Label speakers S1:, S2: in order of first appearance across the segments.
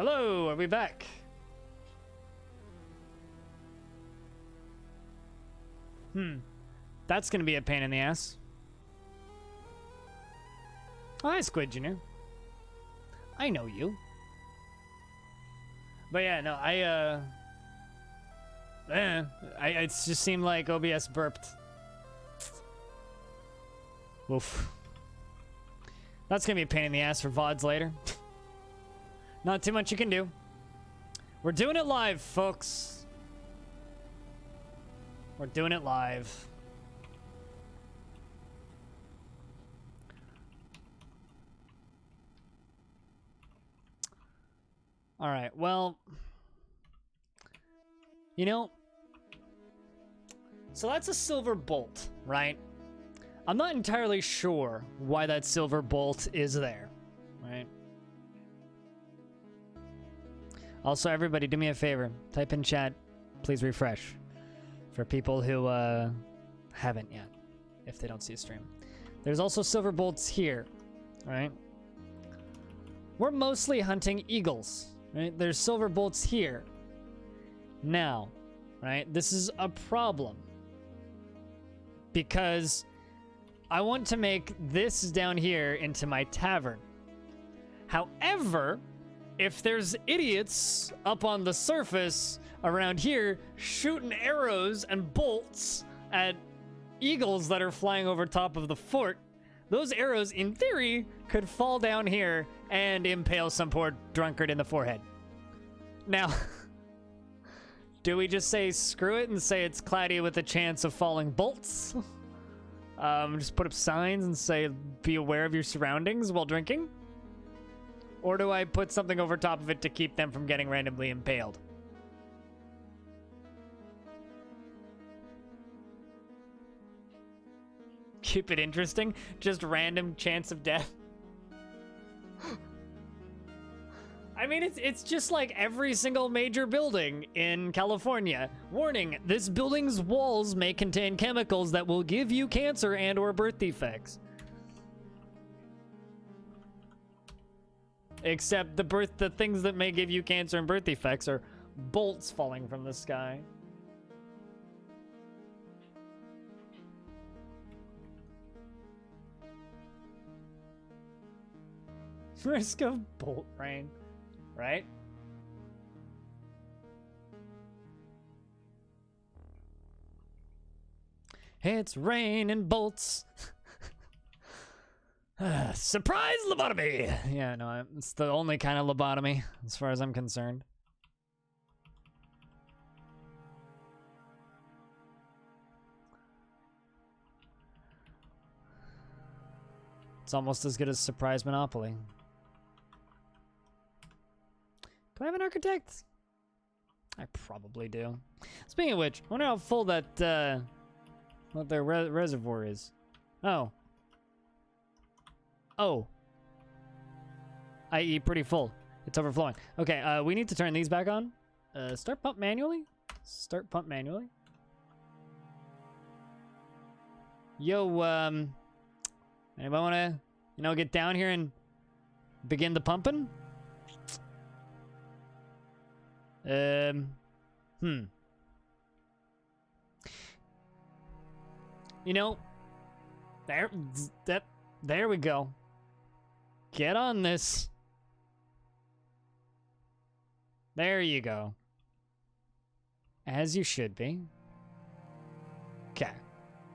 S1: Hello, are we back? That's gonna be a pain in the ass. Oh, hi, Squid Jr. I know you. But yeah, no, it just seemed like OBS burped. Oof. That's gonna be a pain in the ass for VODs later. Not too much you can do. We're doing it live, folks. We're doing it live. All right, well, you know, so that's a silver bolt, right? I'm not entirely sure why that silver bolt is there, right? Also, everybody, do me a favor. Type in chat, please refresh, for people who haven't yet, if they don't see a stream. There's also silver bolts here, right? We're mostly hunting eagles. Right? There's silver bolts here. Now, right? This is a problem. Because I want to make this down here into my tavern. However, if there's idiots up on the surface around here shooting arrows and bolts at eagles that are flying over top of the fort, those arrows, in theory, could fall down here and impale some poor drunkard in the forehead. Now, do we just say screw it and say it's cloudy with a chance of falling bolts? Just put up signs and say be aware of your surroundings while drinking? Or do I put something over top of it to keep them from getting randomly impaled? Keep it interesting? Just random chance of death? I mean, it's just like every single major building in California. Warning, this building's walls may contain chemicals that will give you cancer and or birth defects. Except the things that may give you cancer and birth defects are bolts falling from the sky. Risk of bolt rain, right? It's raining bolts. Surprise lobotomy! Yeah, no, it's the only kind of lobotomy, as far as I'm concerned. It's almost as good as surprise monopoly. Do I have an architect? I probably do. Speaking of which, I wonder how full that, what their reservoir is. Oh. Oh. I.e. pretty full. It's overflowing. Okay, we need to turn these back on. Start pump manually? Start pump manually. Yo, anybody wanna, you know, get down here and begin the pumping? You know, there we go. Get on this. There you go. As you should be. Okay.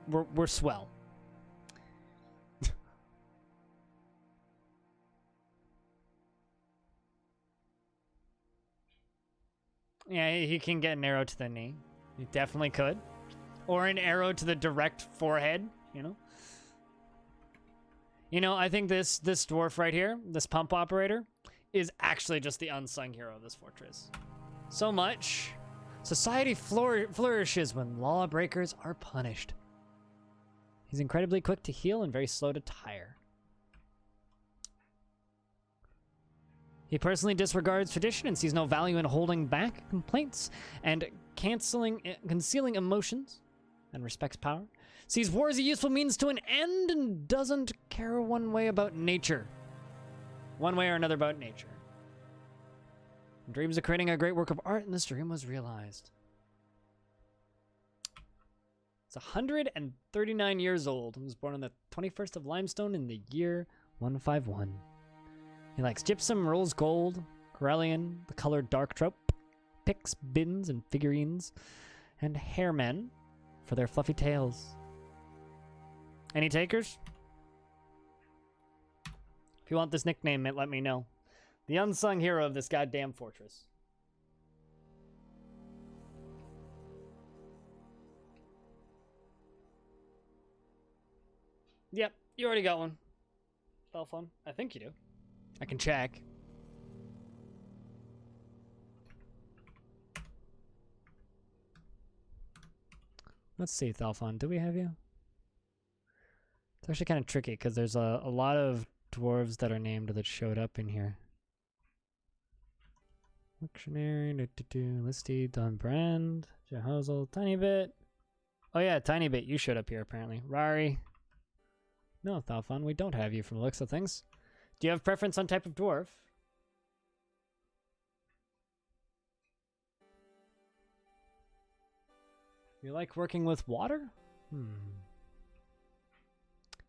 S1: We're swell. Yeah, he can get an arrow to the knee. He definitely could. Or an arrow to the direct forehead, you know? You know, I think this dwarf right here, this pump operator, is actually just the unsung hero of this fortress. So much. Society flourishes when lawbreakers are punished. He's incredibly quick to heal and very slow to tire. He personally disregards tradition and sees no value in holding back complaints and concealing emotions, and respects power. Sees war as a useful means to an end and doesn't care one way or another about nature. Dreams of creating a great work of art, and this dream was realized. It's 139 years old. He was born on the 21st of limestone in the year 151. He likes gypsum, rose gold, Corellian, the colored dark trope, picks, bins, and figurines, and hairmen for their fluffy tails. Any takers? If you want this nickname, let me know. The unsung hero of this goddamn fortress. Yep, you already got one. Cell phone. I think you do. I can check. Let's see, Thalphon. Do we have you? It's actually kind of tricky because there's a lot of dwarves that are named that showed up in here. Dictionary, Listy, Don Brand, Jehozel, Tiny Bit. Oh yeah, Tiny Bit, you showed up here apparently. Rari. No, Thalphon, we don't have you from the looks of things. Do you have preference on type of dwarf? You like working with water?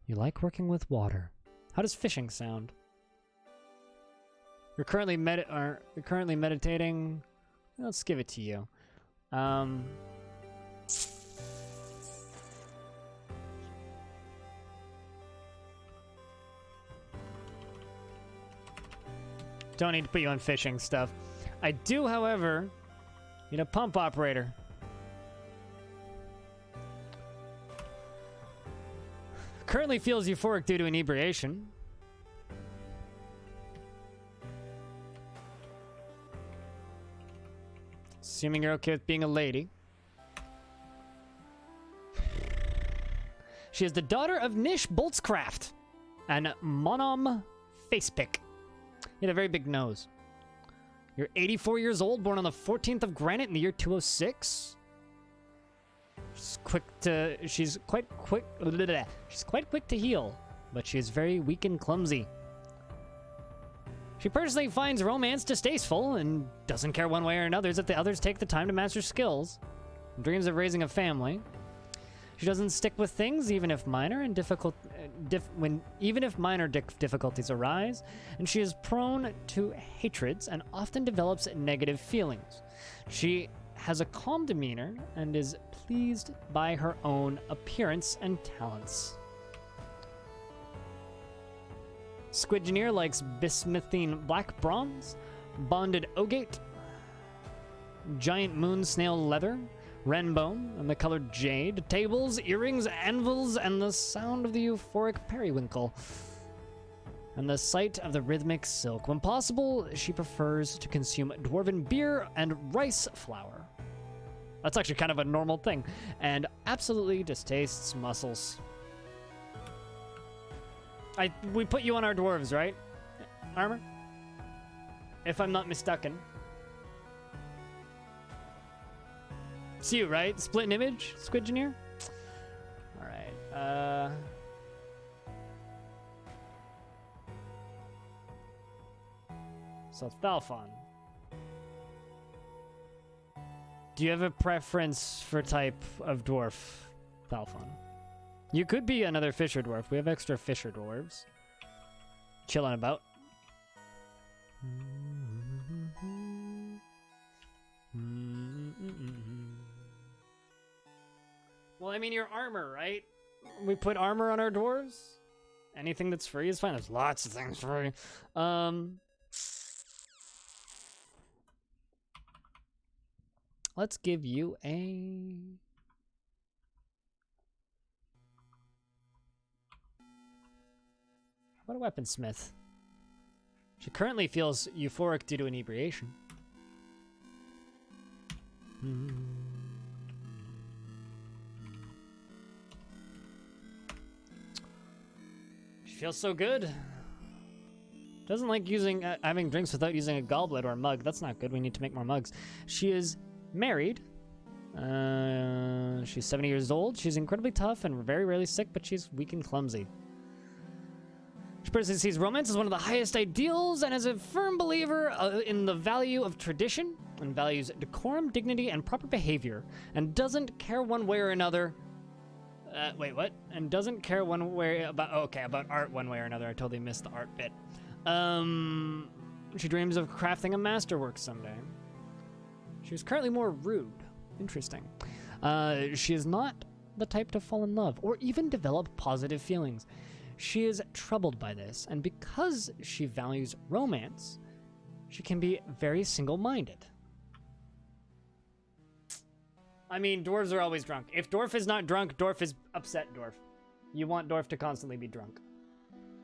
S1: You like working with water. How does fishing sound? You're currently meditating. Let's give it to you. Don't need to put you on fishing stuff. I do, however, need a pump operator. Currently feels euphoric due to inebriation. Assuming you're okay with being a lady. She is the daughter of Nish Boltzcraft and Monom Facepick. You had a very big nose. You're 84 years old, born on the 14th of Granite in the year 206. She's quite quick to heal, but she is very weak and clumsy. She personally finds romance distasteful and doesn't care one way or another that the others take the time to master skills. Dreams of raising a family. She doesn't stick with things even if minor and difficulties arise, and she is prone to hatreds and often develops negative feelings. She has a calm demeanor and is pleased by her own appearance and talents. Squidgeneer likes bismuthine black bronze, bonded ogate, giant moon snail leather, renbone, and the colored jade, tables, earrings, anvils, and the sound of the euphoric periwinkle, and the sight of the rhythmic silk. When possible, she prefers to consume dwarven beer and rice flour. That's actually kind of a normal thing, and absolutely distastes mussels. We put you on our dwarves, right? Armor? If I'm not mistaken. It's you, right? Split an image, Squidgeneer? Alright, so Thalphon. Do you have a preference for type of dwarf, Thalphon? You could be another fisher dwarf. We have extra fisher dwarves. Chilling about. Well, I mean, your armor, right? We put armor on our dwarves? Anything that's free is fine. There's lots of things free. Let's give you a... How about a weaponsmith? She currently feels euphoric due to inebriation. She feels so good. Doesn't like using having drinks without using a goblet or a mug. That's not good. We need to make more mugs. She is married. She's 70 years old. She's incredibly tough and very rarely sick, but she's weak and clumsy. She personally sees romance as one of the highest ideals and is a firm believer in the value of tradition and values decorum, dignity, and proper behavior, and doesn't care one way or another. Wait, what? And doesn't care one way about, okay, about art one way or another. I totally missed the art bit. She dreams of crafting a masterwork someday. She is currently more rude. Interesting. She is not the type to fall in love or even develop positive feelings. She is troubled by this, and because she values romance, she can be very single-minded. I mean, dwarves are always drunk. If Dwarf is not drunk, Dwarf is upset Dwarf. You want Dwarf to constantly be drunk.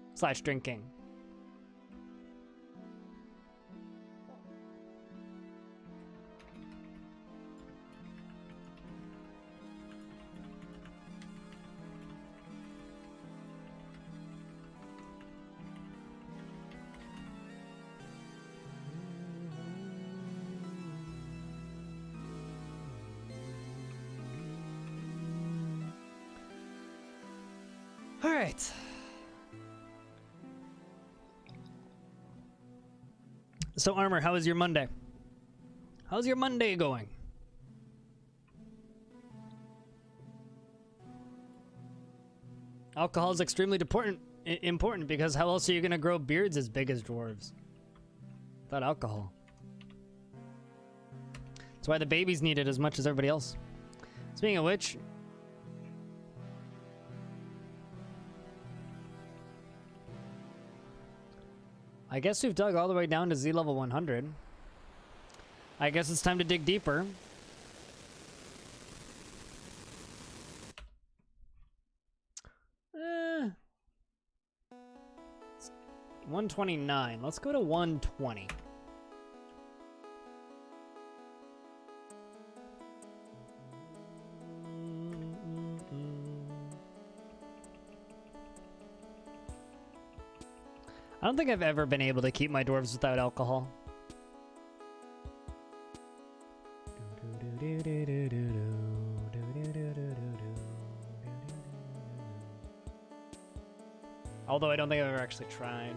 S1: / drinking. All right. So Armor, how was your Monday? How's your Monday going? Alcohol is extremely important because how else are you going to grow beards as big as dwarves? Without alcohol. That's why the babies need it as much as everybody else. Speaking of which, I guess we've dug all the way down to Z level 100. I guess it's time to dig deeper. Eh. 129. Let's go to 120. I don't think I've ever been able to keep my dwarves without alcohol. Although I don't think I've ever actually tried.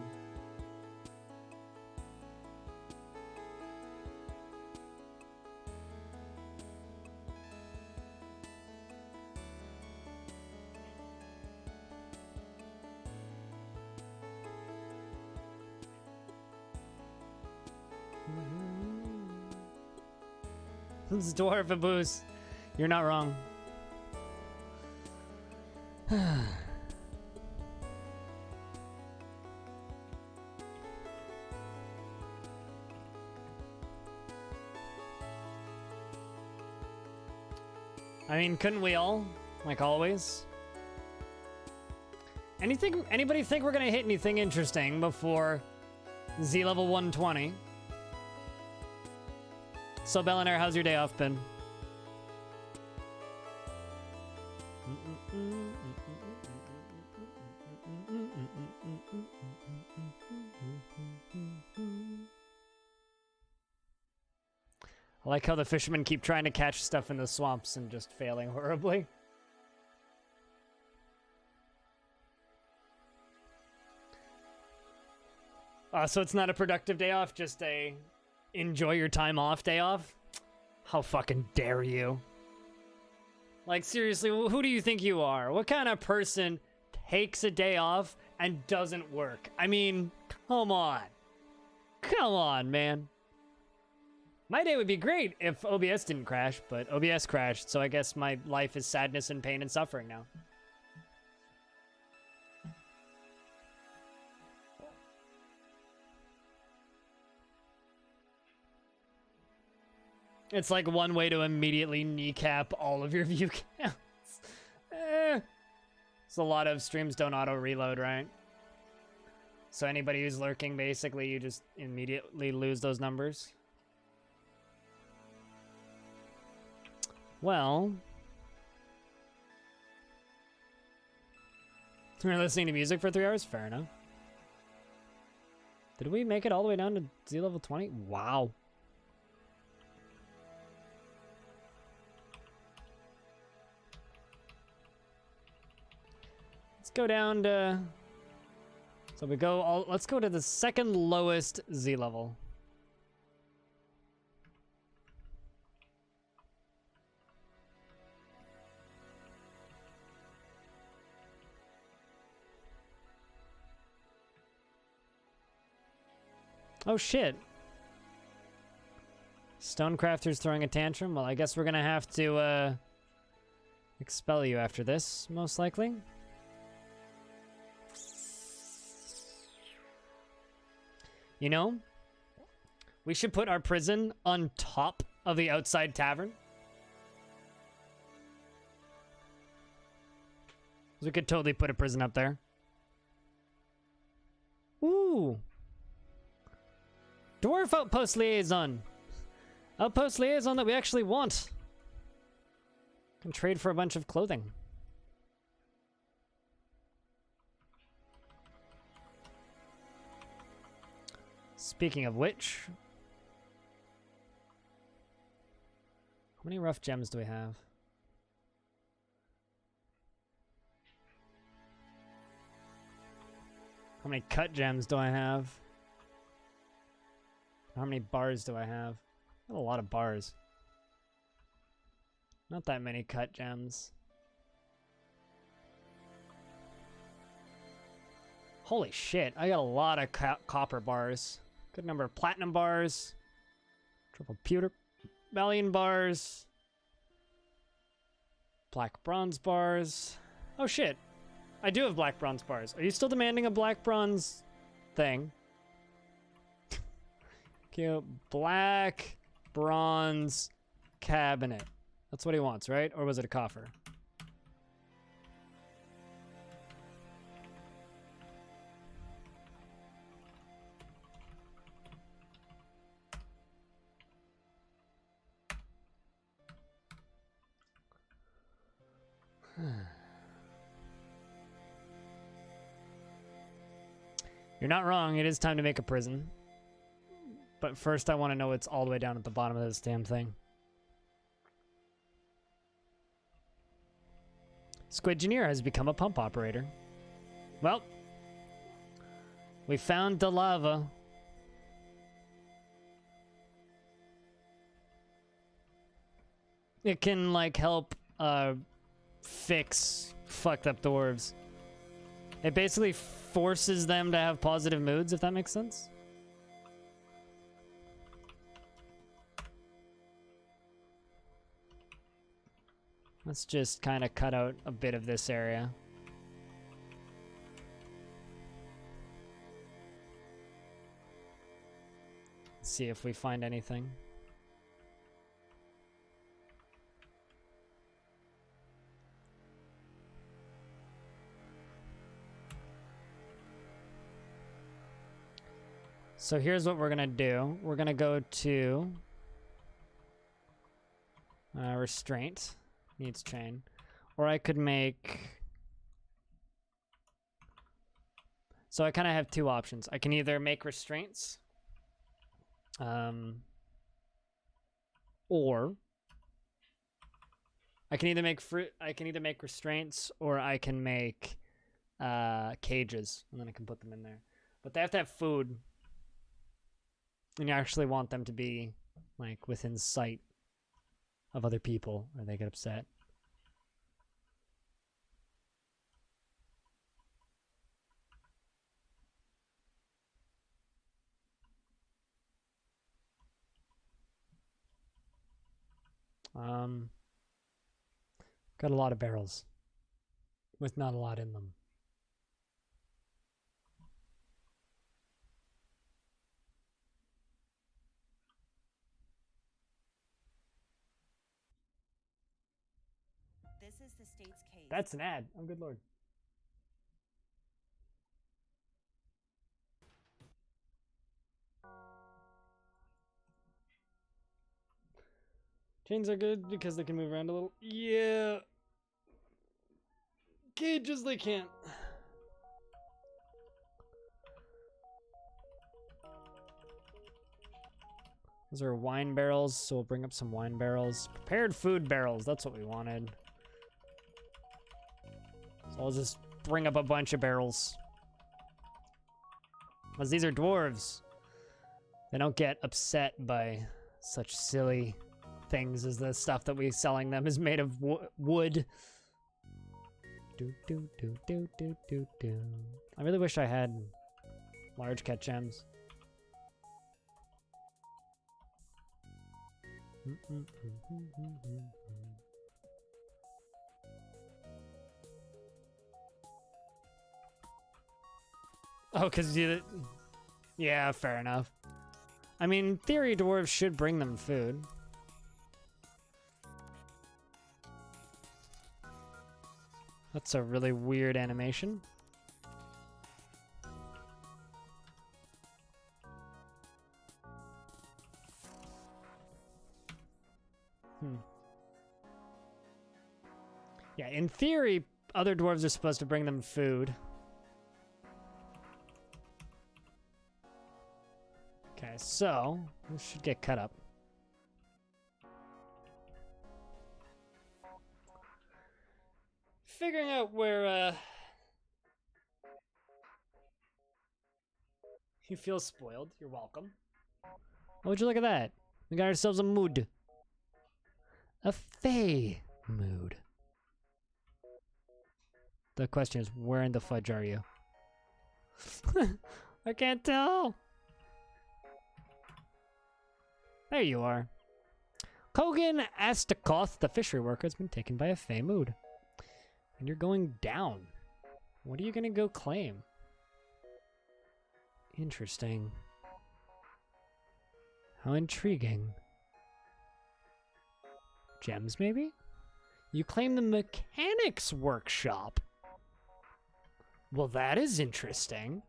S1: It's Dwarf and Booze. You're not wrong. I mean, couldn't we all? Like always? Anybody think we're gonna hit anything interesting before Z level 120? So, Bellinair, how's your day off been? I like how the fishermen keep trying to catch stuff in the swamps and just failing horribly. So it's not a productive day off, just a enjoy your time off day off? How fucking dare you? Like, seriously, who do you think you are? What kind of person takes a day off and doesn't work? I mean, come on. Come on, man. My day would be great if OBS didn't crash, but OBS crashed, so I guess my life is sadness and pain and suffering now. It's like one way to immediately kneecap all of your view counts. So a lot of streams don't auto-reload, right? So anybody who's lurking, basically, you just immediately lose those numbers. Well, we're listening to music for 3 hours? Fair enough. Did we make it all the way down to Z level 20? Wow. Let's go down to So we go all, let's go to the second lowest Z level. Oh shit. Stonecrafter's throwing a tantrum. Well, I guess we're gonna have to expel you after this, most likely. You know, we should put our prison on top of the outside tavern. We could totally put a prison up there. Ooh. Dwarf outpost liaison. Outpost liaison that we actually want. Can trade for a bunch of clothing. Speaking of which, how many rough gems do we have? How many cut gems do I have? How many bars do I have? I have a lot of bars. Not that many cut gems. Holy shit, I got a lot of copper bars. Good number of platinum bars. Triple pewter Malian bars. Black bronze bars. Oh shit, I do have black bronze bars. Are you still demanding a black bronze thing? Cute. Black bronze cabinet. That's what he wants, right? Or was it a coffer? You're not wrong. It is time to make a prison. But first I want to know what's all the way down at the bottom of this damn thing. Squidgineer has become a pump operator. Well, we found the lava. It can, like, help fix fucked up dwarves. It basically forces them to have positive moods, if that makes sense. Let's just kind of cut out a bit of this area. See if we find anything. So here's what we're gonna do. We're gonna go to restraint. Needs chain. Or I could make... So I kind of have two options. I can either make restraints, or I can either make restraints, or I can make cages, and then I can put them in there. But they have to have food, and you actually want them to be like within sight of other people, or they get upset. Got a lot of barrels with not a lot in them.
S2: This is the state's case.
S1: That's an ad. Oh, good lord. Chains are good because they can move around a little. Yeah. Cages they can't. Those are wine barrels, so we'll bring up some wine barrels. Prepared food barrels, that's what we wanted. So I'll just bring up a bunch of barrels. Because these are dwarves. They don't get upset by such silly things as the stuff that we're selling them is made of wood. I really wish I had large cat gems. Oh, because you... Yeah, fair enough. I mean, in theory, dwarves should bring them food. That's a really weird animation. Yeah, in theory, other dwarves are supposed to bring them food. Okay, so this should get cut up. Figuring out where you feel spoiled. You're welcome. Oh, would you look at that? We got ourselves a mood. A fey mood. The question is, where in the fudge are you? I can't tell. There you are. Kogan Astakoth, the fishery worker, has been taken by a fey mood. And you're going down. What are you gonna go claim? Interesting. How intriguing. Gems, maybe? You claim the mechanics workshop. Well, that is interesting.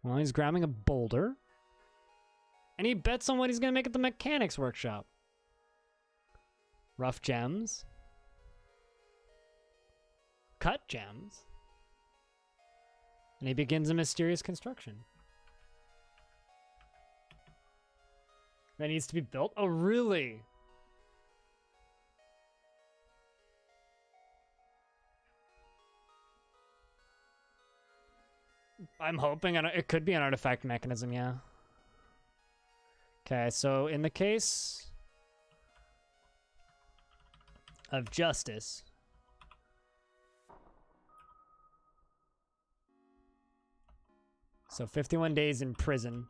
S1: Well, he's grabbing a boulder. And he bets on what he's gonna make at the mechanics workshop. Rough gems. Cut gems. And he begins a mysterious construction. That needs to be built? Oh, really? I'm hoping it could be an artifact mechanism, yeah. Okay, so in the case of justice, so 51 days in prison.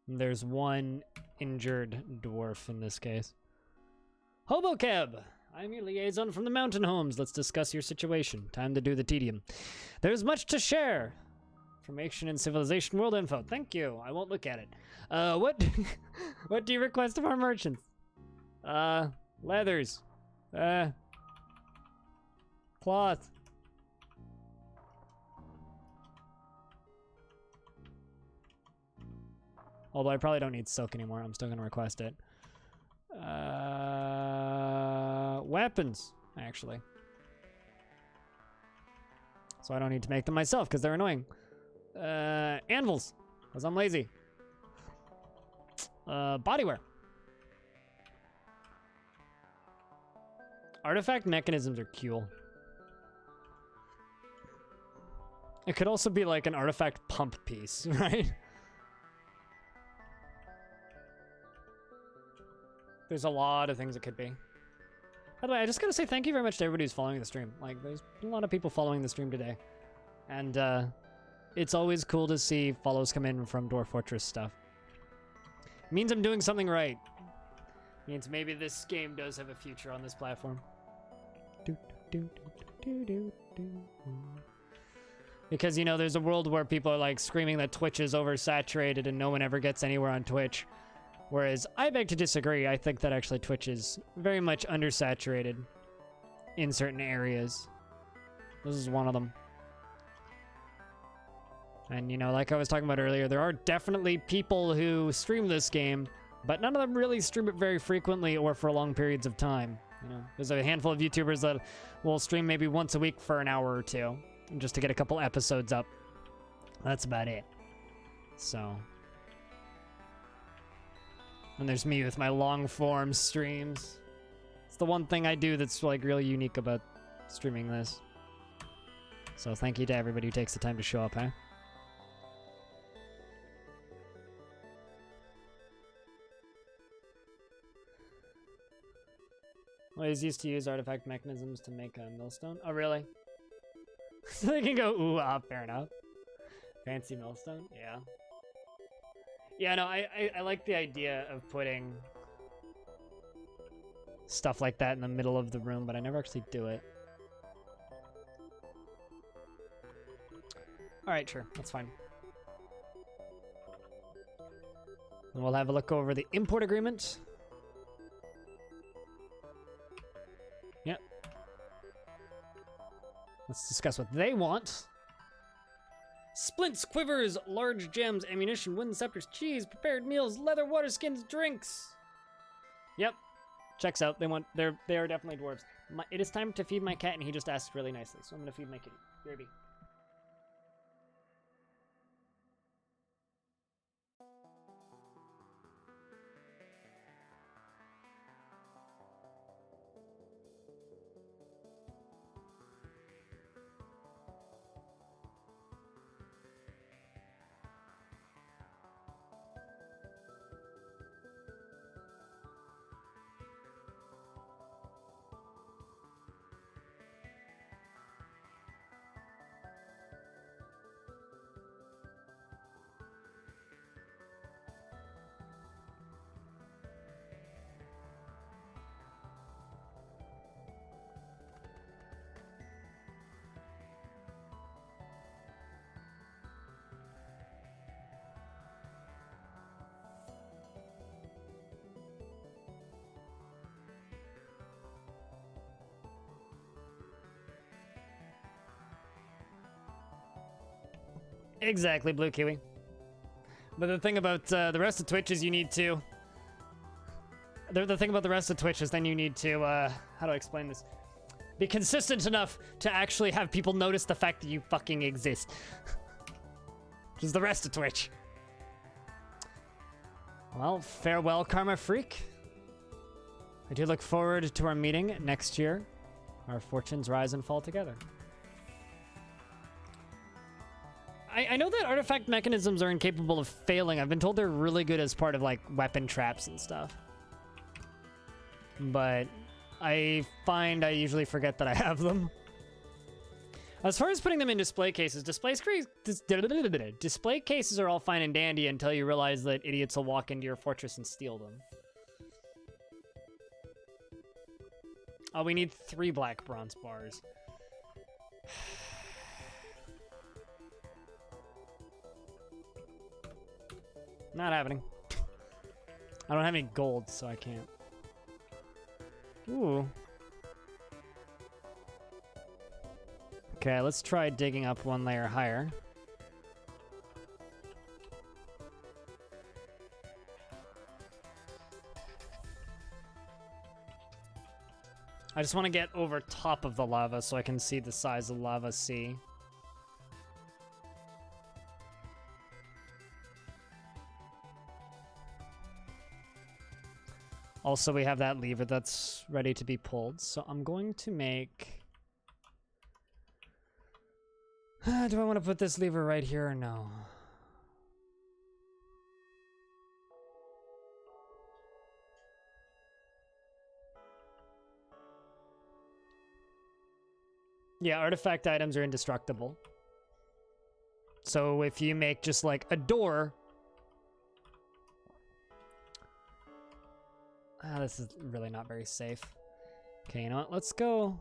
S1: There's one injured dwarf in this case. Hobokeb! I'm your liaison from the mountain homes. Let's discuss your situation. Time to do the tedium. There's much to share. Information and civilization world info. Thank you. I won't look at it. What what do you request of our merchants? Leathers. Cloth. Although I probably don't need silk anymore. I'm still going to request it. Weapons, actually. So I don't need to make them myself because they're annoying. Anvils, because I'm lazy. Bodywear. Artifact mechanisms are cool. It could also be like an artifact pump piece, right? There's a lot of things it could be. By the way, I just gotta say thank you very much to everybody who's following the stream. Like, there's a lot of people following the stream today. And, it's always cool to see follows come in from Dwarf Fortress stuff. It means I'm doing something right. It means maybe this game does have a future on this platform. Because, you know, there's a world where people are, like, screaming that Twitch is oversaturated and no one ever gets anywhere on Twitch. Whereas I beg to disagree. I think that actually Twitch is very much undersaturated in certain areas. This is one of them. And, you know, like I was talking about earlier, there are definitely people who stream this game, but none of them really stream it very frequently or for long periods of time. You know, there's a handful of YouTubers that will stream maybe once a week for an hour or two, just to get a couple episodes up. That's about it. So... And there's me with my long form streams. It's the one thing I do that's like really unique about streaming this. So thank you to everybody who takes the time to show up, huh? Always used to use artifact mechanisms to make a millstone. Oh, really? So they can go, ooh, ah, fair enough. Fancy millstone, yeah. Yeah, no, I like the idea of putting stuff like that in the middle of the room, but I never actually do it. Alright, sure, that's fine. And we'll have a look over the import agreement. Yep. Let's discuss what they want. Splints, quivers, large gems, ammunition, wooden scepters, cheese, prepared meals, leather, water skins, drinks. Yep. Checks out. They are definitely dwarves. It is time to feed my cat, and he just asked really nicely, so I'm gonna feed my kitty. BRB. Exactly, Blue Kiwi. But the thing about the rest of Twitch is you need to... The thing about the rest of Twitch is then you need to, how do I explain this? Be consistent enough to actually have people notice the fact that you fucking exist. Which is the rest of Twitch. Well, farewell, Karma Freak. I do look forward to our meeting next year. Our fortunes rise and fall together. I know that artifact mechanisms are incapable of failing. I've been told they're really good as part of, like, weapon traps and stuff. But I find I usually forget that I have them. As far as putting them in display cases, display cases are all fine and dandy until you realize that idiots will walk into your fortress and steal them. Oh, we need 3 black bronze bars. Not happening. I don't have any gold, so I can't. Ooh. Okay, let's try digging up 1 layer higher. I just want to get over top of the lava so I can see the size of lava sea. Also, we have that lever that's ready to be pulled, so I'm going to make... do I want to put this lever right here or no? Yeah, artifact items are indestructible. So if you make just like a door... this is really not very safe. Okay, you know what? Let's go...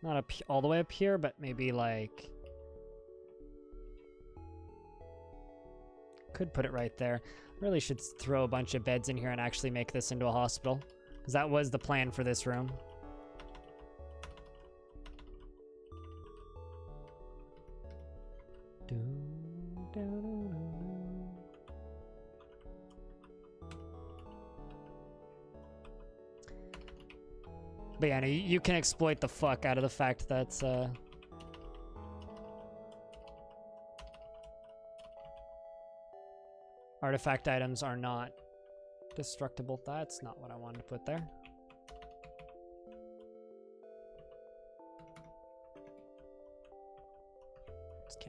S1: Not up all the way up here, but maybe like... Could put it right there. Really should throw a bunch of beds in here and actually make this into a hospital. Because that was the plan for this room. But yeah, no, you can exploit the fuck out of the fact that artifact items are not destructible. That's not what I wanted to put there.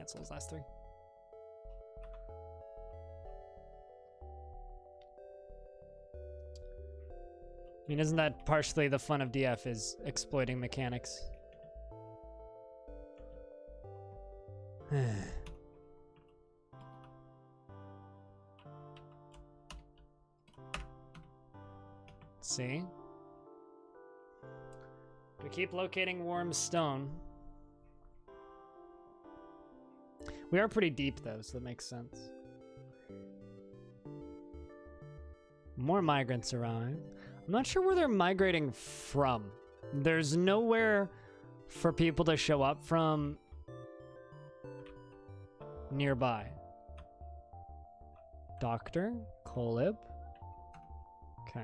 S1: cancel those last 3. I mean, isn't that partially the fun of DF, is exploiting mechanics? See? We keep locating warm stone. We are pretty deep though, so that makes sense. More migrants arrive. I'm not sure where they're migrating from. There's nowhere for people to show up from nearby. Doctor, Colib. Okay.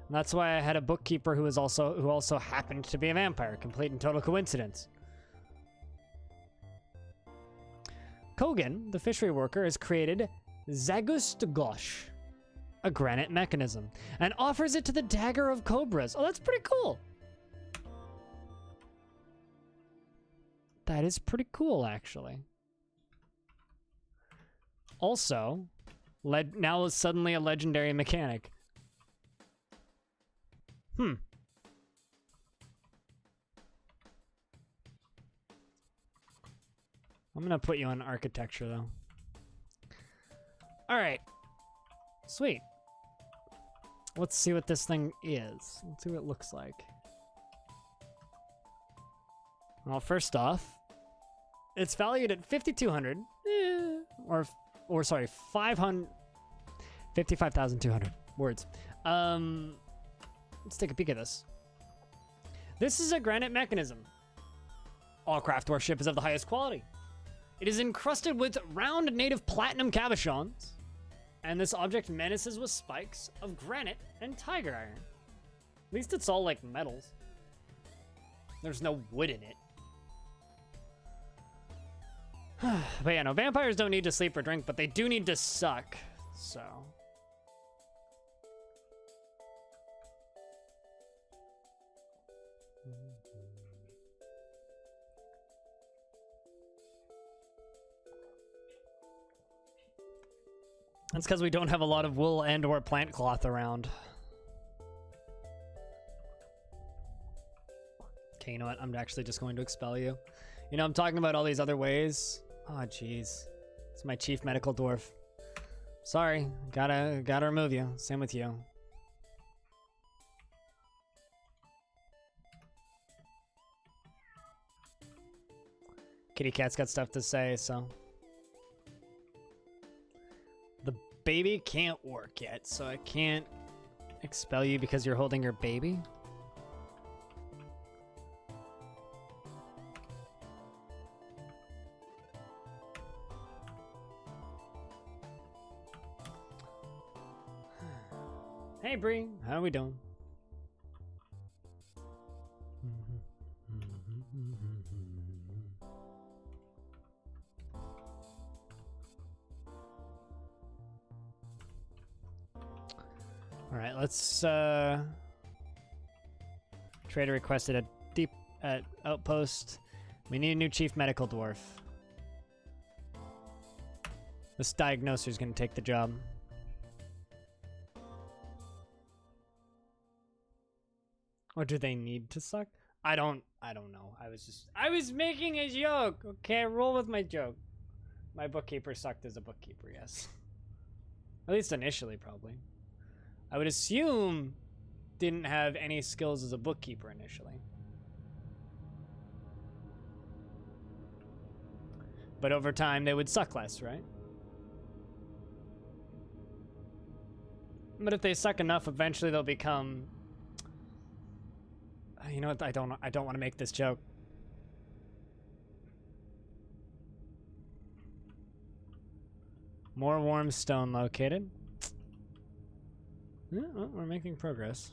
S1: And that's why I had a bookkeeper who also happened to be a vampire. Complete and total coincidence. Kogan, the fishery worker, has created Zagustgosh, a granite mechanism, and offers it to the Dagger of Cobras. Oh, that's pretty cool. That is pretty cool, actually. Also, now is suddenly a legendary mechanic. I'm gonna put you on architecture, though. All right. Sweet. Let's see what this thing is. Let's see what it looks like. Well, first off, it's valued at 5,200, or sorry, 55,200 words. Let's take a peek at this. This is a granite mechanism. All craft worship is of the highest quality. It is encrusted with round native platinum cabochons, and this object menaces with spikes of granite and tiger iron. At least it's all like metals. There's no wood in it. But yeah, no, vampires don't need to sleep or drink, but they do need to suck, so. That's because we don't have a lot of wool and or plant cloth around. Okay, you know what? I'm actually just going to expel you. You know, I'm talking about all these other ways. Oh, jeez. It's my chief medical dwarf. Sorry, gotta remove you. Same with you. Kitty Cat's got stuff to say, so. The baby can't work yet, so I can't expel you because you're holding your baby. Hey Bree, how are we doing? All right, let's trader requested a deep outpost. We need a new chief medical dwarf. This diagnoser is going to take the job. Or do they need to suck? I don't know. I was making a joke. Okay, roll with my joke. My bookkeeper sucked as a bookkeeper, yes. At least initially, probably. I would assume didn't have any skills as a bookkeeper initially. But over time, they would suck less, right? But if they suck enough, eventually they'll become... You know what? I don't want to make this joke. More warm stone located. Yeah, well, we're making progress.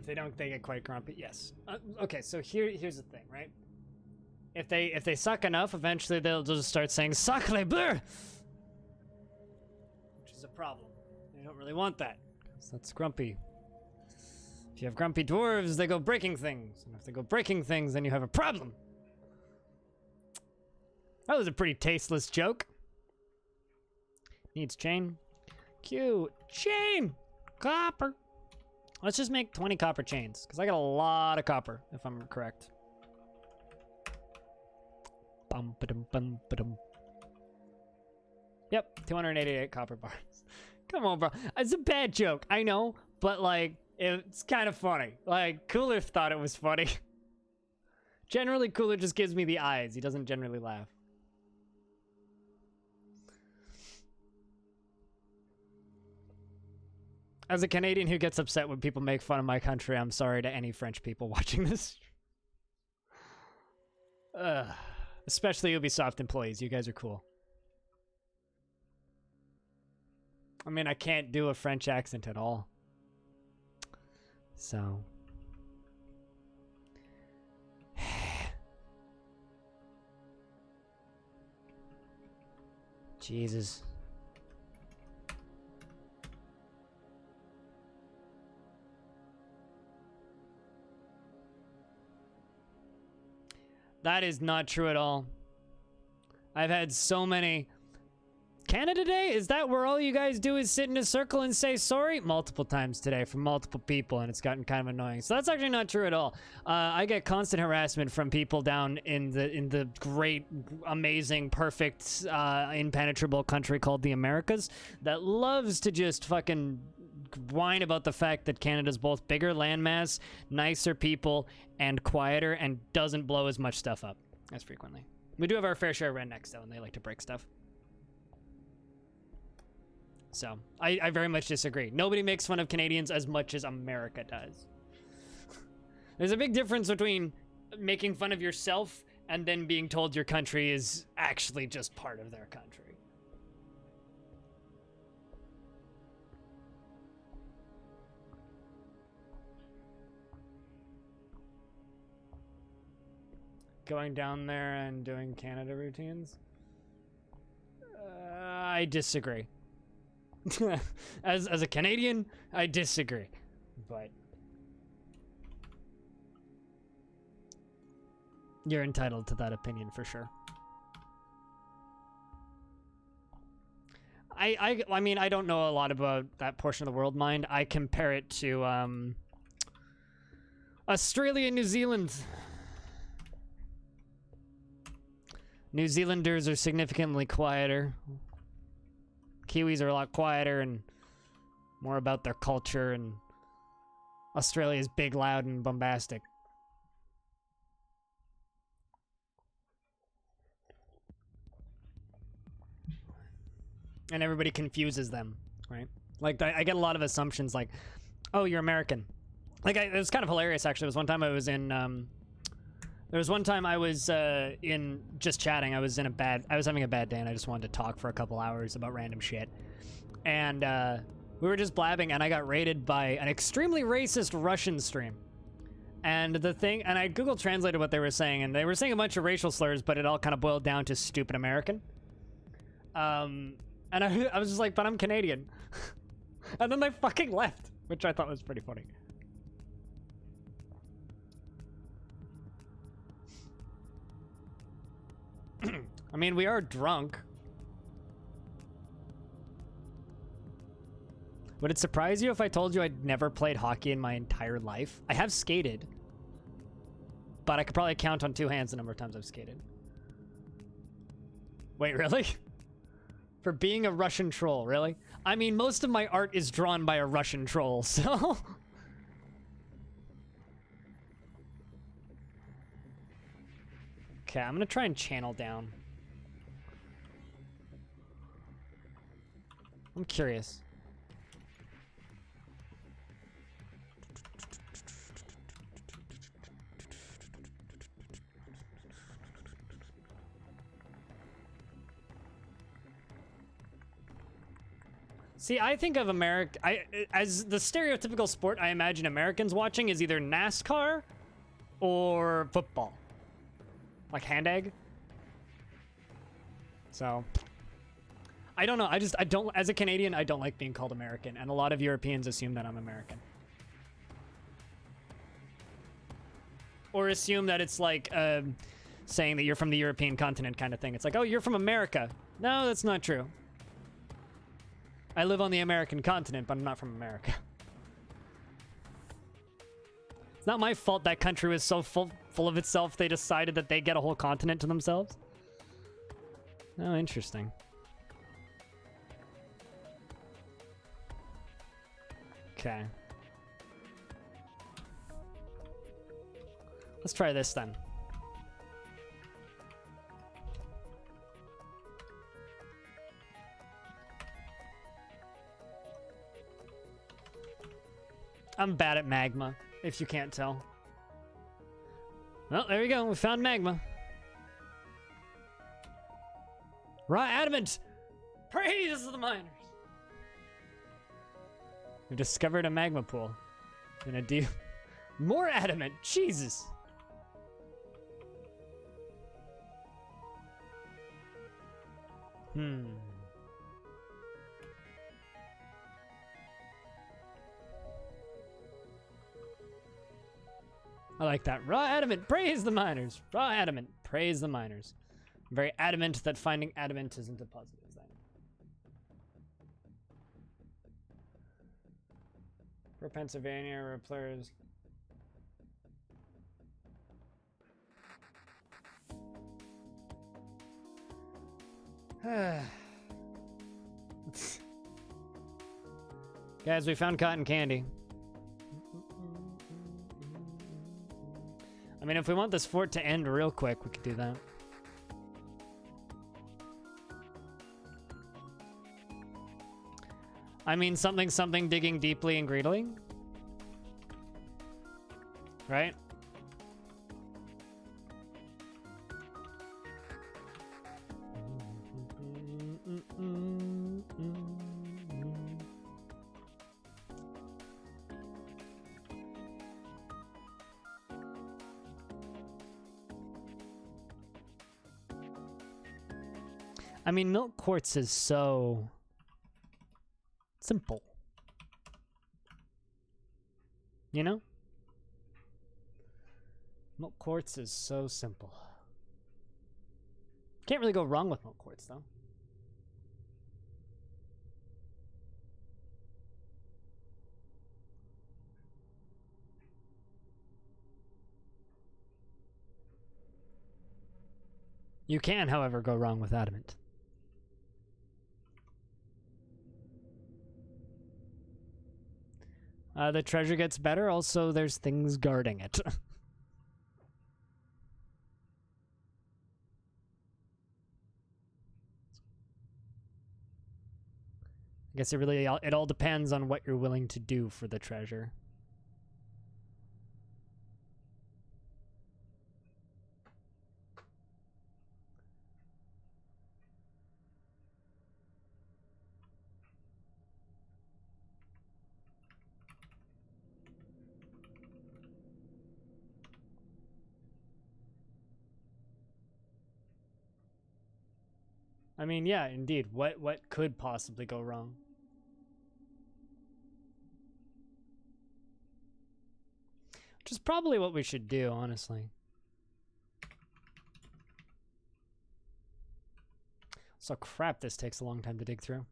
S1: If they don't, they get quite grumpy. Yes. Okay, so here's the thing, right? If they suck enough, eventually they'll just start saying "sacre bleu," which is a problem. They don't really want that, because that's grumpy. If you have grumpy dwarves, they go breaking things, and if they go breaking things, then you have a problem. That was a pretty tasteless joke. Needs chain. Cute. Chain! Copper. Let's just make 20 copper chains, because I got a lot of copper, if I'm correct. Bum, ba-dum, bum, ba-dum. Yep, 288 copper bars. Come on, bro. It's a bad joke, I know, but, like, it's kind of funny. Like, Cooler thought it was funny. Generally, Cooler just gives me the eyes. He doesn't generally laugh. As a Canadian who gets upset when people make fun of my country, I'm sorry to any French people watching this. Especially Ubisoft employees. You guys are cool. I mean, I can't do a French accent at all. So. Jesus. That is not true at all. I've had so many... Canada Day? Is that where all you guys do is sit in a circle and say sorry? Multiple times today from multiple people, and it's gotten kind of annoying. So that's actually not true at all. I get constant harassment from people down in the great, amazing, perfect, impenetrable country called the Americas that loves to just fucking whine about the fact that Canada's both bigger landmass, nicer people, and quieter, and doesn't blow as much stuff up as frequently. We do have our fair share of rednecks, though, and they like to break stuff. So, I very much disagree. Nobody makes fun of Canadians as much as America does. There's a big difference between making fun of yourself and then being told your country is actually just part of their country. Going down there and doing Canada routines? I disagree. As a Canadian, I disagree. But you're entitled to that opinion for sure. I mean, I don't know a lot about that portion of the world, mind. I compare it to Australia and New Zealand. New Zealanders are significantly quieter. Kiwis are a lot quieter and more about their culture, and Australia is big, loud, and bombastic. And everybody confuses them, right? Like, I get a lot of assumptions like, oh, you're American. Like, it was kind of hilarious, actually. There was one time I was in, in just chatting. I was having a bad day, and I just wanted to talk for a couple hours about random shit. And, we were just blabbing, and I got raided by an extremely racist Russian stream. And I Google translated what they were saying, and they were saying a bunch of racial slurs, but it all kind of boiled down to stupid American. And I was just like, but I'm Canadian. And then they fucking left, which I thought was pretty funny. I mean, we are drunk. Would it surprise you if I told you I'd never played hockey in my entire life? I have skated, but I could probably count on two hands the number of times I've skated. Wait, really? For being a Russian troll, really? I mean, most of my art is drawn by a Russian troll, so... Okay, I'm gonna try and channel down. I'm curious. See, I think of America as the stereotypical sport I imagine Americans watching is either NASCAR or football. Like hand egg. So I don't know. I don't, as a Canadian, I don't like being called American, and a lot of Europeans assume that I'm American. Or assume that it's like saying that you're from the European continent kind of thing. It's like, oh, you're from America. No, that's not true. I live on the American continent, but I'm not from America. It's not my fault that country was so full of itself they decided that they get a whole continent to themselves. Oh, interesting. Okay. Let's try this then. I'm bad at magma, if you can't tell. Well, there you go. We found magma. Raw adamant! Praise the miners! We discovered a magma pool. Gonna do more adamant. Jesus! I like that. Raw adamant, praise the miners. Raw adamant, praise the miners. I'm very adamant that finding adamant isn't a positive thing. For Pennsylvania, where players... Guys, we found cotton candy. I mean, if we want this fort to end real quick, we could do that. I mean, something, digging deeply and greedily. Right? I mean, milk quartz is so simple. You know? Milk quartz is so simple. Can't really go wrong with milk quartz, though. You can, however, go wrong with adamant. The treasure gets better, also there's things guarding it. I guess it all depends on what you're willing to do for the treasure. I mean, yeah, indeed. What could possibly go wrong? Which is probably what we should do, honestly. So crap, this takes a long time to dig through.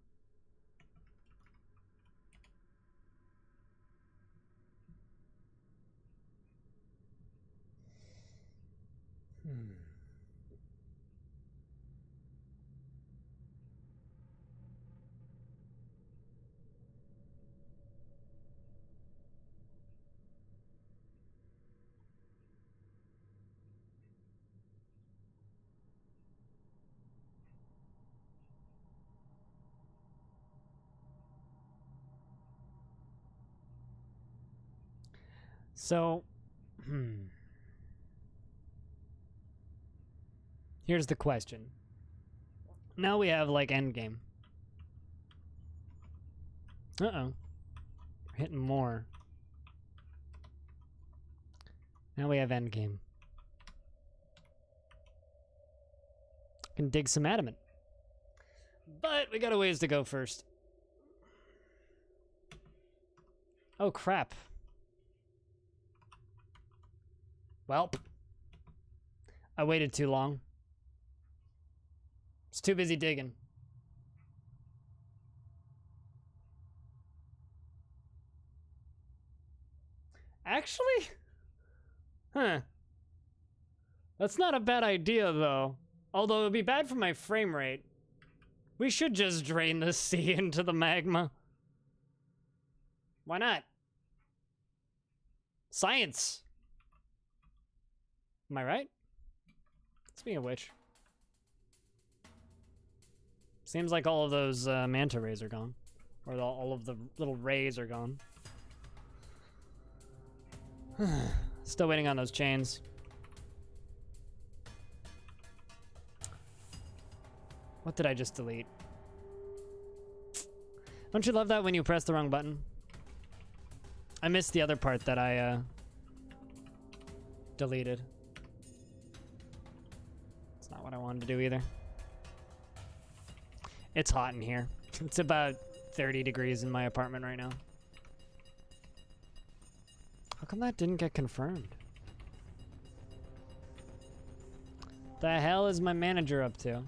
S1: So, here's the question. Now we have, like, endgame. Uh-oh. We're hitting more. Now we have endgame. Can dig some adamant. But we got a ways to go first. Oh, crap. Welp. I waited too long. I was too busy digging. Actually? Huh. That's not a bad idea, though. Although it would be bad for my frame rate. We should just drain the sea into the magma. Why not? Science! Am I right? Speaking of which. Seems like all of those manta rays are gone. Or all of the little rays are gone. Still waiting on those chains. What did I just delete? Don't you love that when you press the wrong button? I missed the other part that I deleted. It's not what I wanted to do either. It's hot in here. It's about 30 degrees in my apartment right now. How come that didn't get confirmed? The hell is my manager up to?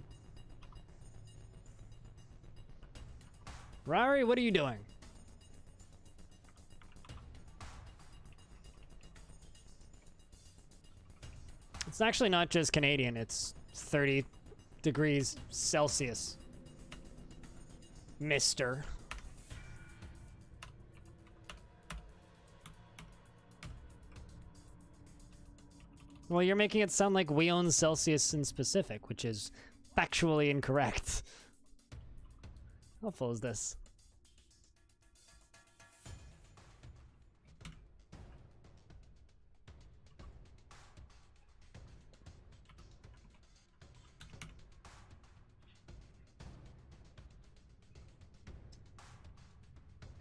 S1: Rari, what are you doing? It's actually not just Canadian, it's 30 degrees Celsius. Mister. Well, you're making it sound like we own Celsius in specific, which is factually incorrect. How full is this?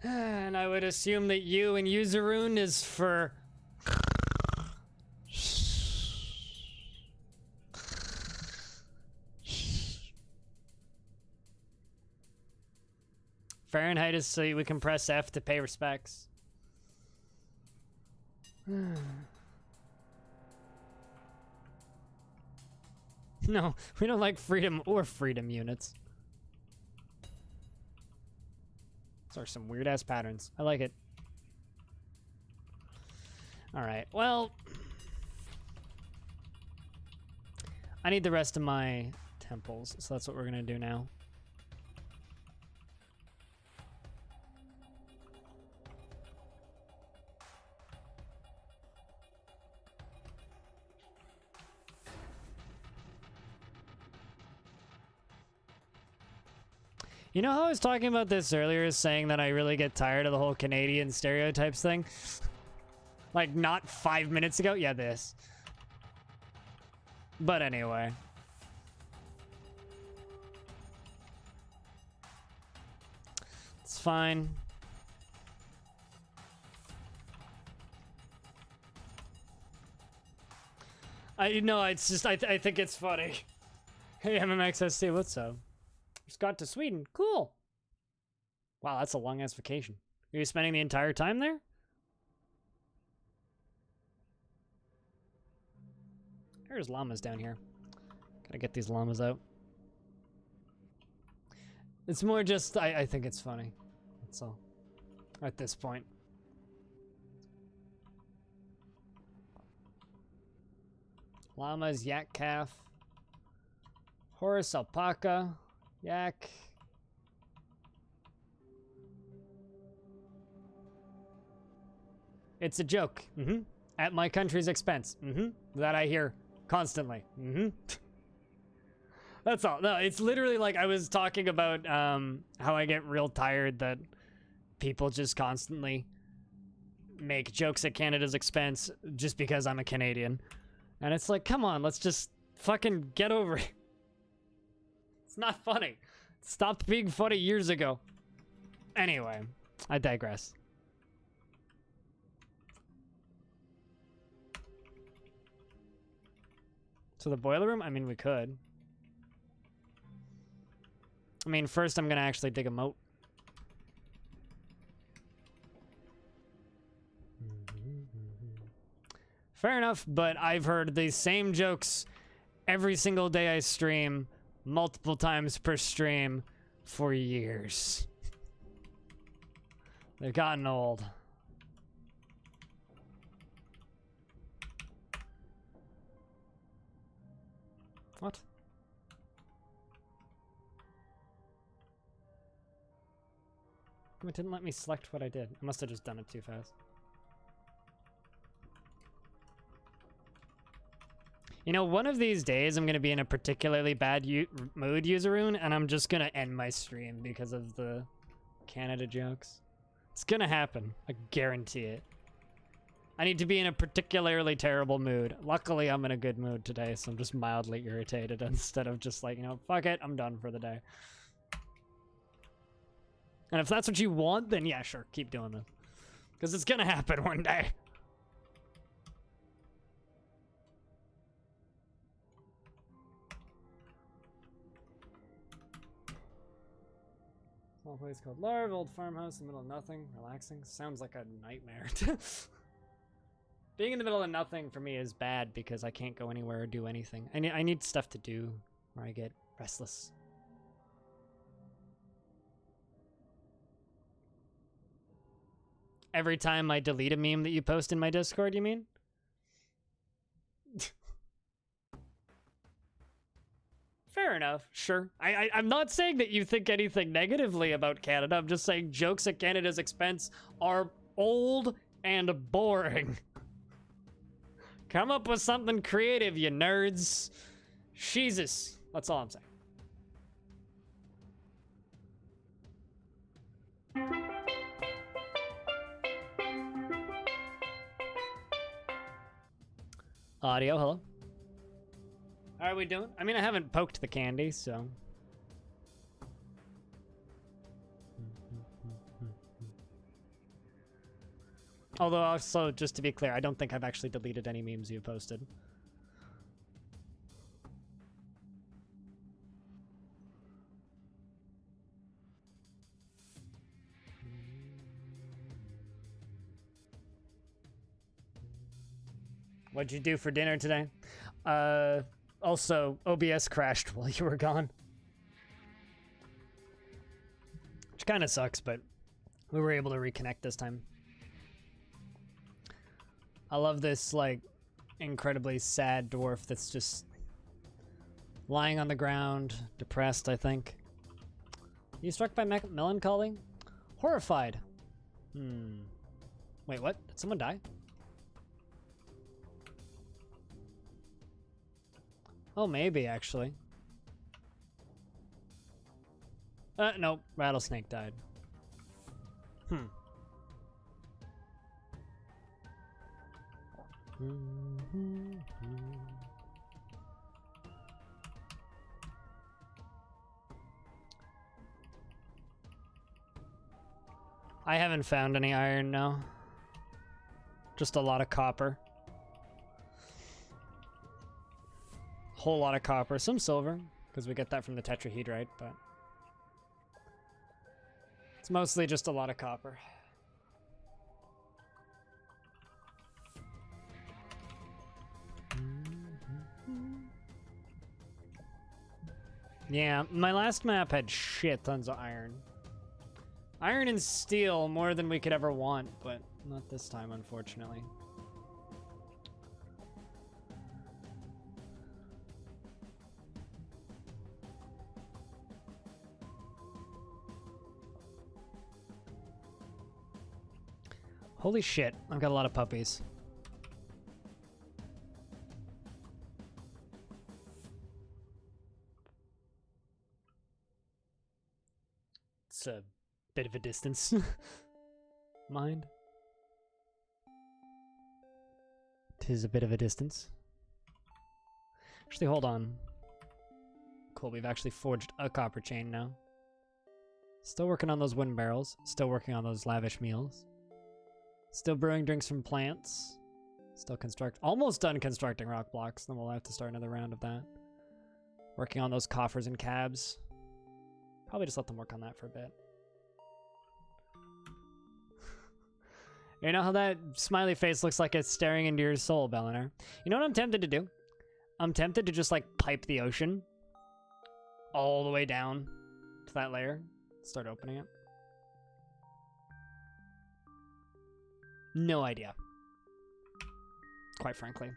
S1: And I would assume that you and Userun is for... Fahrenheit is so we can press F to pay respects. No, we don't like freedom or freedom units. Those are some weird-ass patterns. I like it. Alright, well... I need the rest of my temples, so that's what we're gonna do now. You know how I was talking about this earlier, saying that I really get tired of the whole Canadian stereotypes thing? Like, not 5 minutes ago? Yeah, this. But anyway. It's fine. I know, it's just, I think it's funny. Hey, MMXSC, what's up? Just got to Sweden. Cool. Wow, that's a long-ass vacation. Are you spending the entire time there? There's llamas down here. Gotta get these llamas out. It's more just, I think it's funny. That's all. At this point. Llamas, yak calf. Horse, alpaca. Yak. It's a joke. At my country's expense. That I hear constantly. That's all. No, it's literally like I was talking about how I get real tired that people just constantly make jokes at Canada's expense just because I'm a Canadian. And it's like, come on, let's just fucking get over it. It's not funny. It stopped being funny years ago. Anyway, I digress. So the boiler room? I mean, we could. I mean, first I'm gonna actually dig a moat. Fair enough, but I've heard these same jokes every single day I stream, multiple times per stream, for years. They've gotten old. What? It didn't let me select what I did. I must have just done it too fast. You know, one of these days I'm going to be in a particularly bad mood, Useroon, and I'm just going to end my stream because of the Canada jokes. It's going to happen. I guarantee it. I need to be in a particularly terrible mood. Luckily, I'm in a good mood today, so I'm just mildly irritated instead of just like, you know, fuck it, I'm done for the day. And if that's what you want, then yeah, sure, keep doing this. Because it's going to happen one day. Small place called Larv, old farmhouse in the middle of nothing, relaxing. Sounds like a nightmare. Being in the middle of nothing for me is bad because I can't go anywhere or do anything. I need stuff to do or I get restless. Every time I delete a meme that you post in my Discord, you mean? Fair enough, sure. I'm not saying that you think anything negatively about Canada. I'm just saying jokes at Canada's expense are old and boring. Come up with something creative, you nerds. Jesus. That's all I'm saying. Audio, hello. How are we doing? I mean, I haven't poked the candy, so. Although, also, just to be clear, I don't think I've actually deleted any memes you posted. What'd you do for dinner today? Also, OBS crashed while you were gone. Which kind of sucks, but we were able to reconnect this time. I love this, like, incredibly sad dwarf that's just lying on the ground, depressed, I think. You struck by melancholy? Horrified. Wait, what? Did someone die? Oh, maybe, actually. Nope. Rattlesnake died. I haven't found any iron, no. Just a lot of copper. Whole lot of copper, some silver, because we get that from the tetrahedrite, but it's mostly just a lot of copper. Yeah, my last map had shit tons of iron. Iron and steel more than we could ever want, but not this time, unfortunately. Holy shit, I've got a lot of puppies. It's a bit of a distance. Mind? 'Tis a bit of a distance. Actually, hold on. Cool, we've actually forged a copper chain now. Still working on those wooden barrels. Still working on those lavish meals. Still brewing drinks from plants. Still almost done constructing rock blocks. Then we'll have to start another round of that. Working on those coffers and cabs. Probably just let them work on that for a bit. You know how that smiley face looks like it's staring into your soul, Belliner? You know what I'm tempted to do? I'm tempted to just like pipe the ocean all the way down to that layer. Start opening it. No idea. Quite frankly.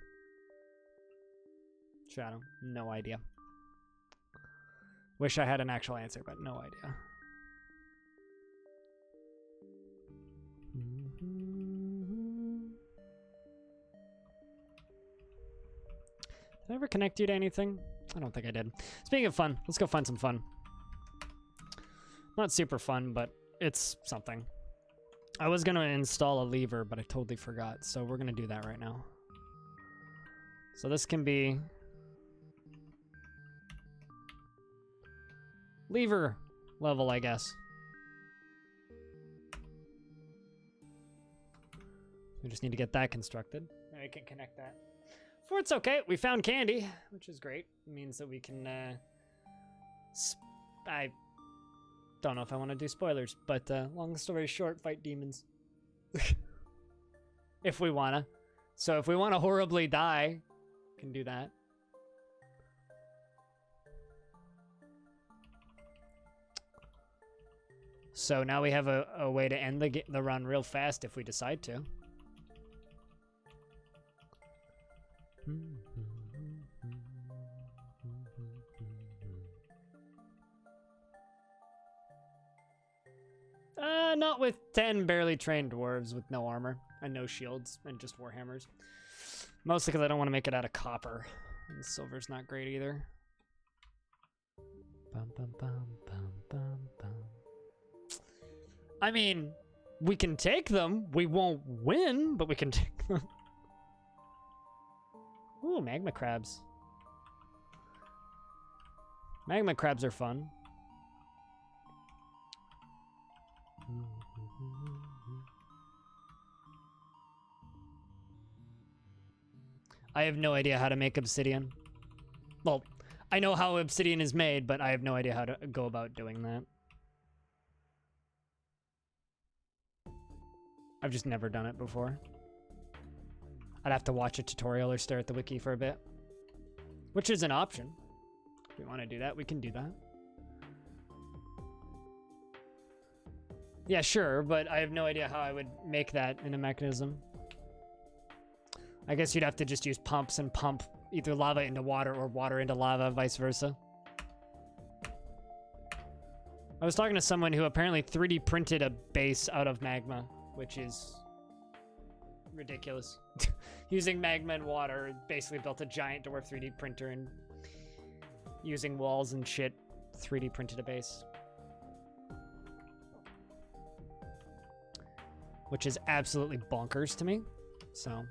S1: Shadow, no idea. Wish I had an actual answer, but no idea. Did I ever connect you to anything? I don't think I did. Speaking of fun, let's go find some fun. Not super fun, but it's something. I was gonna install a lever, but I totally forgot, so we're gonna do that right now. So this can be lever level, I guess. We just need to get that constructed. And we can connect that. For it's okay, we found candy, which is great. It means that we can, I don't know if I want to do spoilers, but long story short, fight demons. If we wanna. So if we want to horribly die, we can do that. So now we have a way to end the run real fast if we decide to. Not with 10 barely trained dwarves with no armor and no shields and just warhammers. Mostly because I don't want to make it out of copper. And silver's not great either. Bum, bum, bum, bum, bum, bum. I mean, we can take them. We won't win, but we can take them. Ooh, magma crabs. Magma crabs are fun. I have no idea how to make obsidian. Well, I know how obsidian is made, but I have no idea how to go about doing that. I've just never done it before. I'd have to watch a tutorial or stare at the wiki for a bit. Which is an option. If we want to do that, we can do that. Yeah, sure, but I have no idea how I would make that in a mechanism. I guess you'd have to just use pumps and pump either lava into water or water into lava, vice versa. I was talking to someone who apparently 3D printed a base out of magma, which is ridiculous. Using magma and water, basically built a giant dwarf 3D printer and using walls and shit, 3D printed a base. Which is absolutely bonkers to me, so.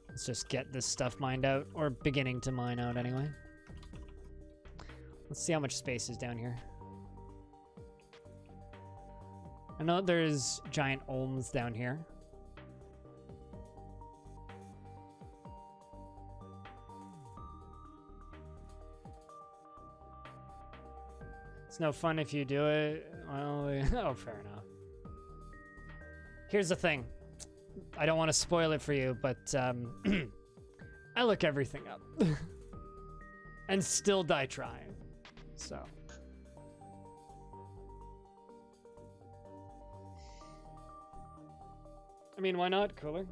S1: Let's just get this stuff mined out, or beginning to mine out anyway. Let's see how much space is down here. I know there's giant ohms down here. It's no fun if you do it. Well, oh, fair enough. Here's the thing. I don't want to spoil it for you, but I look everything up. And still die trying. So. I mean, why not? Cooler.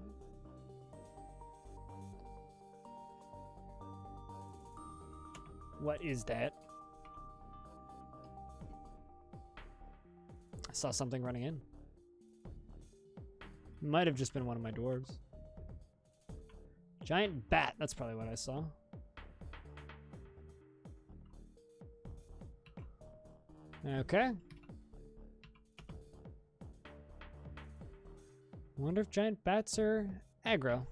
S1: What is that? I saw something running in. Might have just been one of my dwarves. Giant bat, that's probably what I saw. Okay. Wonder if giant bats are aggro.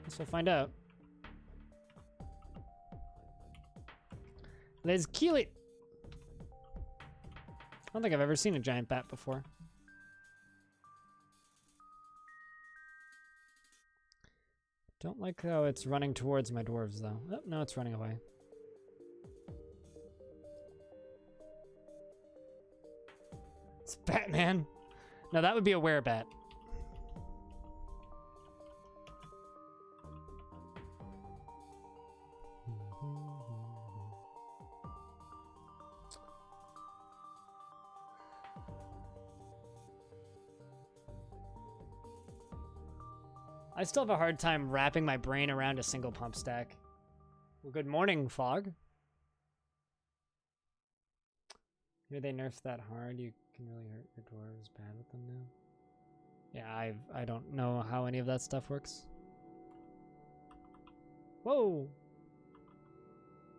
S1: Guess we'll find out. Let's kill it. I don't think I've ever seen a giant bat before. Don't like how it's running towards my dwarves, though. Oh, no, it's running away. It's Batman. No, that would be a werebat. I still have a hard time wrapping my brain around a single pump stack. Well, good morning, Fog. Here they nerfed that hard. You can really hurt your dwarves bad with them now. Yeah, I don't know how any of that stuff works. Whoa!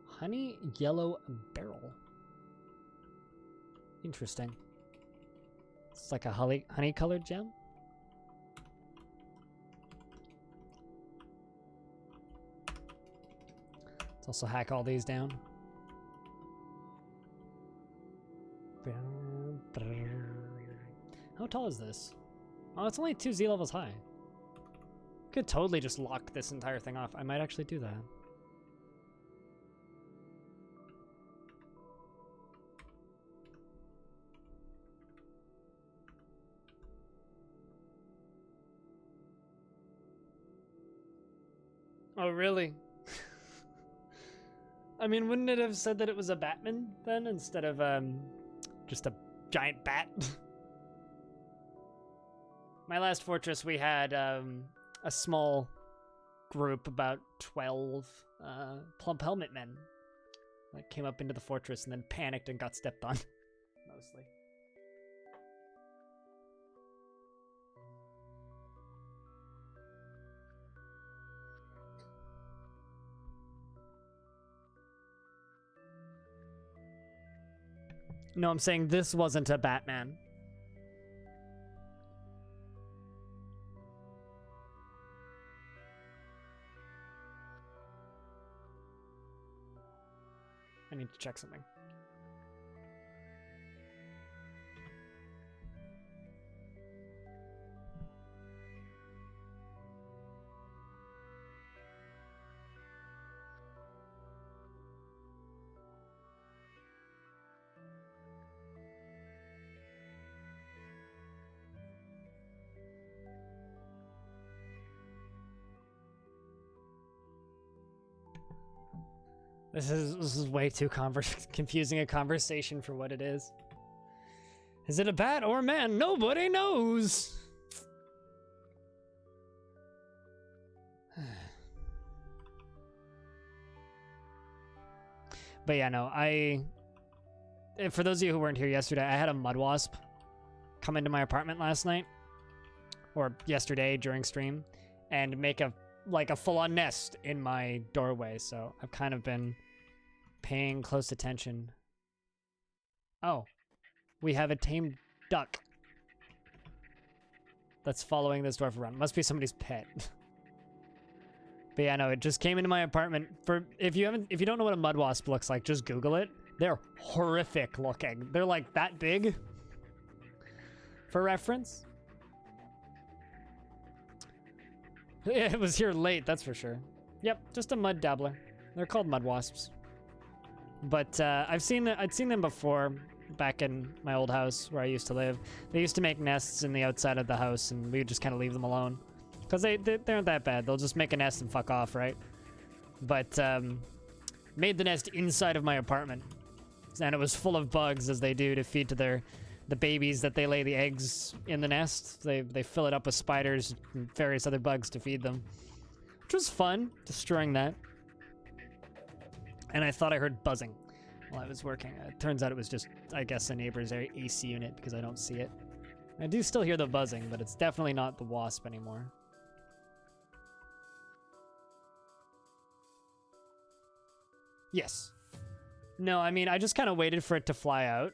S1: Honey yellow barrel. Interesting. It's like a honey colored gem. Let's also hack all these down. How tall is this? Oh, it's only 2 Z levels high. Could totally just lock this entire thing off. I might actually do that. Oh, really? I mean, wouldn't it have said that it was a Batman then instead of just a giant bat? My last fortress, we had a small group, about 12 plump helmet men that came up into the fortress and then panicked and got stepped on, mostly. No, I'm saying this wasn't a Batman. I need to check something. This is way too confusing a conversation for what it is. Is it a bat or a man? Nobody knows. But yeah, no, for those of you who weren't here yesterday, I had a mud wasp come into my apartment last night, or yesterday during stream, and make a full-on nest in my doorway, so I've kind of been paying close attention. Oh, we have a tamed duck that's following this dwarf around. Must be somebody's pet. But yeah, no, it just came into my apartment. If you don't know what a mud wasp looks like, just Google it. They're horrific looking. They're like that big. For reference. It was here late, that's for sure. Yep, just a mud dabbler. They're called mud wasps. But I'd seen them before, back in my old house where I used to live. They used to make nests in the outside of the house, and we would just kind of leave them alone. Because they aren't that bad. They'll just make a nest and fuck off, right? But made the nest inside of my apartment. And it was full of bugs, as they do to feed to the babies that they lay the eggs in the nest. They fill it up with spiders and various other bugs to feed them. Which was fun, destroying that. And I thought I heard buzzing while I was working. It turns out it was just, I guess, a neighbor's AC unit because I don't see it. I do still hear the buzzing, but it's definitely not the wasp anymore. Yes. No, I mean, I just kind of waited for it to fly out.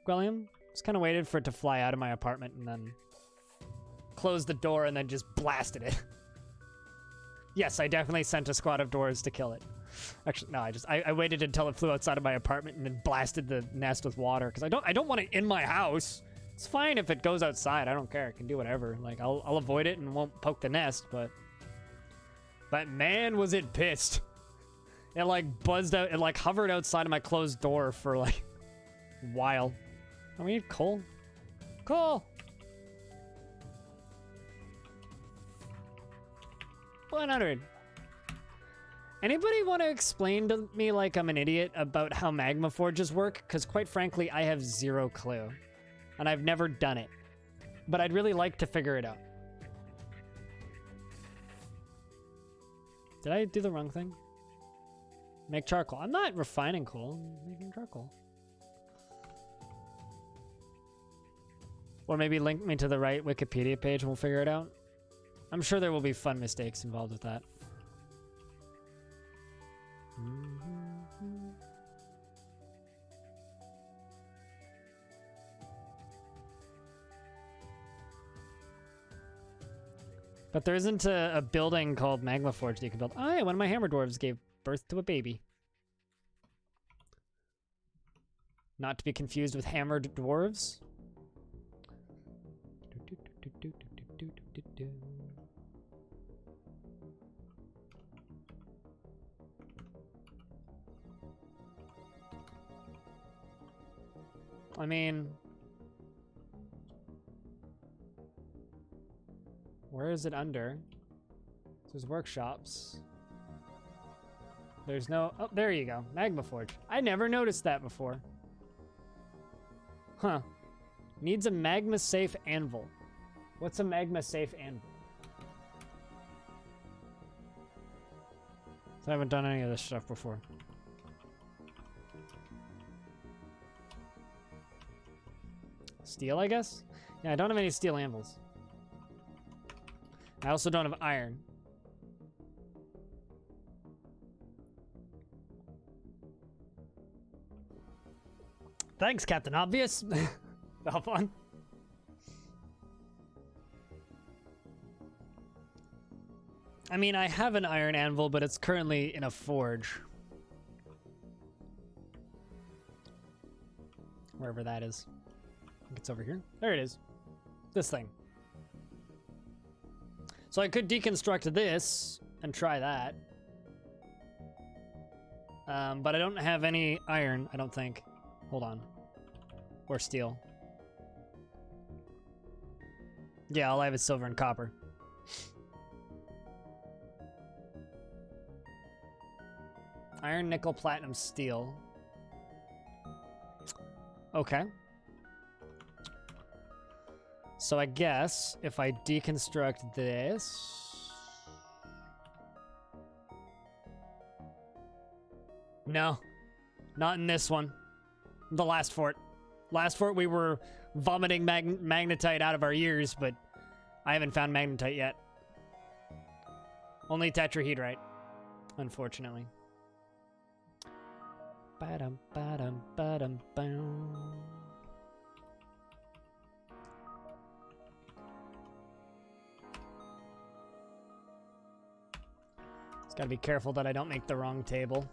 S1: Gwellium? Just kind of waited for it to fly out of my apartment and then closed the door and then just blasted it. Yes, I definitely sent a squad of dwarves to kill it. Actually, no, I waited until it flew outside of my apartment and then blasted the nest with water because I don't want it in my house. It's fine if it goes outside. I don't care. I can do whatever. Like I'll avoid it and won't poke the nest, but man, was it pissed. It like buzzed out, it like hovered outside of my closed door for like a while. Oh, we need coal. Coal. 100. Anybody want to explain to me like I'm an idiot about how magma forges work? Because quite frankly, I have zero clue. And I've never done it. But I'd really like to figure it out. Did I do the wrong thing? Make charcoal. I'm not refining coal. I'm making charcoal. Or maybe link me to the right Wikipedia page and we'll figure it out. I'm sure there will be fun mistakes involved with that. But there isn't a building called Magma Forge that you can build. Oh yeah, one of my hammer dwarves gave birth to a baby. Not to be confused with hammered dwarves. I mean, where is it under? There's workshops. There's no, oh, there you go. Magma Forge. I never noticed that before. Huh. Needs a magma safe anvil. What's a magma safe anvil? So I haven't done any of this stuff before. Steel, I guess? Yeah, I don't have any steel anvils. I also don't have iron. Thanks, Captain Obvious. Hop on. I mean, I have an iron anvil, but it's currently in a forge. Wherever that is. I think it's over here. There it is. This thing. So I could deconstruct this and try that. But I don't have any iron, I don't think. Hold on. Or steel. Yeah, all I have is silver and copper. Iron, nickel, platinum, steel. Okay. So I guess if I deconstruct this... No. Not in this one. The last fort. Last fort we were vomiting magnetite out of our ears, but I haven't found magnetite yet. Only tetrahedrite, unfortunately. Ba-dum, ba-dum, ba-dum, ba-dum. Just gotta be careful that I don't make the wrong table.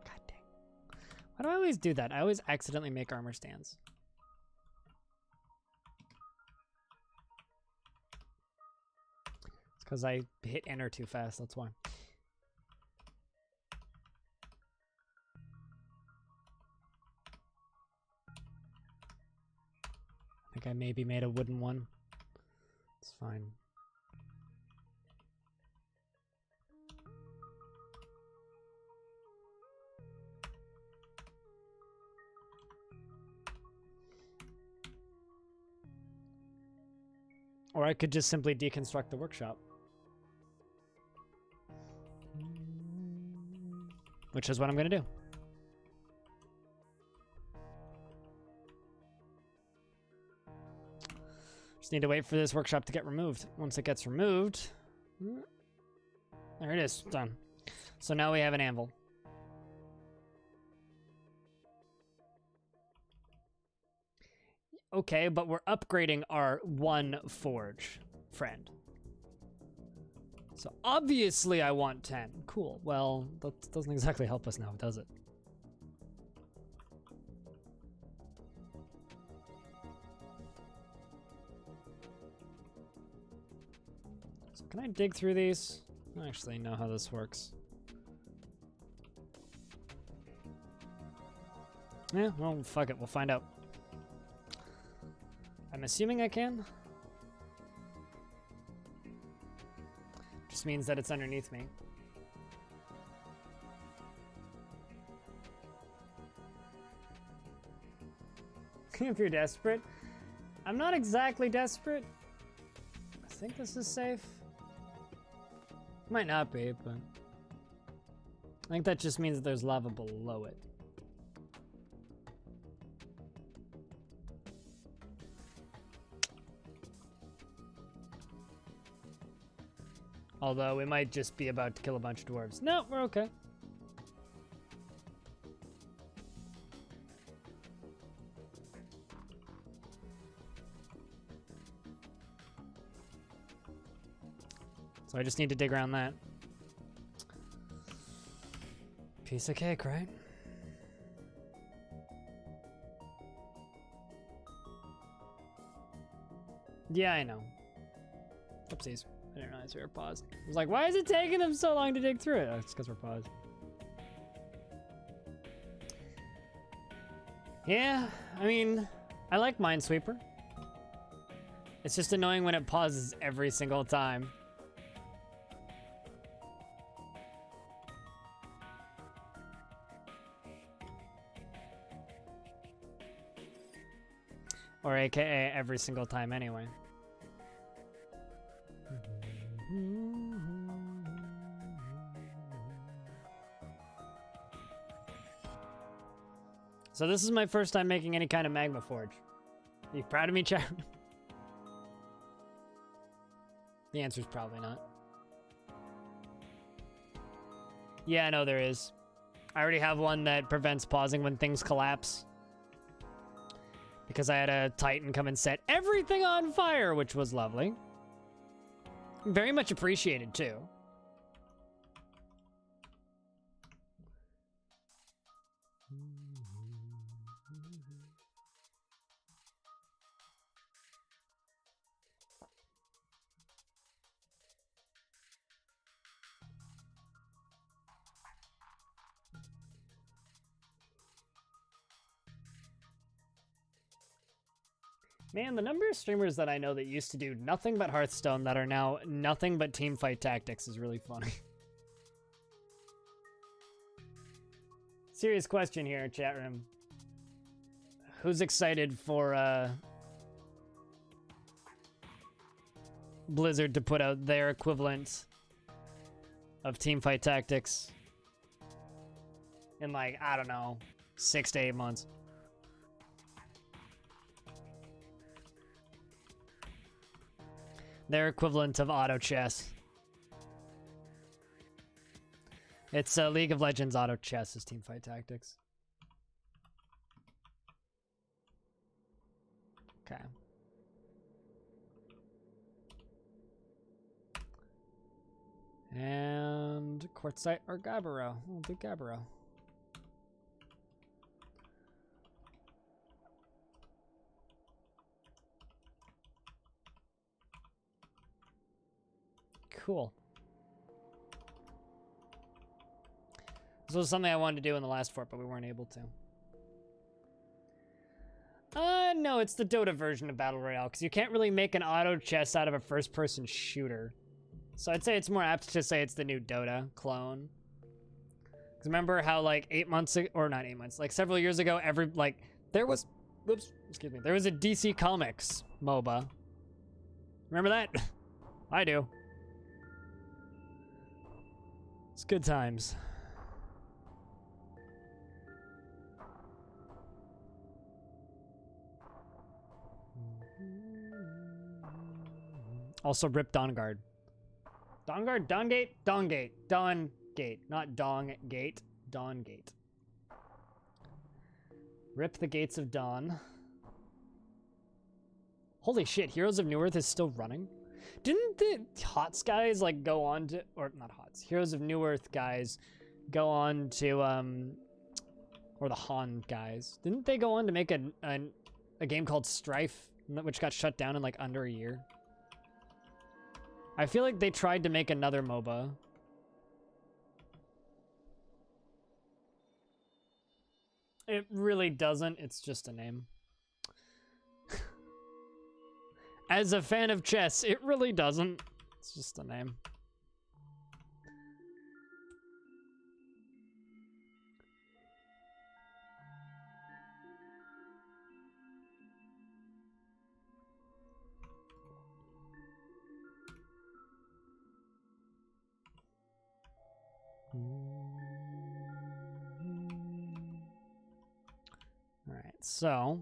S1: God dang. Why do I always do that? I always accidentally make armor stands. It's because I hit enter too fast, that's why. I think I maybe made a wooden one. It's fine. Or I could just simply deconstruct the workshop. Which is what I'm gonna do. Just need to wait for this workshop to get removed. Once it gets removed, there it is, done. So now we have an anvil. Okay, but we're upgrading our 1 forge, friend. So obviously I want 10. Cool. Well, that doesn't exactly help us now, does it? So can I dig through these? I don't actually know how this works. Yeah, well, fuck it. We'll find out. I'm assuming I can. Just means that it's underneath me. If you're desperate. I'm not exactly desperate. I think this is safe. Might not be, but I think that just means that there's lava below it. Although we might just be about to kill a bunch of dwarves. No, we're okay. So I just need to dig around that. Piece of cake, right? Yeah, I know. Oopsies. I didn't realize we were paused. I was like, why is it taking them so long to dig through it? Oh, it's because we're paused. Yeah, I mean, I like Minesweeper. It's just annoying when it pauses every single time. Or AKA every single time anyway. So this is my first time making any kind of magma forge. Are you proud of me, chat? The answer is probably not. Yeah, no, there is. I already have one that prevents pausing when things collapse. Because I had a Titan come and set everything on fire, which was lovely. Very much appreciated, too. Man, the number of streamers that I know that used to do nothing but Hearthstone that are now nothing but teamfight tactics is really funny. Serious question here, chat room. Who's excited for Blizzard to put out their equivalent of teamfight tactics in, like, I don't know, 6 to 8 months? Their equivalent of auto chess. It's League of Legends auto chess is teamfight tactics. Okay. And quartzite or gabbro. We'll do gabbro. Cool. This was something I wanted to do in the last fort, but we weren't able to. No, it's the Dota version of Battle Royale, because you can't really make an auto chess out of a first-person shooter. So I'd say it's more apt to say it's the new Dota clone. Because remember how, like, 8 months ago, or not 8 months, like several years ago, there was a DC Comics MOBA. Remember that? I do. It's good times. Also, rip Dawnguard. Dawnguard? Dawngate? Dawngate. Dawngate. Not Donggate. Dawngate. Rip the gates of dawn. Holy shit, Heroes of Newerth is still running? Didn't the HOTS guys like go on to, or not HOTS, Heroes of Newerth guys go on to, or the Han guys, didn't they go on to make a game called Strife, which got shut down in like under a year? I feel like they tried to make another MOBA. It really doesn't, it's just a name. As a fan of chess, it really doesn't. It's just a name. All right, so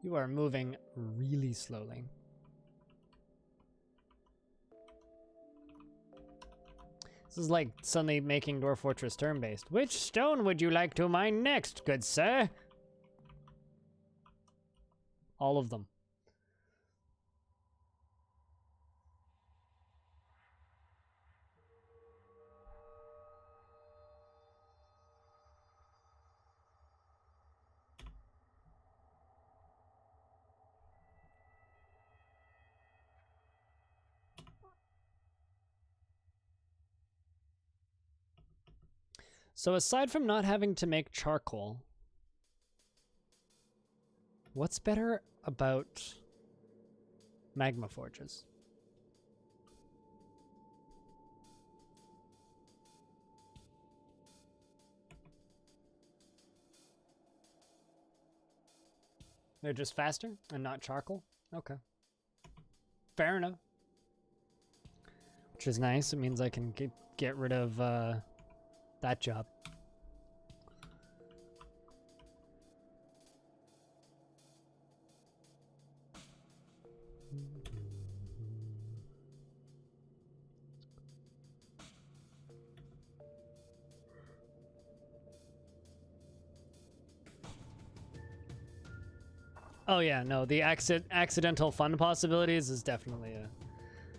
S1: you are moving really slowly. This is like suddenly making Dwarf Fortress turn-based. Which stone would you like to mine next, good sir? All of them. So aside from not having to make charcoal, what's better about magma forges? They're just faster and not charcoal? Okay. Fair enough. Which is nice. It means I can get rid of that job. Oh yeah, no, the accidental fun possibilities is definitely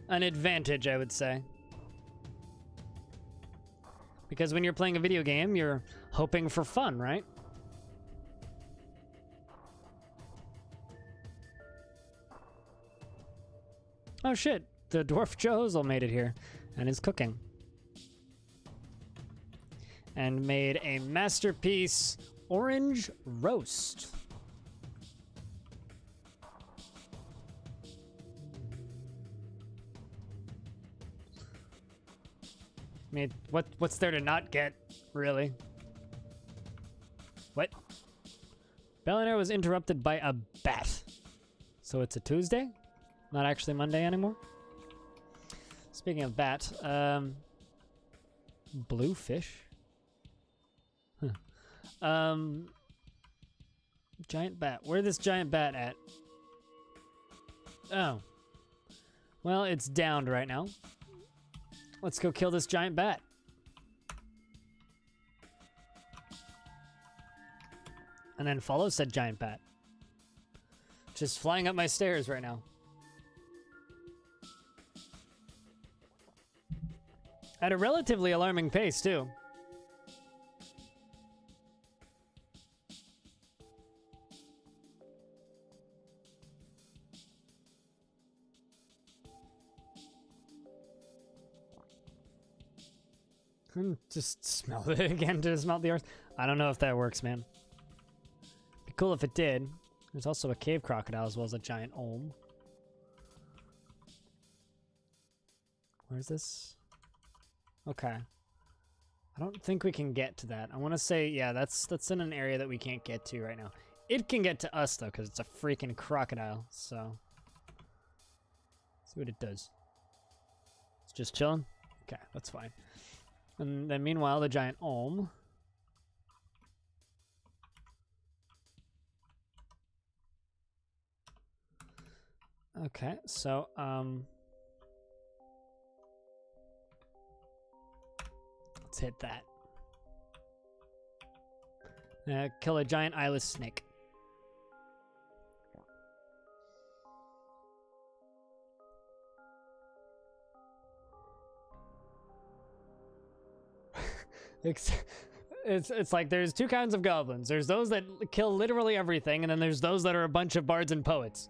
S1: an advantage, I would say. Because when you're playing a video game, you're hoping for fun, right? Oh shit, the Dwarf Jozel made it here and is cooking. And made a masterpiece orange roast. I mean, what's there to not get, really? What? Bellinair was interrupted by a bat. So it's a Tuesday? Not actually Monday anymore? Speaking of bat, blue fish? Huh. Giant bat. Where's this giant bat at? Oh. Well, it's downed right now. Let's go kill this giant bat. And then follow said giant bat. Just flying up my stairs right now. At a relatively alarming pace, too. Just smell it again to smelt the earth. I don't know if that works, man. Be cool if it did. There's also a cave crocodile as well as a giant olm. Where's this? Okay. I don't think we can get to that. I want to say, yeah, that's in an area that we can't get to right now. It can get to us, though, because it's a freaking crocodile, so. See what it does. It's just chilling? Okay, that's fine. And then meanwhile, the giant olm. Okay, so, let's hit that. Kill a giant eyeless snake. It's like there's two kinds of goblins. There's those that kill literally everything, and then there's those that are a bunch of bards and poets.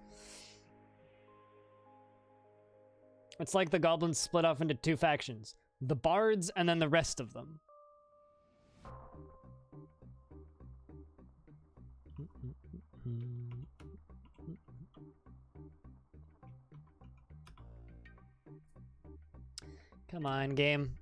S1: It's like the goblins split off into two factions. The bards and then the rest of them. Come on, game.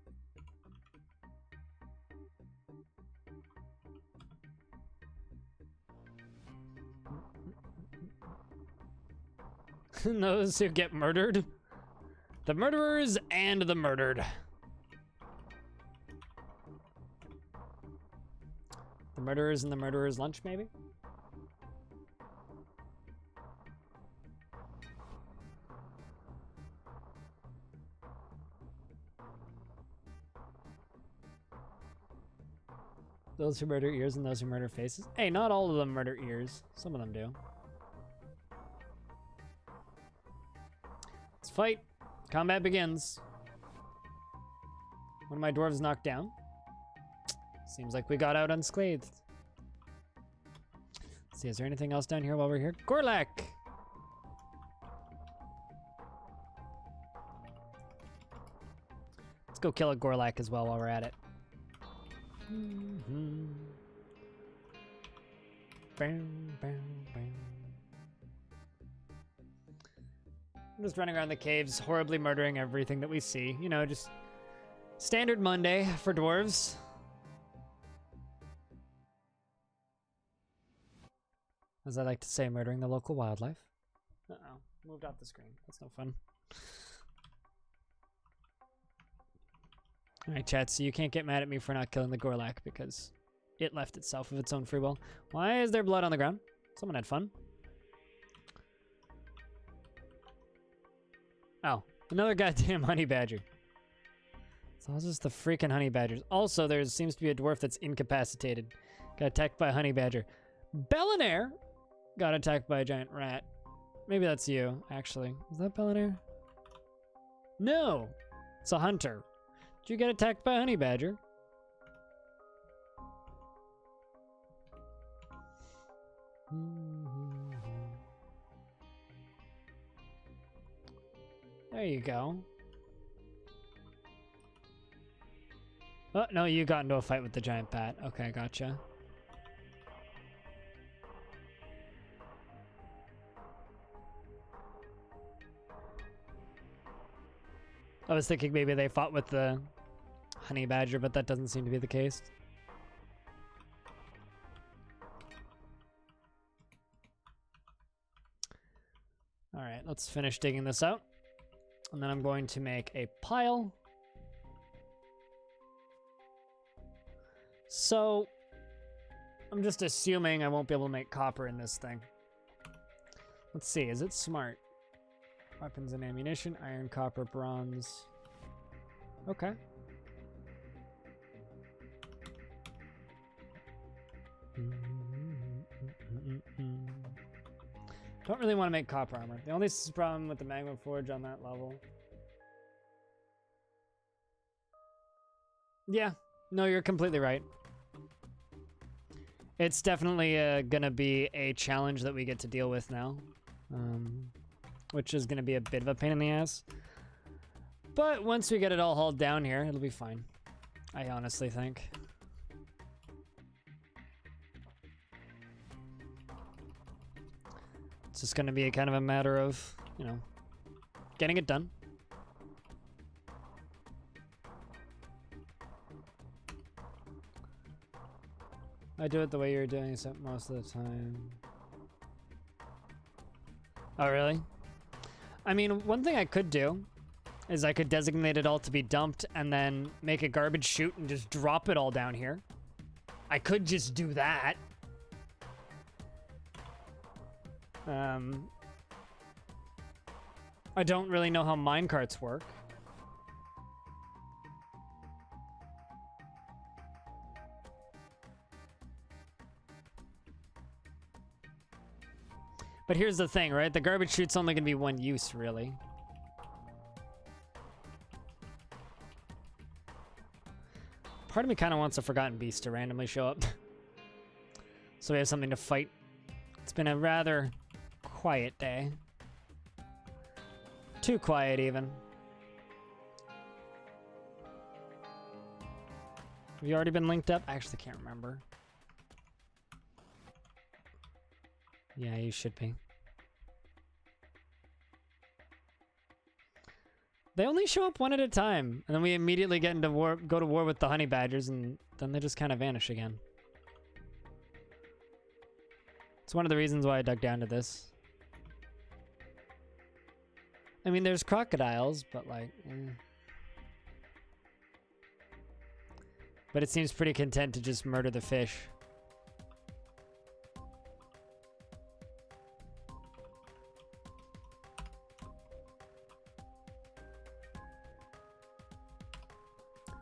S1: Those who get murdered. The murderers and the murdered. The murderers and the murderer's lunch, maybe? Those who murder ears and those who murder faces. Hey, not all of them murder ears. Some of them do. Let's fight. Combat begins. One of my dwarves knocked down. Seems like we got out unscathed. Let's see, is there anything else down here while we're here? Gorlak! Let's go kill a Gorlak as well while we're at it. Bam, bam, bam. I'm just running around the caves, horribly murdering everything that we see. You know, just standard Monday for dwarves. As I like to say, murdering the local wildlife. Uh-oh, moved off the screen. That's no fun. All right, chat, so you can't get mad at me for not killing the Gorlak because it left itself of its own free will. Why is there blood on the ground? Someone had fun. Oh, another goddamn honey badger. It's all just the freaking honey badgers. Also, there seems to be a dwarf that's incapacitated. Got attacked by a honey badger. Bellinair got attacked by a giant rat. Maybe that's you, actually. Is that Bellinair? No, it's a hunter. Did you get attacked by a honey badger? There you go. Oh, no, you got into a fight with the giant bat. Okay, gotcha. I was thinking maybe they fought with the honey badger, but that doesn't seem to be the case. All right, let's finish digging this out. And then I'm going to make a pile. So, I'm just assuming I won't be able to make copper in this thing. Let's see, is it smart? Weapons and ammunition, iron, copper, bronze. Okay. Don't really want to make copper armor. The only problem with the magma forge on that level. Yeah, no, you're completely right. It's definitely gonna be a challenge that we get to deal with now. Which is gonna be a bit of a pain in the ass. But once we get it all hauled down here, it'll be fine. I honestly think. It's just gonna be a kind of a matter of, you know, getting it done. I do it the way you're doing it most of the time. Oh, really? I mean, one thing I could do is I could designate it all to be dumped and then make a garbage chute and just drop it all down here. I could just do that. I don't really know how minecarts work. But here's the thing, right? The garbage chute's only gonna be one use, really. Part of me kind of wants a Forgotten Beast to randomly show up. So we have something to fight. It's been a rather quiet day. Too quiet, even. Have you already been linked up? I actually can't remember. Yeah, you should be. They only show up one at a time, and then we immediately get into war, go to war with the honey badgers, and then they just kind of vanish again. It's one of the reasons why I dug down to this. I mean, there's crocodiles, but like... But it seems pretty content to just murder the fish.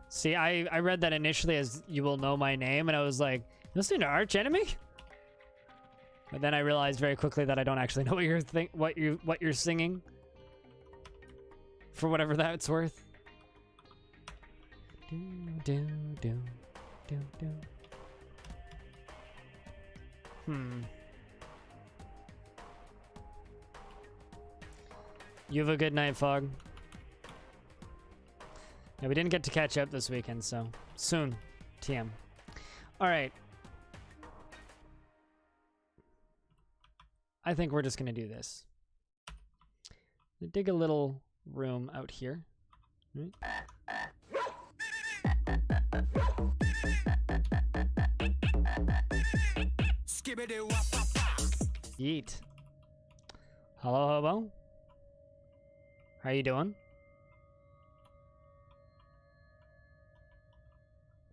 S1: See, I read that initially as "you will know my name," and I was like, "Listening to Arch Enemy?" But then I realized very quickly that I don't actually know what you're singing. For whatever that's worth. Do, do, do, do, do. You have a good night, Fog. Yeah, we didn't get to catch up this weekend, so soon. TM. All right. I think we're just going to do this. Dig a little room out here. Right? Yeet. Hello, hobo. How you doing?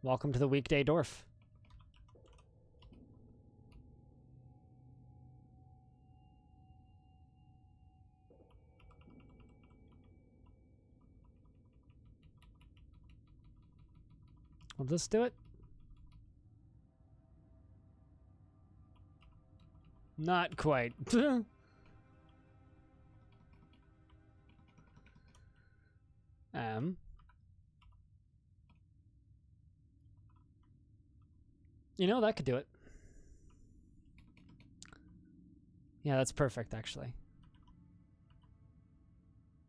S1: Welcome to the weekday Dwarf. Will this do it? Not quite. You know, that could do it. Yeah, that's perfect, actually.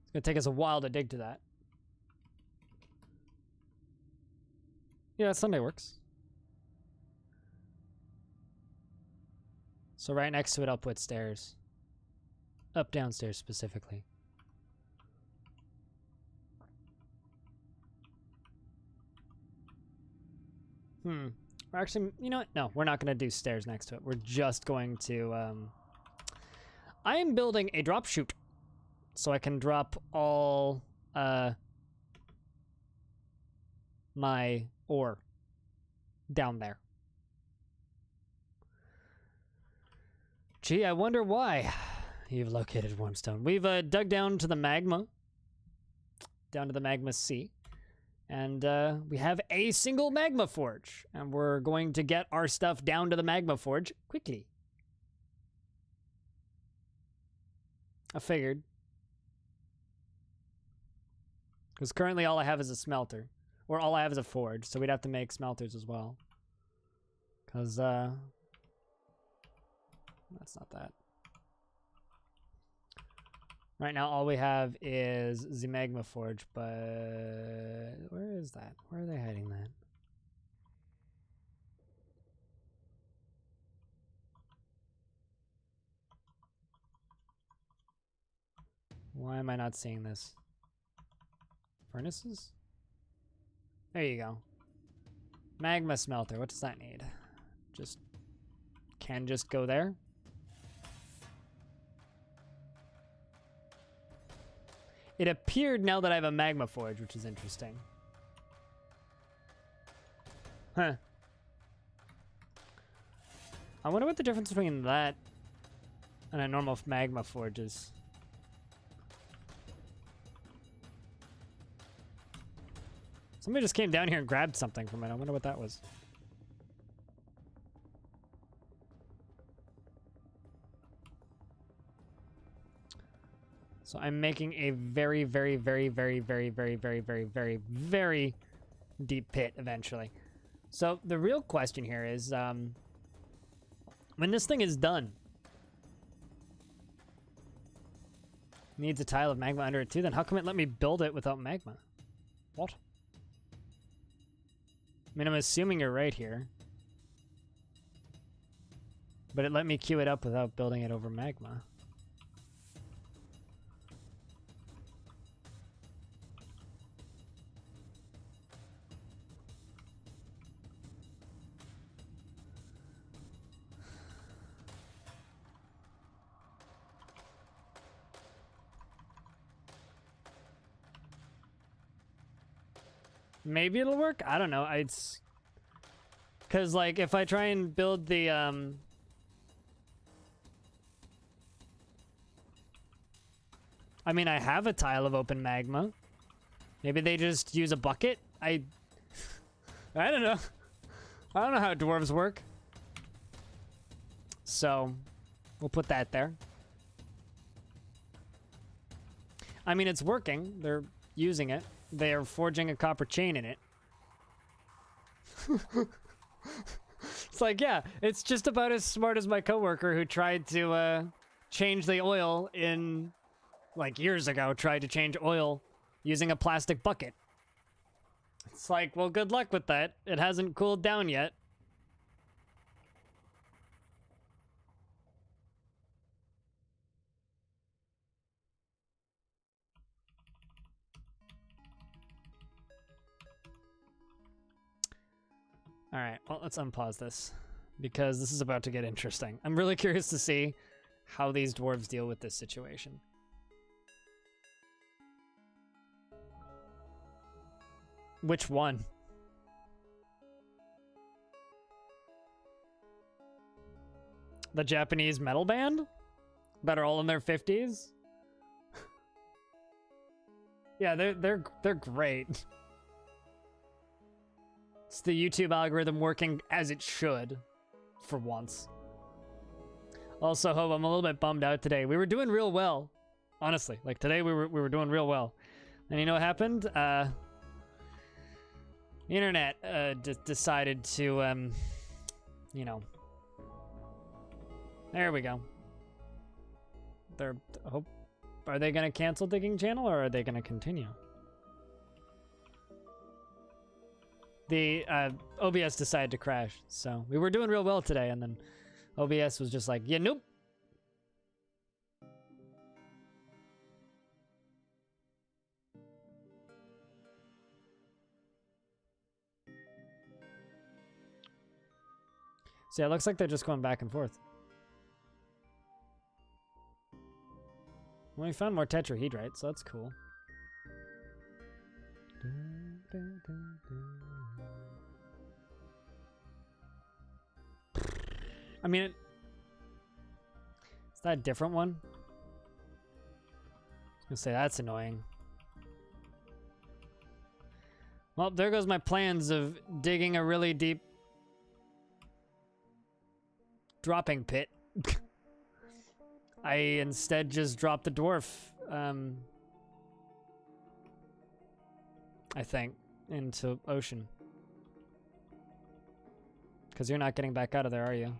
S1: It's gonna take us a while to dig to that. Yeah, Sunday works. So right next to it, I'll put stairs. Up, downstairs specifically. Actually, you know what? No, we're not going to do stairs next to it. We're just going to... I am building a drop chute. So I can drop all my ore down there. Gee, I wonder why you've located Wormstone. We've dug down to the magma. Down to the magma sea. And we have a single magma forge. And we're going to get our stuff down to the magma forge quickly. I figured. Because currently all I have is a smelter. Or all I have is a forge. So we'd have to make smelters as well. Because, that's not that. Right now, all we have is the magma forge, but where is that? Where are they hiding that? Why am I not seeing this? Furnaces? There you go. Magma smelter. What does that need? Can just go there? It appeared now that I have a magma forge, which is interesting. Huh. I wonder what the difference between that and a normal magma forge is. Somebody just came down here and grabbed something from it. I wonder what that was. So I'm making a very, very, very, very, very, very, very, very, very, very deep pit eventually. So the real question here is, when this thing is done, needs a tile of magma under it too, then how come it let me build it without magma? What? I mean, I'm assuming you're right here. But it let me queue it up without building it over magma. Maybe it'll work? I don't know. It's... Because, like, if I try and build the, I mean, I have a tile of open magma. Maybe they just use a bucket? I don't know. I don't know how dwarves work. So, we'll put that there. I mean, it's working. They're using it. They are forging a copper chain in it. It's like, yeah, it's just about as smart as my coworker who tried to change the oil in, like, years ago, tried to change oil using a plastic bucket. It's like, well, good luck with that. It hasn't cooled down yet. All right, well, let's unpause this because this is about to get interesting. I'm really curious to see how these dwarves deal with this situation. Which one? The Japanese metal band that are all in their 50s? Yeah, they're great. It's the YouTube algorithm working as it should, for once. Also, Hope, I'm a little bit bummed out today. We were doing real well, honestly. Like today, we were doing real well, and you know what happened? The internet decided to, you know. There we go. Are they gonna cancel Digging Channel or are they gonna continue? The OBS decided to crash, so we were doing real well today, and then OBS was just like, yeah, nope. So yeah, it looks like they're just going back and forth. Well, we found more tetrahedrite, so that's cool. I mean, is that a different one? I was gonna say, that's annoying. Well, there goes my plans of digging a really deep dropping pit. I instead just dropped the dwarf, I think, into ocean. Because you're not getting back out of there, are you?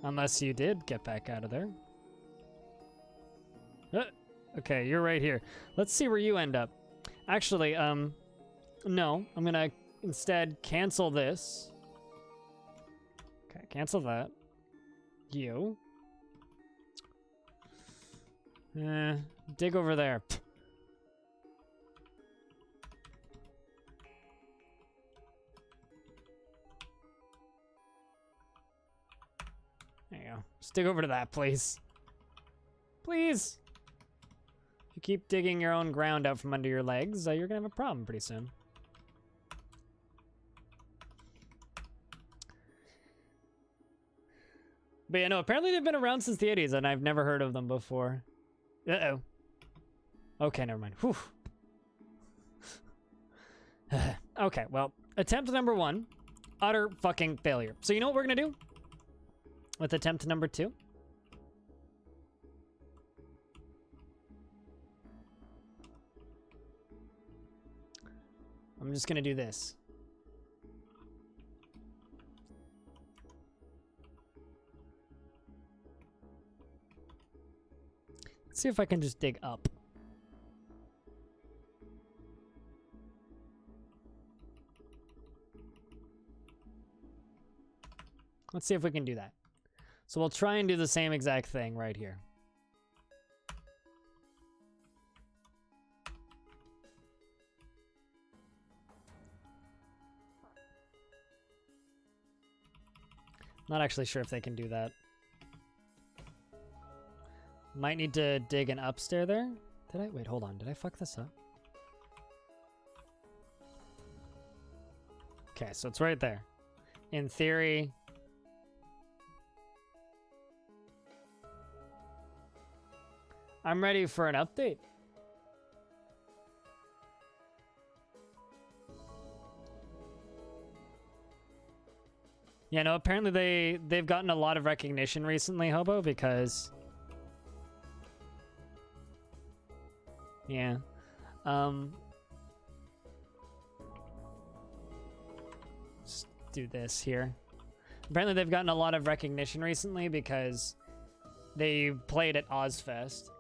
S1: Unless you did get back out of there. Okay, you're right here. Let's see where you end up. Actually, no. I'm gonna instead cancel this. Okay, cancel that. You. Dig over there. There you go. Just dig over to that, please. Please. If you keep digging your own ground out from under your legs, you're gonna have a problem pretty soon. But yeah, no, apparently they've been around since the 80s, and I've never heard of them before. Uh-oh. Okay, never mind. Whew. Okay, well, attempt number 1. Utter fucking failure. So you know what we're gonna do? with attempt number 2. I'm just gonna do this. Let's see if I can just dig up. Let's see if we can do that. So we'll try and do the same exact thing right here. Not actually sure if they can do that. Might need to dig an upstair there. Did I? Wait, hold on. Did I fuck this up? Okay, so it's right there. In theory... I'm ready for an update. Yeah, no, apparently they've gotten a lot of recognition recently, Hobo, because... Yeah. Let's do this here. Apparently they've gotten a lot of recognition recently because they played at Ozfest.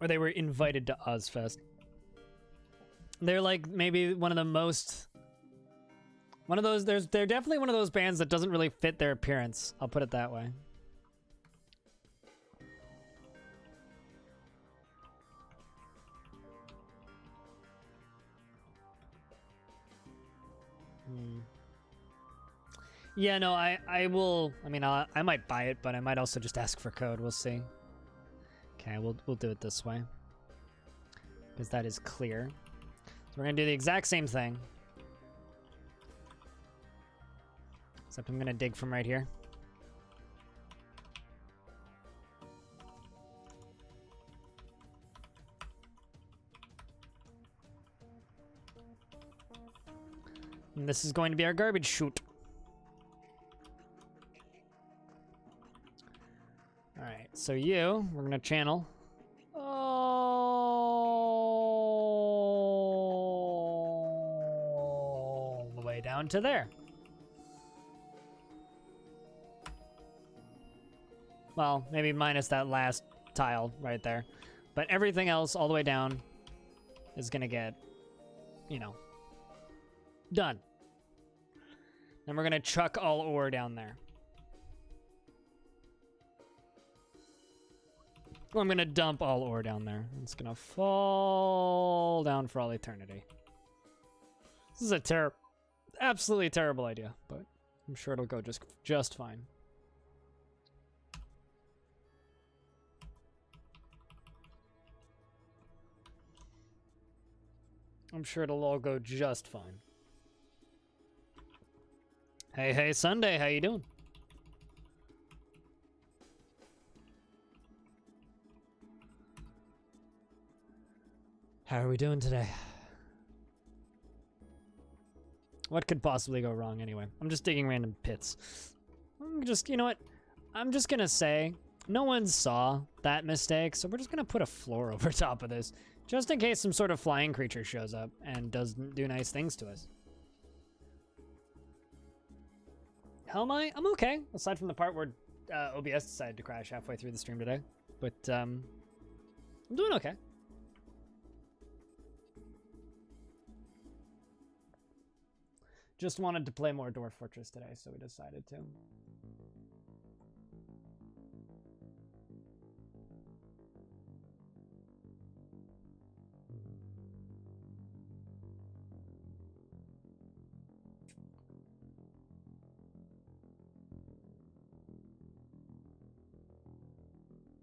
S1: Or they were invited to Ozfest. They're like maybe one of the most... One of those... They're definitely one of those bands that doesn't really fit their appearance. I'll put it that way. Yeah, no, I will... I mean, I might buy it, but I might also just ask for code. We'll see. Okay, we'll do it this way. Because that is clear. So we're going to do the exact same thing. Except I'm going to dig from right here. And this is going to be our garbage chute. Alright, so we're going to channel all the way down to there. Well, maybe minus that last tile right there. But everything else all the way down is going to get, you know, done. Then we're going to chuck all ore down there. I'm going to dump all ore down there. It's going to fall down for all eternity. This is a absolutely terrible idea, but I'm sure it'll go just fine. I'm sure it'll all go just fine. Hey, Sunday, how you doing? How are we doing today? What could possibly go wrong anyway? I'm just digging random pits. You know what? I'm just gonna say, no one saw that mistake, so we're just gonna put a floor over top of this, just in case some sort of flying creature shows up and doesn't do nice things to us. How am I? I'm okay, aside from the part where OBS decided to crash halfway through the stream today. But, I'm doing okay. Just wanted to play more Dwarf Fortress today, so we decided to.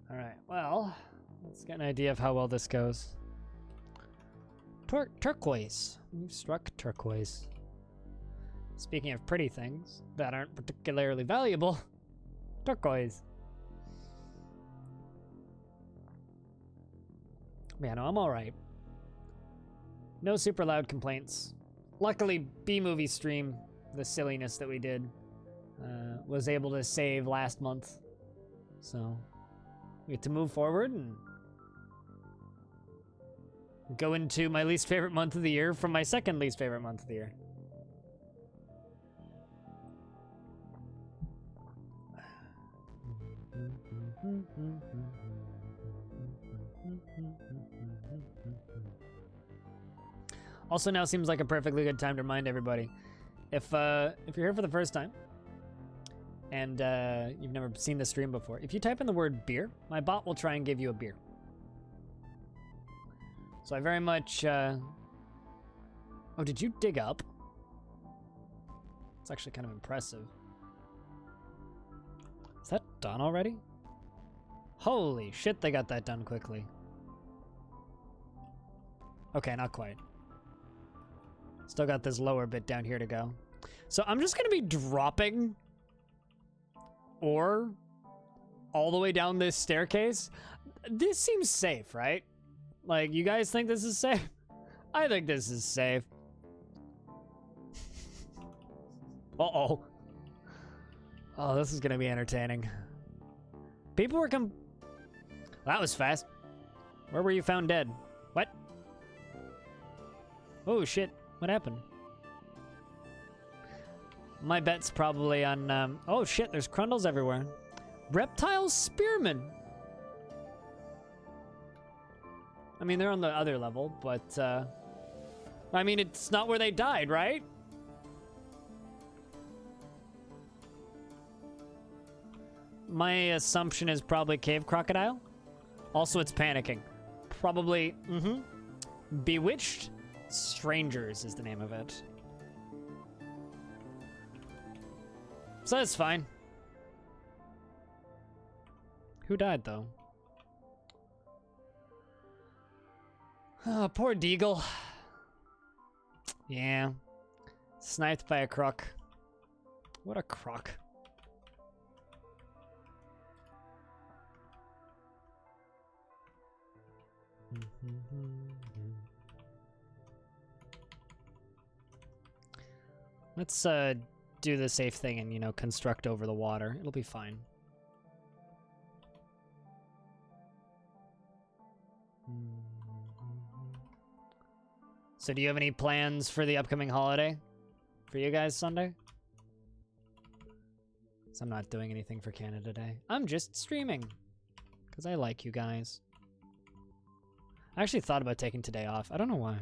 S1: All right, well, let's get an idea of how well this goes. Turquoise. We've struck turquoise. Speaking of pretty things that aren't particularly valuable, turquoise. Man, I'm all right. No super loud complaints. Luckily, B-movie stream the silliness that we did. Was able to save last month. So we get to move forward and go into my least favorite month of the year from my second least favorite month of the year. Also now seems like a perfectly good time to remind everybody, if you're here for the first time and you've never seen the stream before, if you type in the word beer, my bot will try and give you a beer. So I very much, oh, did you dig up? It's actually kind of impressive. Is that done already? Holy shit, they got that done quickly. Okay, not quite. Still got this lower bit down here to go. So I'm just gonna be dropping ore all the way down this staircase. This seems safe, right? Like, you guys think this is safe? I think this is safe. Uh-oh. Oh, this is gonna be entertaining. People were Well, that was fast. Where were you found dead? What? Oh, shit. What happened? My bet's probably on, oh, shit, there's crundles everywhere. Reptile spearmen. I mean, they're on the other level, but, I mean, it's not where they died, right? My assumption is probably cave crocodile. Also, it's panicking. Probably, Bewitched Strangers is the name of it. So that's fine. Who died, though? Oh, poor Deagle. Yeah. Sniped by a croc. What a croc. Let's do the safe thing and, you know, construct over the water. It'll be fine. So do you have any plans for the upcoming holiday for you guys Sunday? So I'm not doing anything for Canada Day. I'm just streaming because I like you guys. I actually thought about taking today off. I don't know why.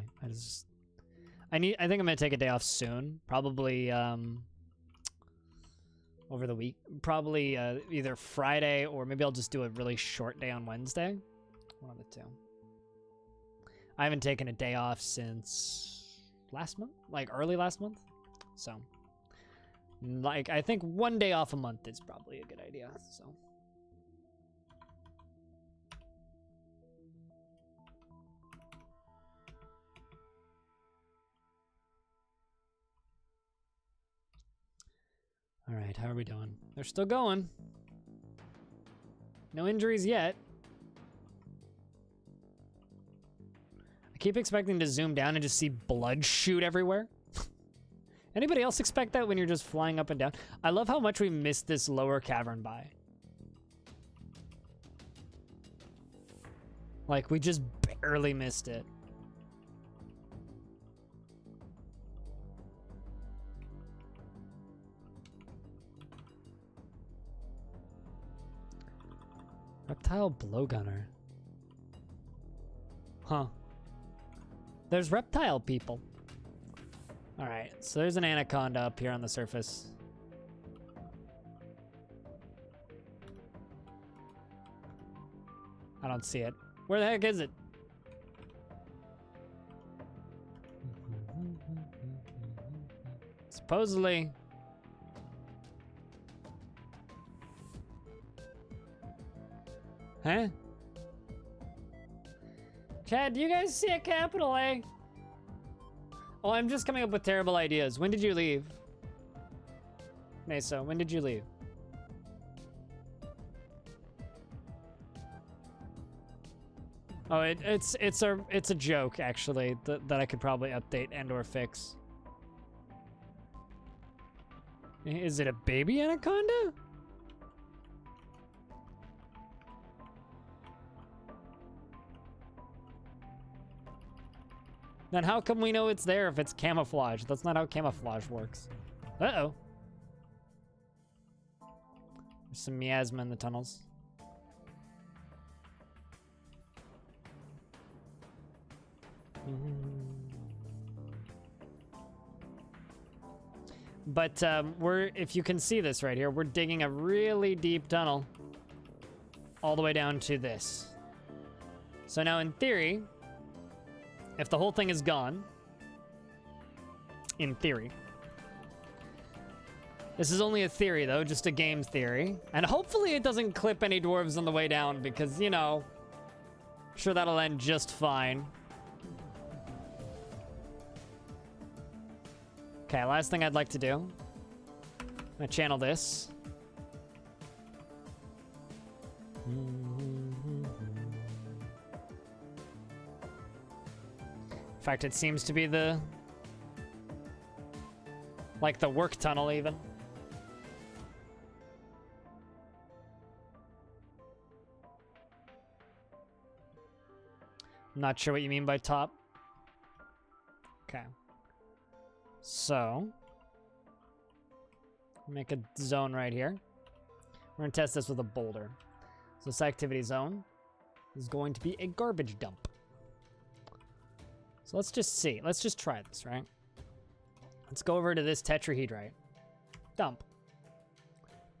S1: I think I'm gonna take a day off soon. Probably over the week. Probably either Friday or maybe I'll just do a really short day on Wednesday. One of the two. I haven't taken a day off since last month, like early last month. So, like, I think one day off a month is probably a good idea. So. All right, how are we doing? They're still going. No injuries yet. I keep expecting to zoom down and just see blood shoot everywhere. Anybody else expect that when you're just flying up and down? I love how much we missed this lower cavern by. Like, we just barely missed it. Reptile blowgunner. Huh. There's reptile people. Alright, so there's an anaconda up here on the surface. I don't see it. Where the heck is it? Supposedly. Huh? Chad, do you guys see a capital A? Oh, I'm just coming up with terrible ideas. When did you leave? Mesa, when did you leave? Oh, it's a joke actually that I could probably update and or fix. Is it a baby anaconda? Then how come we know it's there if it's camouflage? That's not how camouflage works. Uh-oh. There's some miasma in the tunnels. But if you can see this right here, we're digging a really deep tunnel all the way down to this. So now in theory, if the whole thing is gone, in theory, this is only a theory though, just a game theory. And hopefully it doesn't clip any dwarves on the way down because, you know, I'm sure that'll end just fine. Okay, last thing I'd like to do. I'm gonna channel this. In fact, it seems to be the work tunnel even. I'm not sure what you mean by top. Okay. So, make a zone right here. We're gonna test this with a boulder. So this activity zone is going to be a garbage dump. So let's just see. Let's just try this, right? Let's go over to this tetrahedrite. Dump.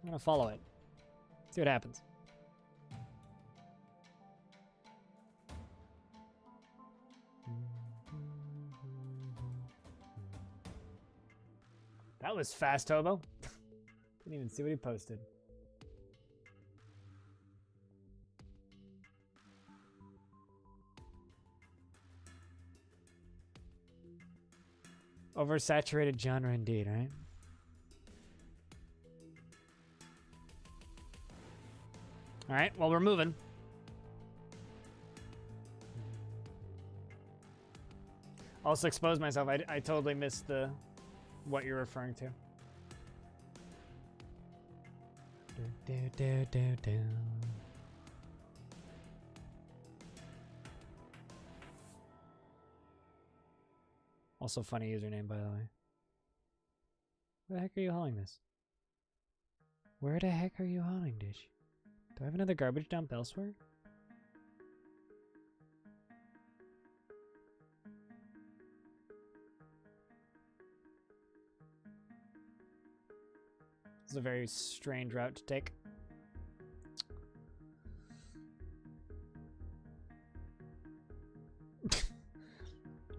S1: I'm gonna follow it. See what happens. That was fast, Hobo. Didn't even see what he posted. Oversaturated genre indeed, right? All right, well, we're moving. Also exposed myself. I totally missed what you're referring to. Also funny username, by the way. Where the heck are you hauling this? Where the heck are you hauling, Dish? Do I have another garbage dump elsewhere? This is a very strange route to take.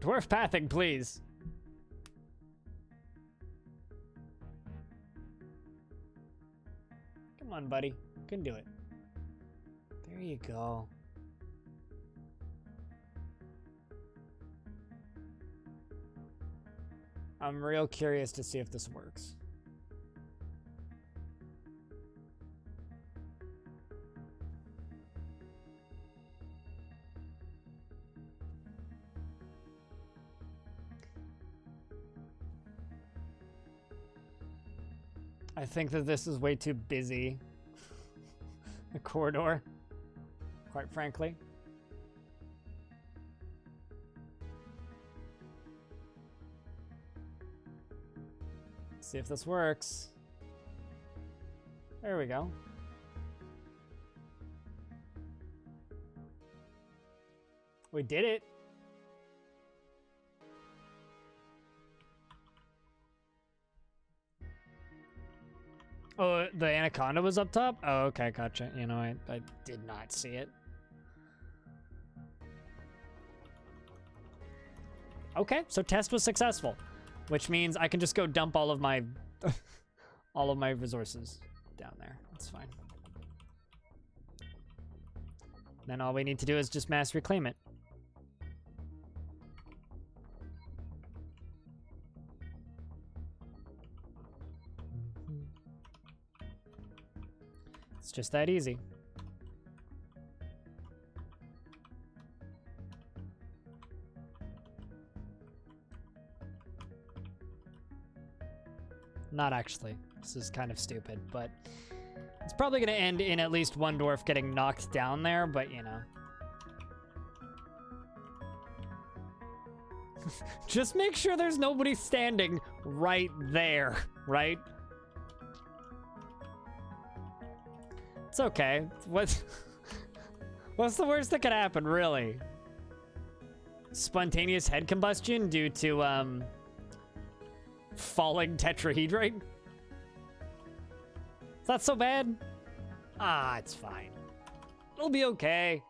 S1: Dwarf pathing, please. Come on, buddy. You can do it. There you go. I'm real curious to see if this works. I think that this is way too busy. The corridor, quite frankly. Let's see if this works. There we go. We did it. Oh, the anaconda was up top? Oh, okay, gotcha. You know, I did not see it. Okay, so test was successful, which means I can just go dump all of my all of my resources down there. That's fine. Then all we need to do is just mass reclaim it. It's just that easy. Not actually. This is kind of stupid, but it's probably going to end in at least one dwarf getting knocked down there, but you know. Just make sure there's nobody standing right there, right? It's okay. What's the worst that could happen, really? Spontaneous head combustion due to, falling tetrahedrite? Is that so bad? Ah, it's fine. It'll be okay.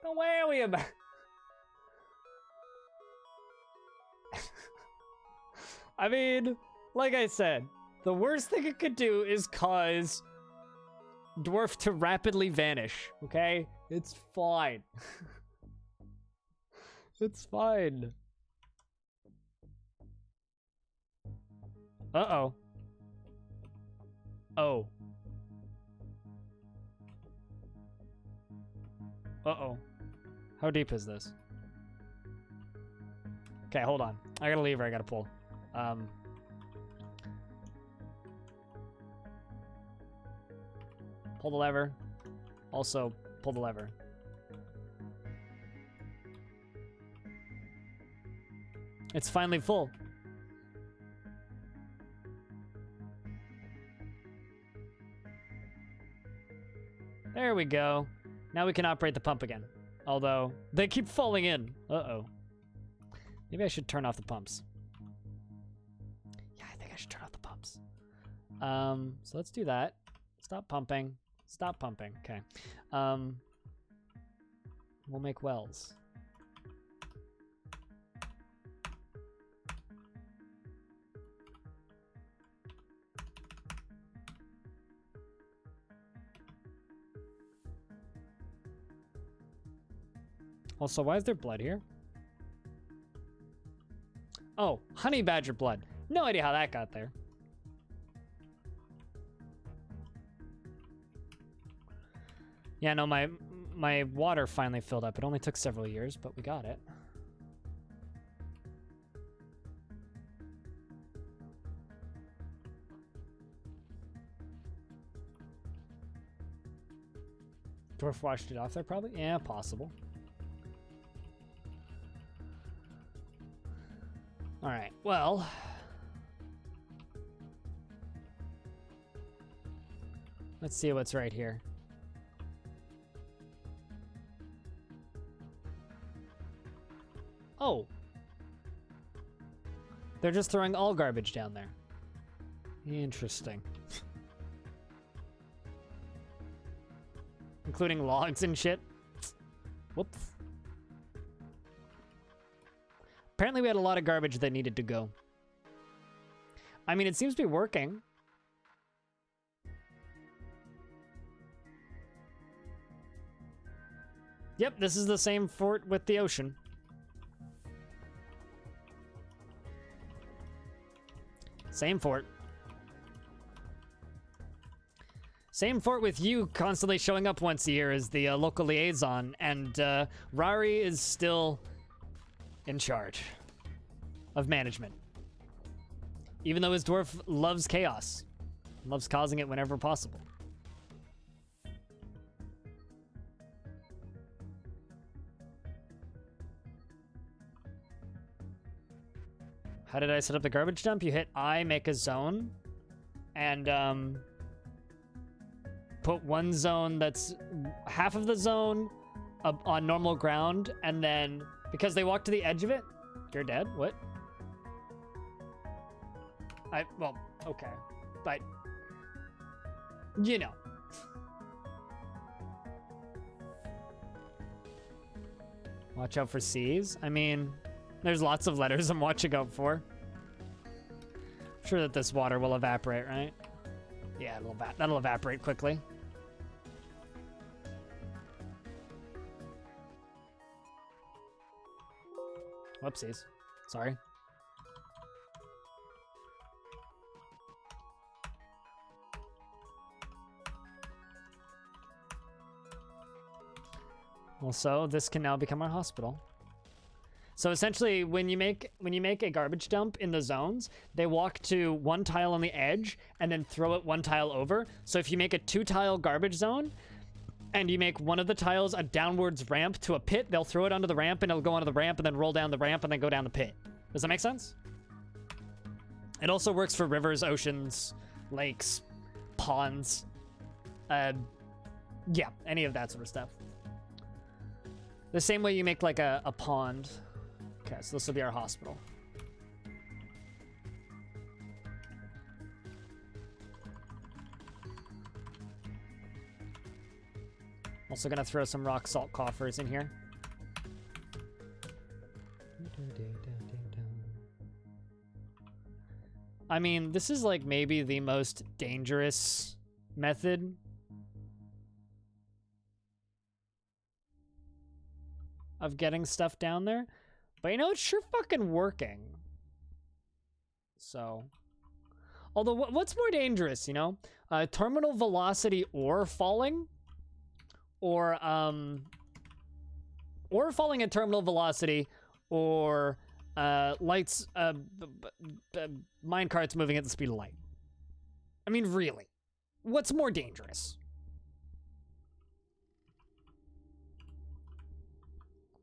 S1: Don't worry about it. I mean, like I said, the worst thing it could do is cause Dwarf to rapidly vanish, okay? It's fine. It's fine. Uh-oh. Oh. Uh-oh. How deep is this? Okay, hold on. I gotta lever, I gotta pull. Pull the lever. Also, pull the lever. It's finally full. There we go. Now we can operate the pump again. Although, they keep falling in. Uh-oh. Maybe I should turn off the pumps. Yeah, I think I should turn off the pumps. So let's do that. Stop pumping. Stop pumping. Okay. We'll make wells. Also, why is there blood here? Oh, honey badger blood. No idea how that got there. Yeah, no, my water finally filled up. It only took several years, but we got it. Dwarf washed it off there, probably? Yeah, possible. All right, well. Let's see what's right here. Oh. They're just throwing all garbage down there. Interesting. Including logs and shit. Whoops. Apparently we had a lot of garbage that needed to go. I mean, it seems to be working. Yep, this is the same fort with the ocean. Same fort. Same fort with you constantly showing up once a year as the local liaison, and Rari is still in charge of management. Even though his dwarf loves chaos, loves causing it whenever possible. How did I set up the garbage dump? You hit I, make a zone, and put one zone that's half of the zone on normal ground, and then because they walk to the edge of it, you're dead. What? Well, okay, but you know. Watch out for C's. I mean, there's lots of letters I'm watching out for. I'm sure that this water will evaporate, right? Yeah, that'll evaporate quickly. Whoopsies. Sorry. Also, this can now become our hospital. So essentially, when you make a garbage dump in the zones, they walk to one tile on the edge and then throw it one tile over. So if you make a 2-tile garbage zone and you make one of the tiles a downwards ramp to a pit, they'll throw it onto the ramp and it'll go onto the ramp and then roll down the ramp and then go down the pit. Does that make sense? It also works for rivers, oceans, lakes, ponds. Yeah, any of that sort of stuff. The same way you make like a pond. Okay, so this will be our hospital. Also gonna throw some rock salt coffers in here. I mean, this is like maybe the most dangerous method of getting stuff down there. But you know, it's sure fucking working. So, although what's more dangerous, you know? Terminal velocity ore falling? Or falling at terminal velocity, or lights, minecarts moving at the speed of light. I mean, really, what's more dangerous?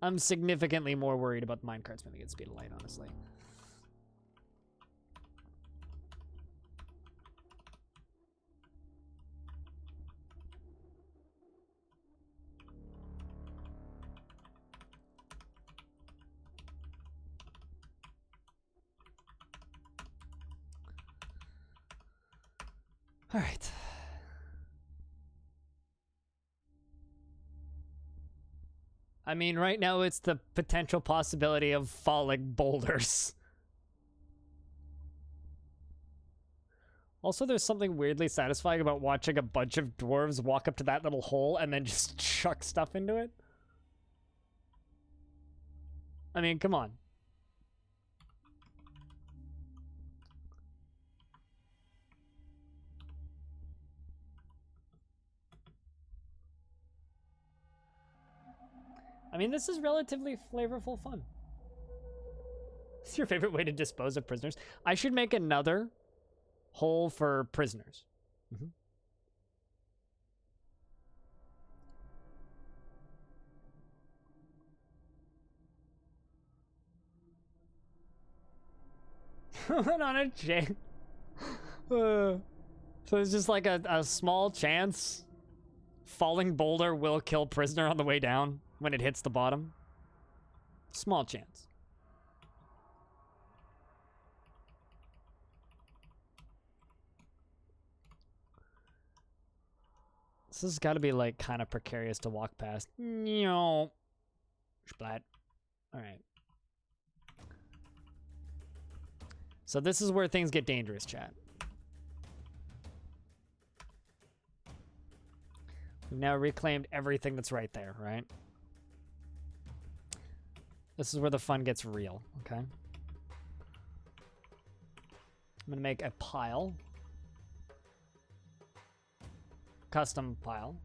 S1: I'm significantly more worried about the minecarts moving at the speed of light, honestly. All right. I mean, right now it's the potential possibility of falling boulders. Also, there's something weirdly satisfying about watching a bunch of dwarves walk up to that little hole and then just chuck stuff into it. I mean, come on. I mean, this is relatively flavorful fun. What's your favorite way to dispose of prisoners? I should make another hole for prisoners. On a chain. So it's just like a small chance falling boulder will kill prisoner on the way down when it hits the bottom. Small chance. This has got to be like kind of precarious to walk past. No. Splat. All right. So this is where things get dangerous, chat. We've now reclaimed everything that's right there, right? This is where the fun gets real, okay? I'm gonna make a pile. Custom pile.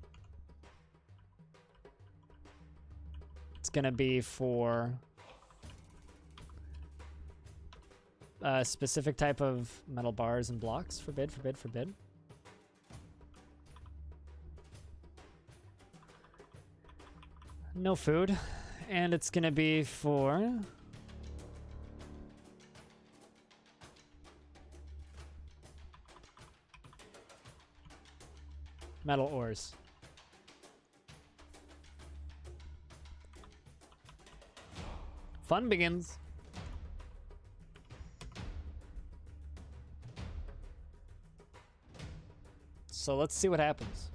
S1: It's gonna be for a specific type of metal bars and blocks. Forbid, forbid, forbid. No food. And it's gonna be for metal ores. Fun begins. So let's see what happens.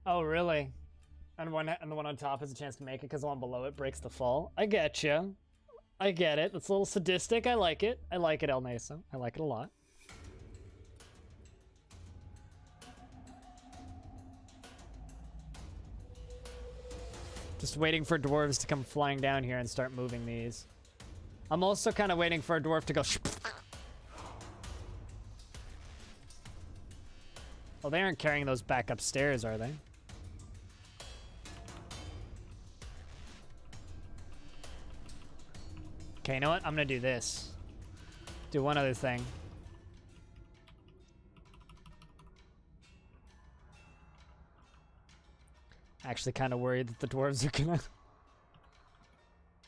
S1: Oh, really? And the one on top has a chance to make it because the one below it breaks the fall. I get you. I get it. It's a little sadistic. I like it. I like it, El Nesa. I like it a lot. Just waiting for dwarves to come flying down here and start moving these. I'm also kind of waiting for a dwarf to go Well, they aren't carrying those back upstairs, are they? Okay, you know what? I'm gonna do this. Do one other thing. Actually kind of worried that the dwarves are gonna,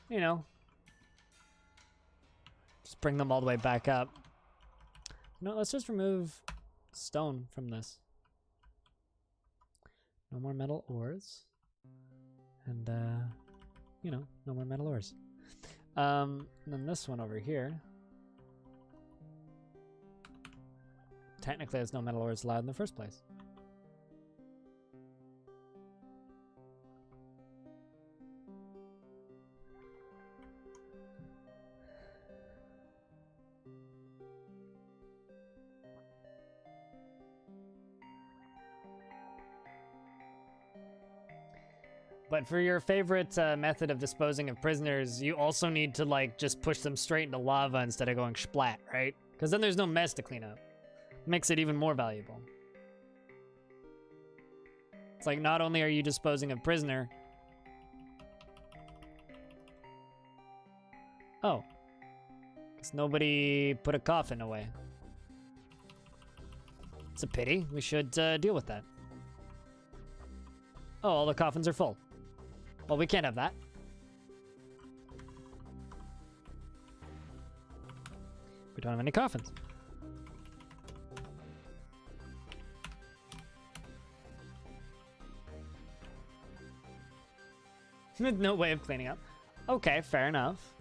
S1: you know, just bring them all the way back up. No, let's just remove stone from this. No more metal ores. And, you know, no more metal ores. And then this one over here. Technically, there's no metal ores allowed in the first place. But for your favorite method of disposing of prisoners, you also need to, like, just push them straight into lava instead of going splat, right? Because then there's no mess to clean up. Makes it even more valuable. It's like, not only are you disposing of prisoner... Oh. Because nobody put a coffin away. It's a pity. We should deal with that. Oh, all the coffins are full. Well, we can't have that. We don't have any coffins. No way of cleaning up. Okay, fair enough.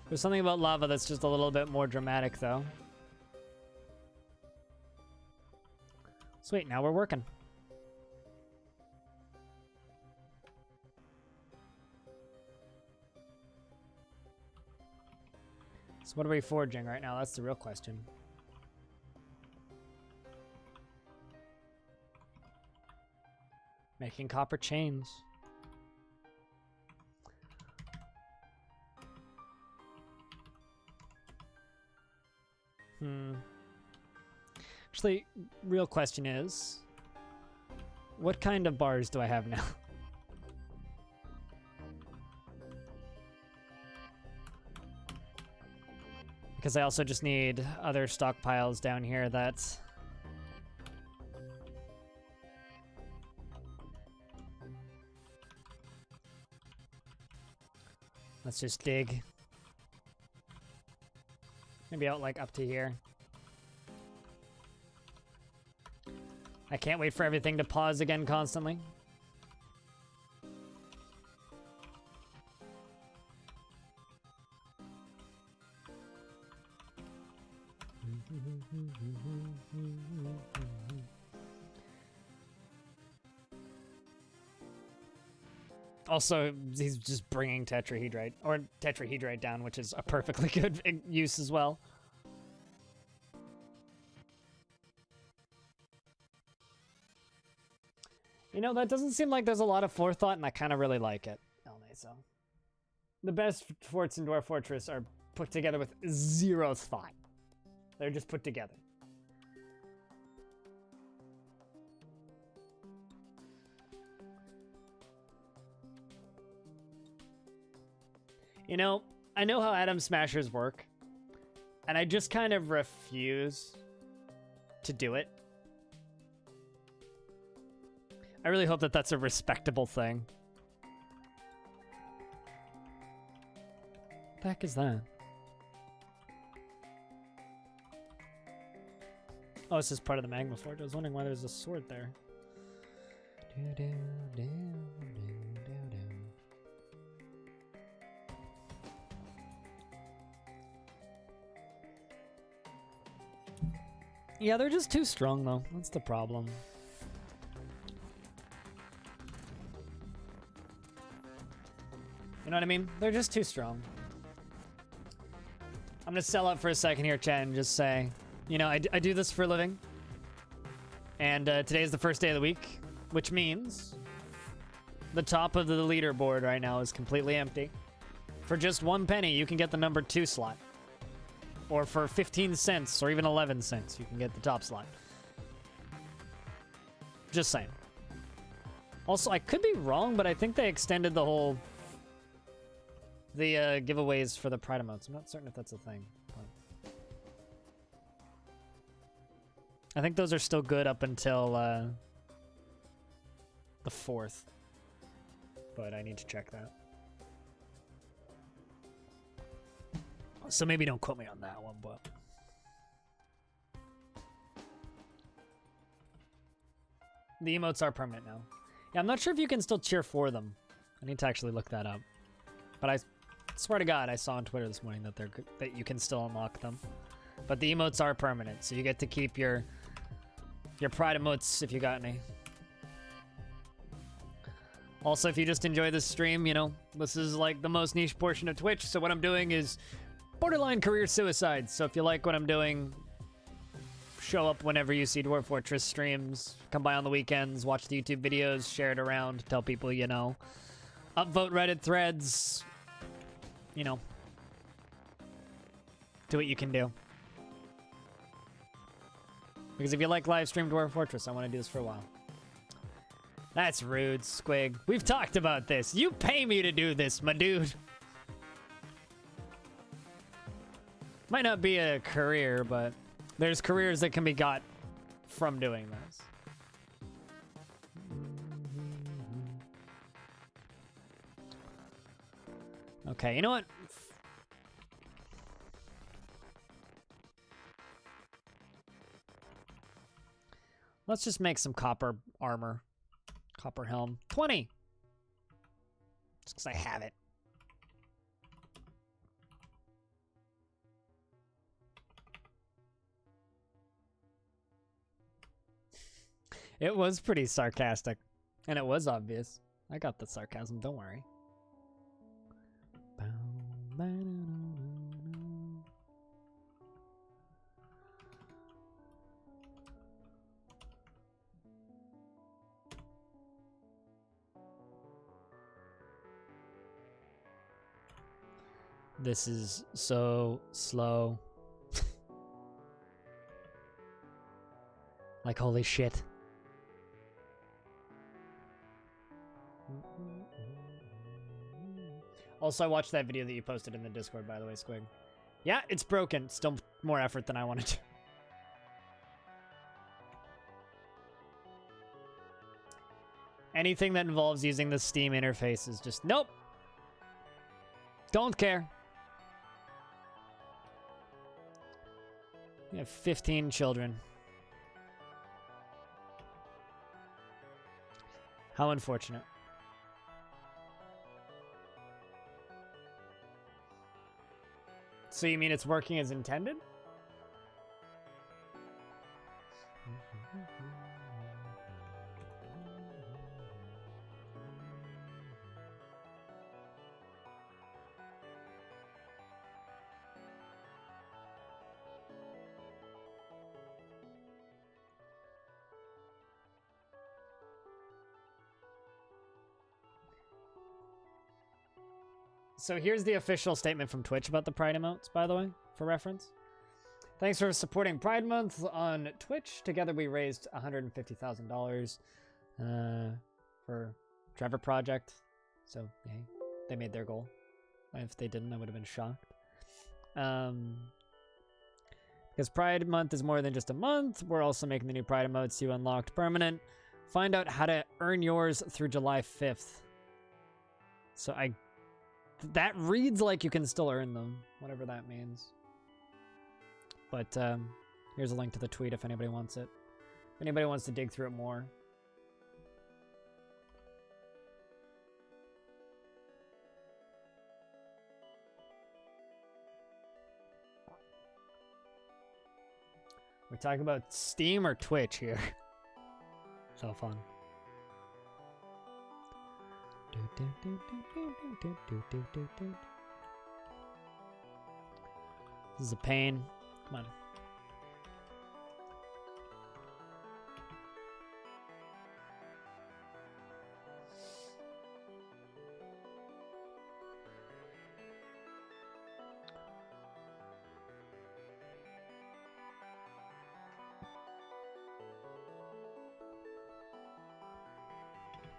S1: There's something about lava that's just a little bit more dramatic, though. Sweet, now we're working. So what are we forging right now? That's the real question. Making copper chains. Actually, real question is, what kind of bars do I have now? Because I also just need other stockpiles down here that... Let's just dig. Maybe out like up to here. I can't wait for everything to pause again constantly. Also, he's just bringing tetrahedrite, or tetrahedrite down, which is a perfectly good use as well. You know, that doesn't seem like there's a lot of forethought, and I kind of really like it. So, the best forts in Dwarf Fortress are put together with zero thought. They're just put together. You know, I know how atom smashers work, and I just kind of refuse to do it. I really hope that that's a respectable thing. What the heck is that? Oh, it's just part of the magma forge. I was wondering why there's a sword there. Yeah, they're just too strong, though. That's the problem. You know what I mean? They're just too strong. I'm gonna sell out for a second here, chat, and just say, you know, I do this for a living. And today is the first day of the week, which means the top of the leaderboard right now is completely empty. For just 1 penny, you can get the number 2 slot. Or for 15 cents or even 11 cents, you can get the top slot. Just saying. Also, I could be wrong, but I think they extended the whole... the giveaways for the Pride emotes. I'm not certain if that's a thing. But... I think those are still good up until the 4th. But I need to check that. So maybe don't quote me on that one, but... The emotes are permanent now. Yeah, I'm not sure if you can still cheer for them. I need to actually look that up. But I swear to God, I saw on Twitter this morning that that you can still unlock them. But the emotes are permanent, so you get to keep your Pride emotes if you got any. Also, if you just enjoy this stream, you know, this is like the most niche portion of Twitch, so what I'm doing is borderline career suicide. So if you like what I'm doing, show up whenever you see Dwarf Fortress streams, come by on the weekends, watch the YouTube videos, share it around, tell people you know, upvote Reddit threads, you know, do what you can do. Because if you like live stream Dwarf Fortress, I want to do this for a while. That's rude, Squig. We've talked about this. You pay me to do this, my dude. Might not be a career, but there's careers that can be got from doing this. Okay, you know what? Let's just make some copper armor. Copper helm. 20! Just because I have it. It was pretty sarcastic. And it was obvious. I got the sarcasm, don't worry. This is so slow. Like, holy shit. Also, I watched that video that you posted in the Discord, by the way, Squig. Yeah, it's broken. Still more effort than I wanted to. Anything that involves using the Steam interface is just, nope. Don't care. You have 15 children. How unfortunate. So you mean it's working as intended? So here's the official statement from Twitch about the Pride emotes, by the way, for reference. Thanks for supporting Pride Month on Twitch. Together we raised $150,000 for Trevor Project. So, hey, they made their goal. If they didn't, I would have been shocked. Because Pride Month is more than just a month, we're also making the new Pride emotes you unlocked permanent. Find out how to earn yours through July 5th. So that reads like you can still earn them, whatever that means. But here's a link to the tweet if anybody wants it. If anybody wants to dig through it more. We're talking about Steam or Twitch here. So fun. This is a pain. Come on.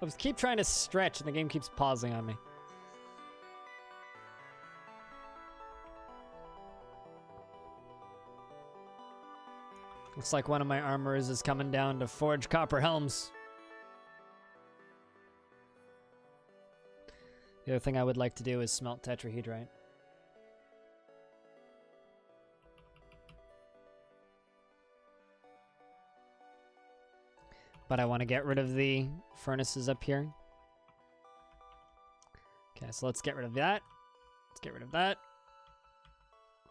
S1: I keep trying to stretch and the game keeps pausing on me. Looks like one of my armorers is coming down to forge copper helms. The other thing I would like to do is smelt tetrahedrite. But I want to get rid of the furnaces up here. Okay, so let's get rid of that. Let's get rid of that.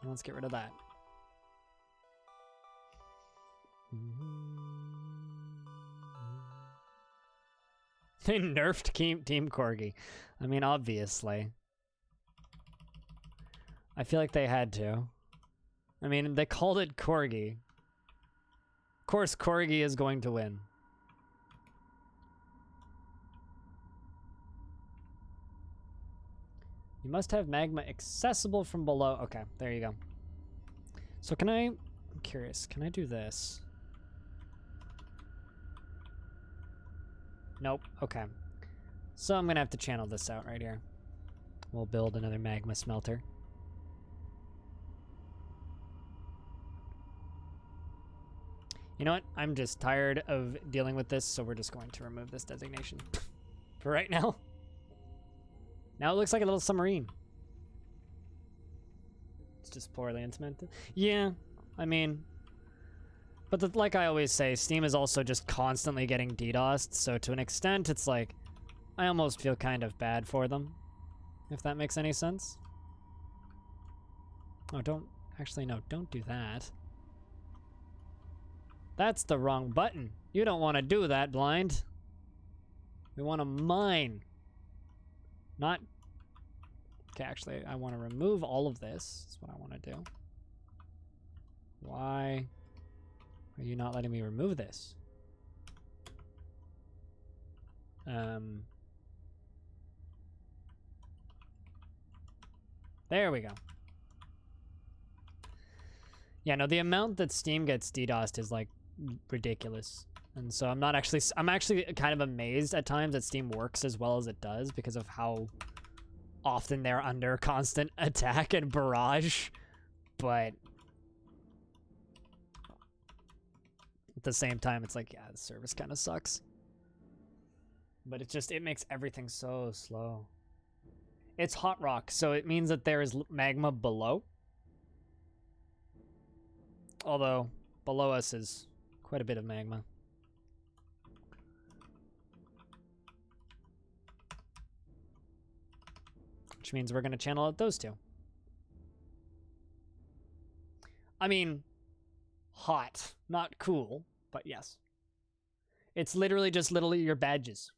S1: And let's get rid of that. They nerfed Team Corgi. I mean, obviously. I feel like they had to. I mean, they called it Corgi. Of course, Corgi is going to win. You must have magma accessible from below. Okay, there you go. So can I'm curious, can I do this? Nope, okay. So I'm gonna have to channel this out right here. We'll build another magma smelter. You know what? I'm just tired of dealing with this, so we're just going to remove this designation for right now. Now it looks like a little submarine. It's just poorly implemented. Yeah, I mean, but like I always say, Steam is also just constantly getting DDoSed, so to an extent, it's like, I almost feel kind of bad for them, if that makes any sense. Oh, actually, no, don't do that. That's the wrong button. You don't want to do that, Blind. We want to mine. Not... Okay, actually, I want to remove all of this. That's what I want to do. Why are you not letting me remove this? There we go. Yeah, no, the amount that Steam gets DDoSed is, like, ridiculous. And so I'm actually kind of amazed at times that Steam works as well as it does because of how often they're under constant attack and barrage. But at the same time, it's like, yeah, the service kind of sucks. But it makes everything so slow. It's hot rock, so it means that there is magma below. Although, below us is quite a bit of magma. Which means we're going to channel out those two. I mean, hot, not cool, but yes. It's literally just your badges.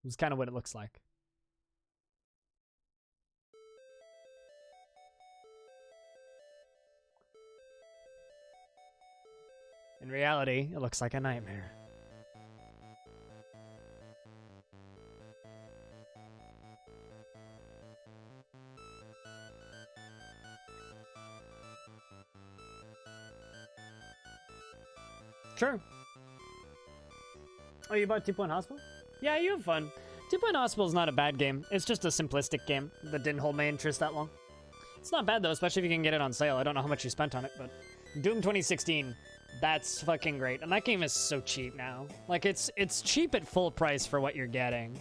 S1: It's kind of what it looks like. In reality, it looks like a nightmare. Sure. Oh, you bought 2 Point Hospital? Yeah, you have fun. 2 Point Hospital is not a bad game. It's just a simplistic game that didn't hold my interest that long. It's not bad, though, especially if you can get it on sale. I don't know how much you spent on it, but Doom 2016, that's fucking great. And that game is so cheap now. Like, it's cheap at full price for what you're getting.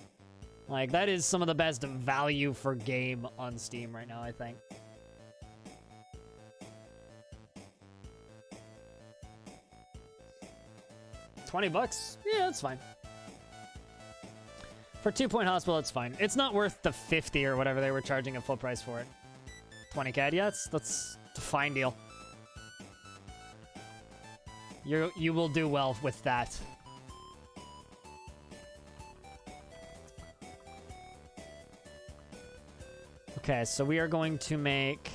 S1: Like, that is some of the best value for game on Steam right now, I think. $20? Yeah, that's fine. For 2 Point Hospital, it's fine. It's not worth the 50 or whatever they were charging at full price for it. 20 CAD, yeah, that's a fine deal. You will do well with that. Okay, so we are going to make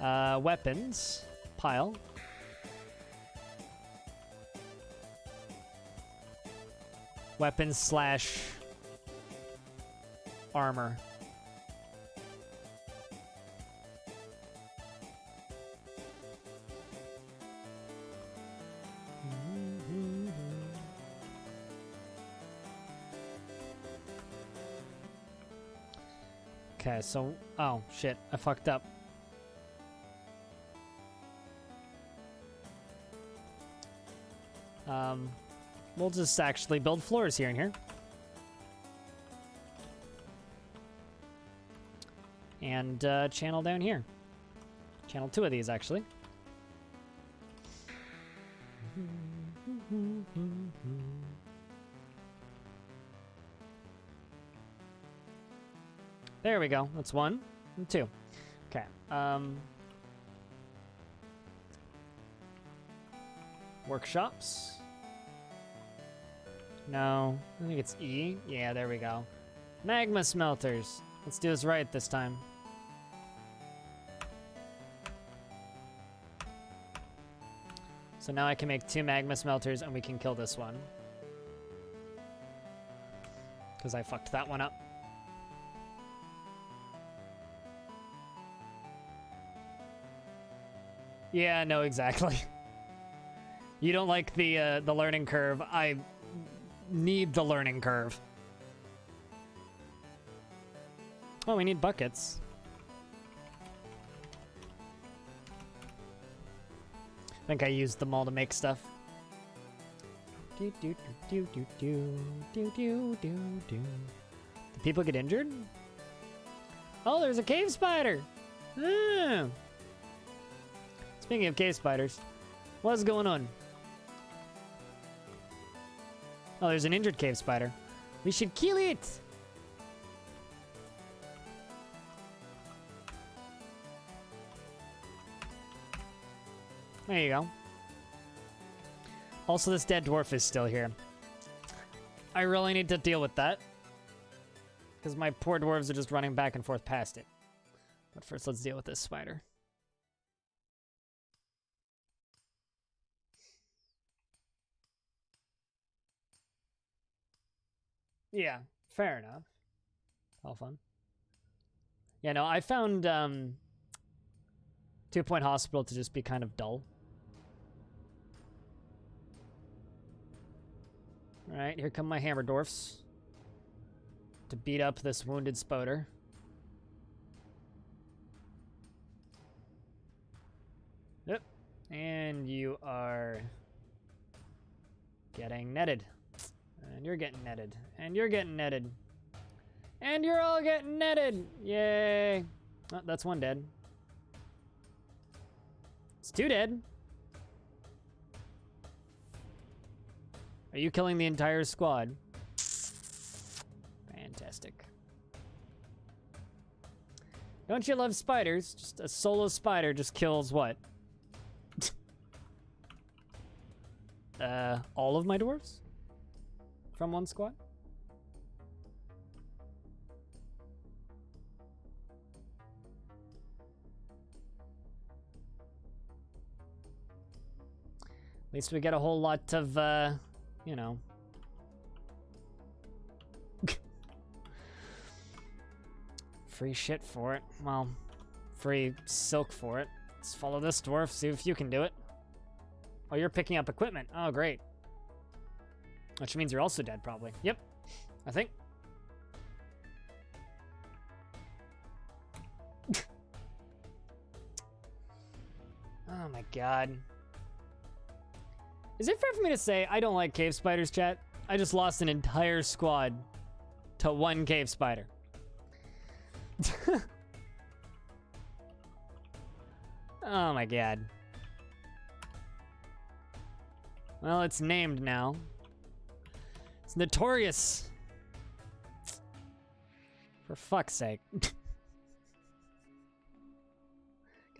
S1: weapons pile. Weapons slash armor. Okay, so... Oh, shit. I fucked up. We'll just actually build floors here and here. And channel down here. Channel 2 of these, actually. There we go. That's 1 and 2. Okay. Workshops. No, I think it's E. Yeah, there we go. Magma smelters. Let's do this right this time. So now I can make 2 magma smelters and we can kill this one. Because I fucked that one up. Yeah, no, exactly. You don't like the learning curve. I need the learning curve. Oh, we need buckets. I think I used them all to make stuff. Do do do do do do do do do. Do people get injured? Oh, there's a cave spider. Ah. Speaking of cave spiders, what's going on? Oh, there's an injured cave spider. We should kill it! There you go. Also, this dead dwarf is still here. I really need to deal with that. Because my poor dwarves are just running back and forth past it. But first, let's deal with this spider. Yeah, fair enough. All fun. Yeah, no, I found 2 Point Hospital to just be kind of dull. Alright, here come my hammer dwarfs. To beat up this wounded spoder. Yep. And you are getting netted. And you're getting netted. And you're getting netted. And you're all getting netted! Yay! Oh, that's 1 dead. It's 2 dead. Are you killing the entire squad? Fantastic. Don't you love spiders? Just a solo spider just kills what? All of my dwarves? From 1 squad? At least we get a whole lot of, you know. Free shit for it. Well, free silk for it. Let's follow this dwarf, see if you can do it. Oh, you're picking up equipment. Oh, great. Which means you're also dead, probably. Yep, I think. Oh my god. Is it fair for me to say I don't like cave spiders, chat? I just lost an entire squad to 1 cave spider. Oh my god. Well, it's named now. It's notorious. For fuck's sake. Can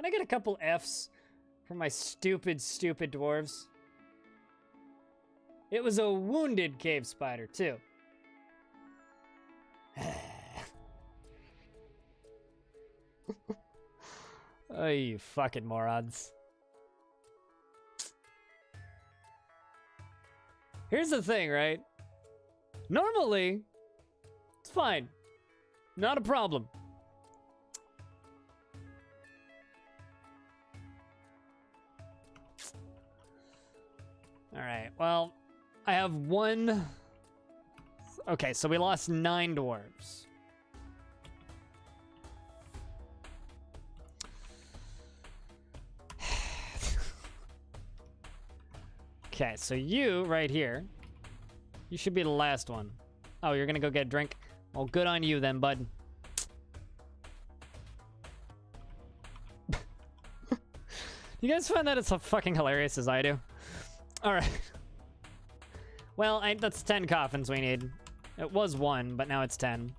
S1: I get a couple Fs for my stupid, stupid dwarves? It was a wounded cave spider, too. Oh, you fucking morons. Here's the thing, right? Normally, it's fine. Not a problem. All right, well, I have 1... Okay, so we lost 9 dwarves. Okay, so you right here, you should be the last one. Oh, you're gonna go get a drink? Well, good on you then, bud. You guys find that as fucking hilarious as I do? All right. Well, that's 10 coffins we need. It was 1, but now it's 10.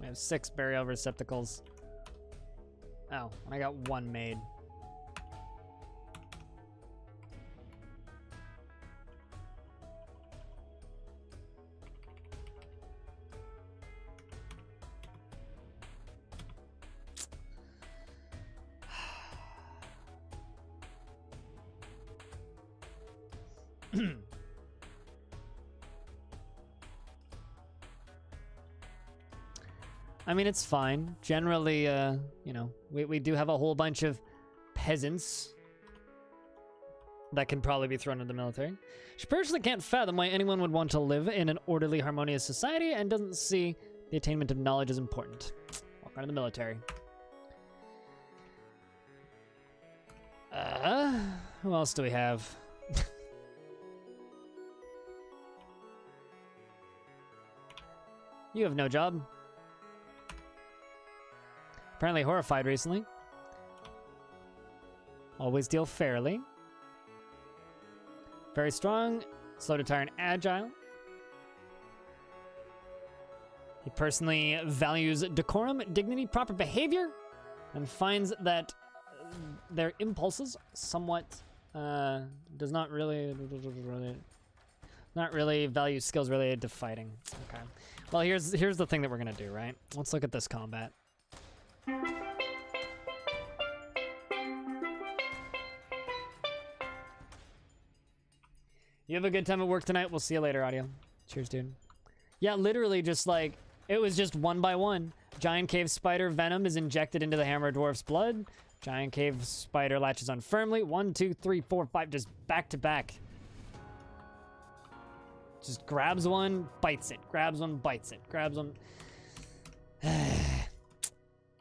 S1: We have 6 burial receptacles. Oh, and I got 1 made. I mean, it's fine. Generally, you know, we do have a whole bunch of peasants that can probably be thrown into the military. She personally can't fathom why anyone would want to live in an orderly, harmonious society and doesn't see the attainment of knowledge as important. Walk around the military. Who else do we have? You have no job. Apparently horrified recently. Always deal fairly. Very strong, slow to tire and agile. He personally values decorum, dignity, proper behavior, and finds that their impulses somewhat does not really value skills related to fighting. Okay. Well, here's the thing that we're gonna do, right? Let's look at this combat. You have a good time at work tonight. We'll see you later, audio. Cheers, dude. Yeah, literally just like, it was just 1 by 1. Giant cave spider venom is injected into the hammer dwarf's blood. Giant cave spider latches on firmly. 1, 2, 3, 4, 5, just back to back. Just grabs one, bites it. Grabs one, bites it. Grabs one.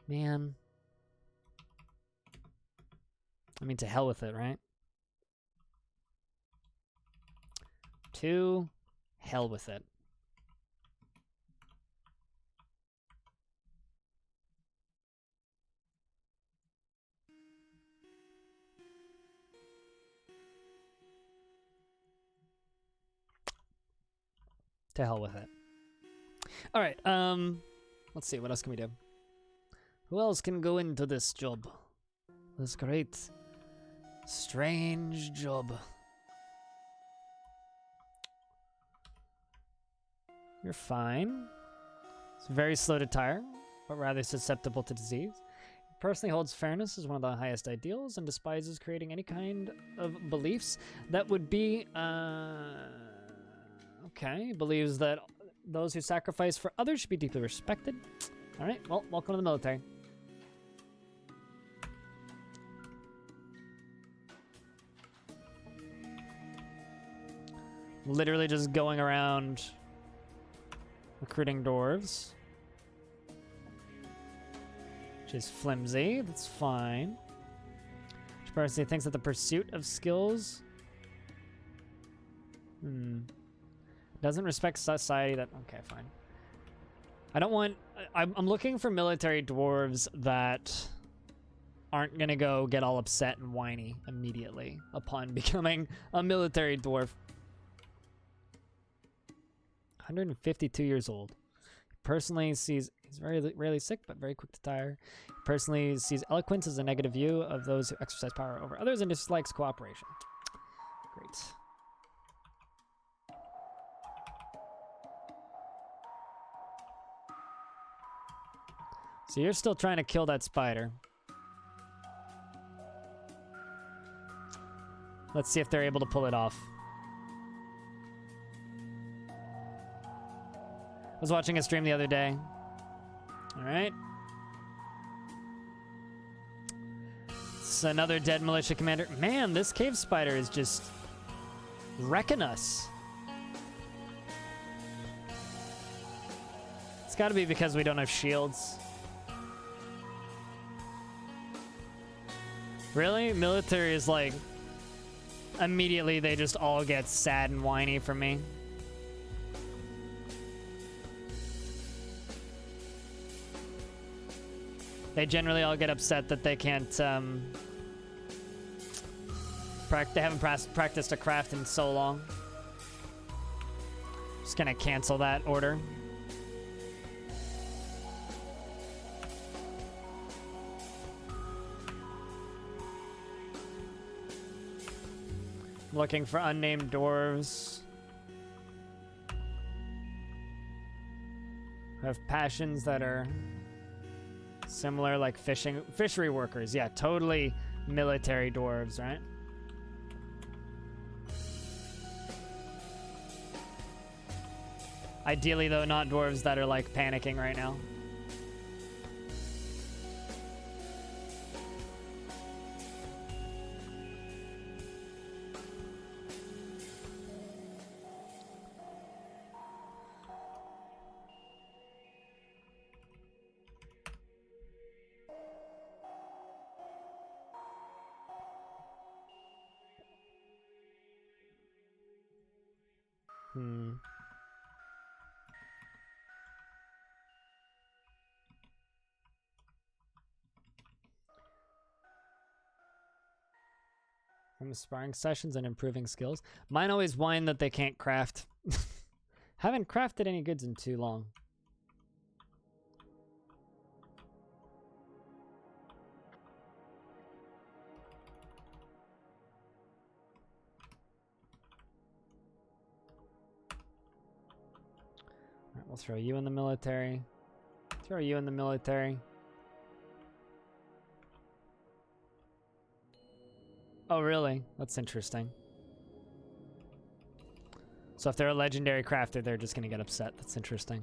S1: Man. I mean, to hell with it, right? To hell with it. To hell with it. All right, let's see, what else can we do? Who else can go into this job? This great, strange job. You're fine. It's very slow to tire, but rather susceptible to disease. He personally holds fairness as one of the highest ideals and despises creating any kind of beliefs that would be, okay, believes that those who sacrifice for others should be deeply respected. All right, well, welcome to the military. Literally just going around recruiting dwarves. Which is flimsy, that's fine. She personally thinks that the pursuit of skills doesn't respect society that, okay, fine. I don't want, I'm looking for military dwarves that aren't gonna go get all upset and whiny immediately upon becoming a military dwarf. 152 years old. Personally sees, he's very rarely sick, but very quick to tire. Personally sees eloquence as a negative view of those who exercise power over others and dislikes cooperation. Great. So you're still trying to kill that spider. Let's see if they're able to pull it off. I was watching a stream the other day. All right. It's another dead militia commander. Man, this cave spider is just wrecking us. It's got to be because we don't have shields. Really? Military is like... Immediately they just all get sad and whiny for me. They generally all get upset that they can't, they haven't practiced a craft in so long. Just gonna cancel that order. Looking for unnamed dwarves. Who have passions that are similar, like fishery workers. Yeah, totally military dwarves, right? Ideally, though, not dwarves that are, like, panicking right now. From sparring sessions and improving skills. Mine always whine that they can't craft. Haven't crafted any goods in too long. All right, we'll throw you in the military. Throw you in the military. Oh, really? That's interesting. So if they're a legendary crafter, they're just gonna get upset. That's interesting.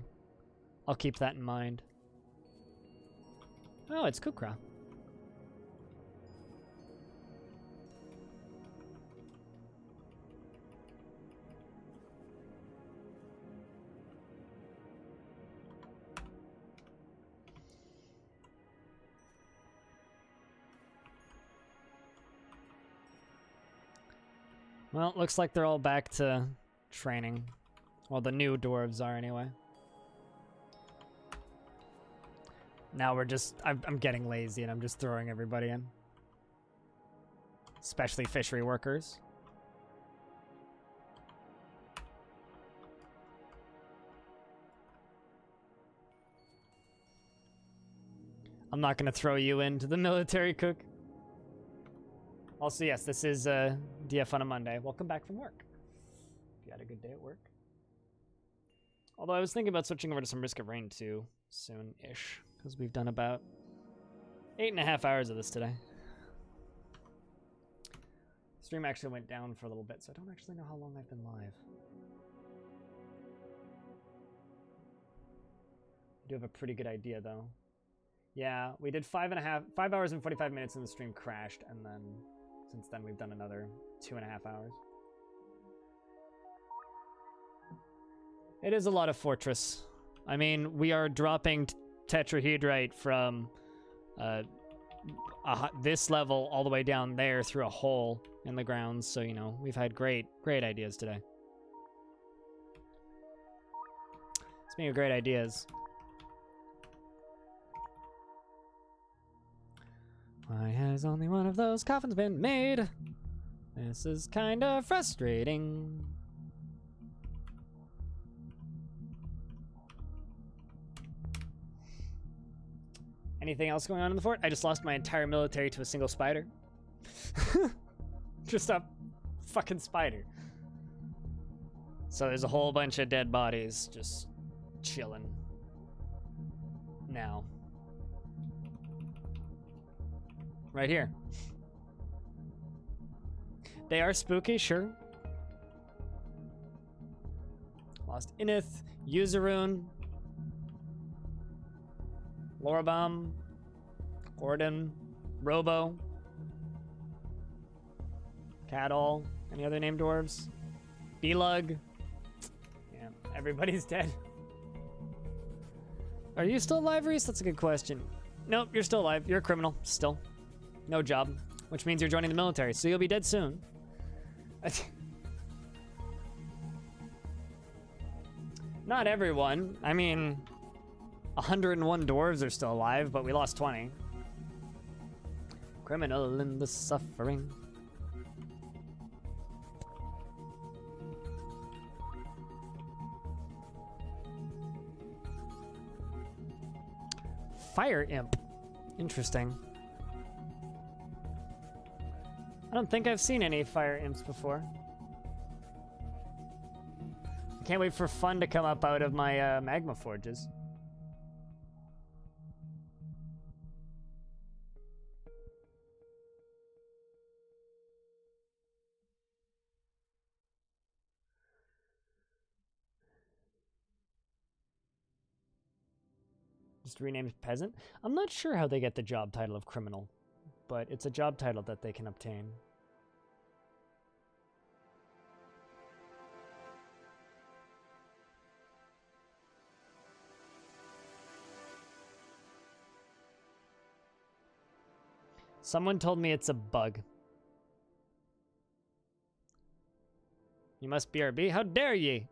S1: I'll keep that in mind. Oh, it's Kukra. Well, it looks like they're all back to training. Well, the new dwarves are anyway. Now we're just... I'm getting lazy and I'm just throwing everybody in. Especially fishery workers. I'm not going to throw you into the military cook. Also, yes, this is DF on a Monday. Welcome back from work. You had a good day at work. Although I was thinking about switching over to some Risk of Rain too, soon-ish, because we've done about 8.5 hours of this today. Stream actually went down for a little bit, so I don't actually know how long I've been live. I do have a pretty good idea, though. Yeah, we did 5 hours and 45 minutes, and the stream crashed, and then since then we've done another 2.5 hours. It is a lot of Fortress. I mean, we are dropping tetrahedrite from this level all the way down there through a hole in the ground, so, you know, we've had great ideas today. Speaking of great ideas... Why has only one of those coffins been made? This is kind of frustrating. Anything else going on in the fort? I just lost my entire military to a single spider. Just a fucking spider. So there's a whole bunch of dead bodies just chilling now. Right here. They are spooky, sure. Lost Inith, Yuzaroon, Lorabam, Gordon, Robo, Cadol, any other named dwarves? Belug. Yeah, everybody's dead. Are you still alive, Reese? That's a good question. Nope, you're still alive. You're a criminal, still. No job. which means you're joining the military, so you'll be dead soon. Not everyone. I mean, 101 dwarves are still alive, but we lost 20. Criminal in the suffering. Fire imp. Interesting. I don't think I've seen any fire imps before. I can't wait for fun to come up out of my magma forges. Just renamed peasant. I'm not sure how they get the job title of criminal, but it's a job title that they can obtain. Someone told me it's a bug. You must BRB? How dare ye?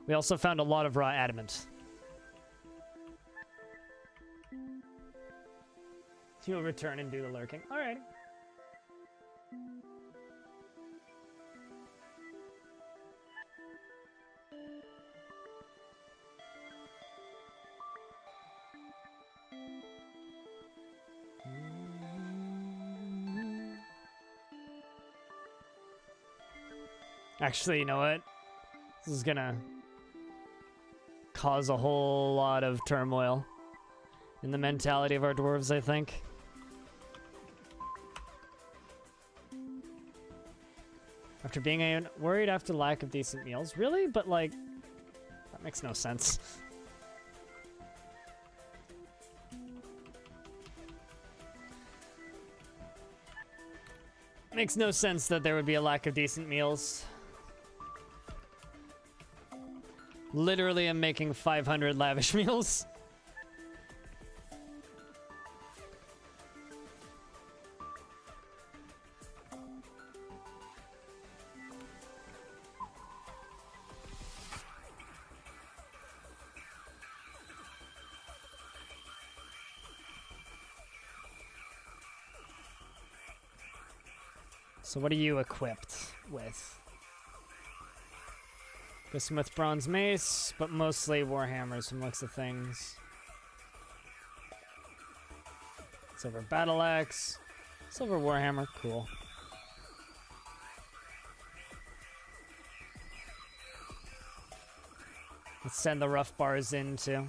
S1: We also found a lot of raw adamant. You'll return and do the lurking. Alright. Actually, you know what? This is gonna cause a whole lot of turmoil in the mentality of our dwarves, I think. After being worried after lack of decent meals. Really? But like, that makes no sense. Makes no sense that there would be a lack of decent meals. Literally, I'm making 500 lavish meals. So what are you equipped with? Bismuth bronze mace, but mostly warhammers from looks of things. Silver battle axe, silver warhammer, cool. Let's send the rough bars in too.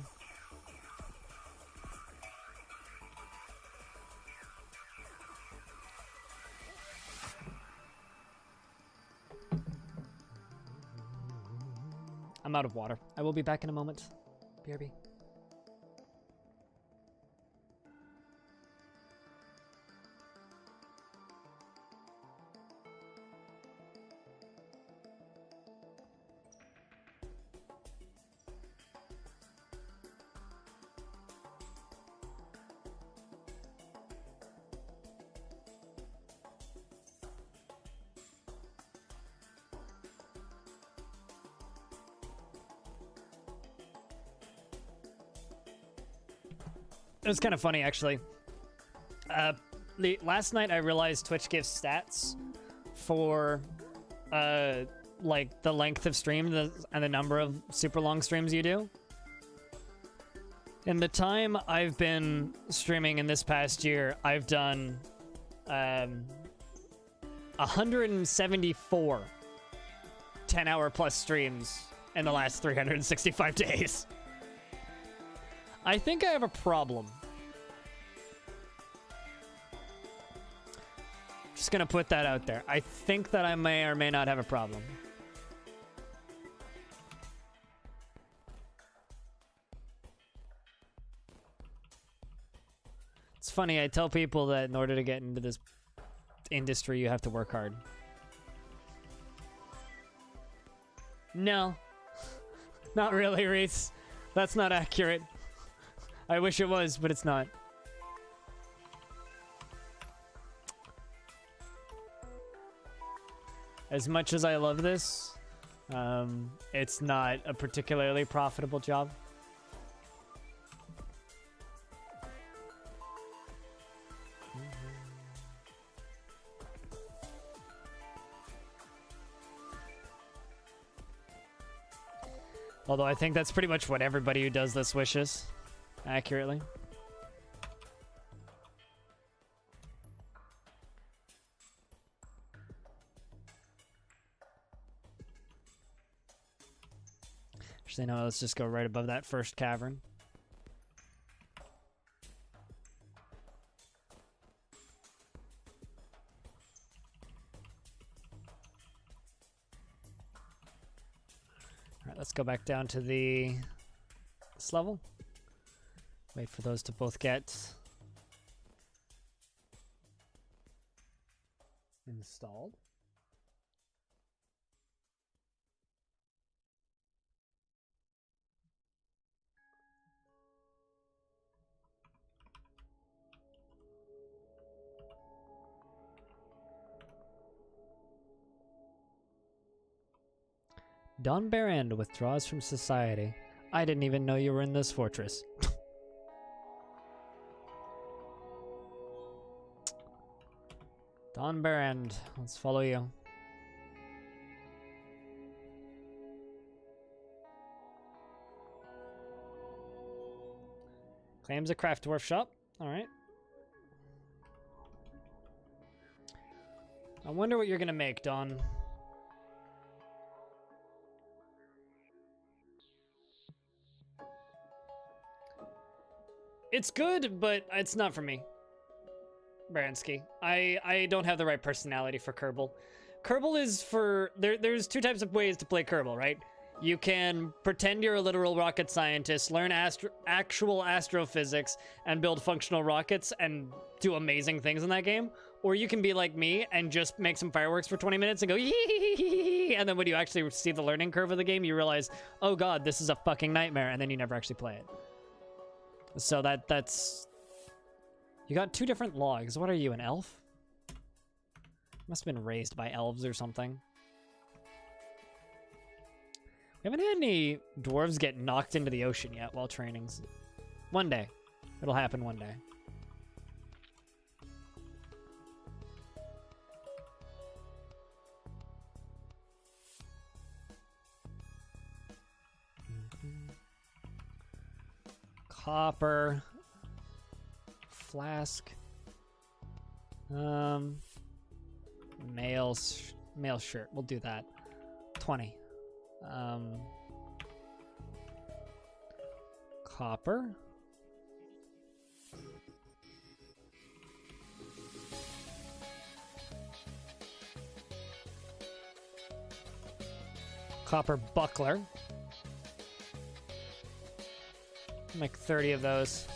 S1: I'm out of water. I will be back in a moment. BRB. It was kind of funny, actually. Last night I realized Twitch gives stats for, like, the length of stream and the number of super long streams you do. In the time I've been streaming in this past year, I've done 174 10-hour-plus streams in the last 365 days. I think I have a problem. Just gonna put that out there. I think that I may or may not have a problem. It's funny. I tell people that in order to get into this industry, you have to work hard. No. Not really, Reese. That's not accurate. I wish it was, but it's not. As much as I love this, it's not a particularly profitable job. Although I think that's pretty much what everybody who does this wishes, accurately. Actually, no, let's just go right above that first cavern. All right, let's go back down to this level. Wait for those to both get installed. Don Barand withdraws from society. I didn't even know you were in this fortress. Don Barand, let's follow you. Claims a craft dwarf shop. All right. I wonder what you're gonna make, Don. It's good, but it's not for me. Baranski. I don't have the right personality for Kerbal. Kerbal is for... There's two types of ways to play Kerbal, right? You can pretend you're a literal rocket scientist, learn actual astrophysics, and build functional rockets and do amazing things in that game. Or you can be like me and just make some fireworks for 20 minutes and go yee, and then when you actually see the learning curve of the game, you realize, oh god, this is a fucking nightmare, and then you never actually play it. So that's... You got two different logs. What are you, an elf? Must have been raised by elves or something. We haven't had any dwarves get knocked into the ocean yet while training. One day. It'll happen one day. Copper. Flask. Male shirt. We'll do that. 20. Copper. Copper buckler. Make 30 of those.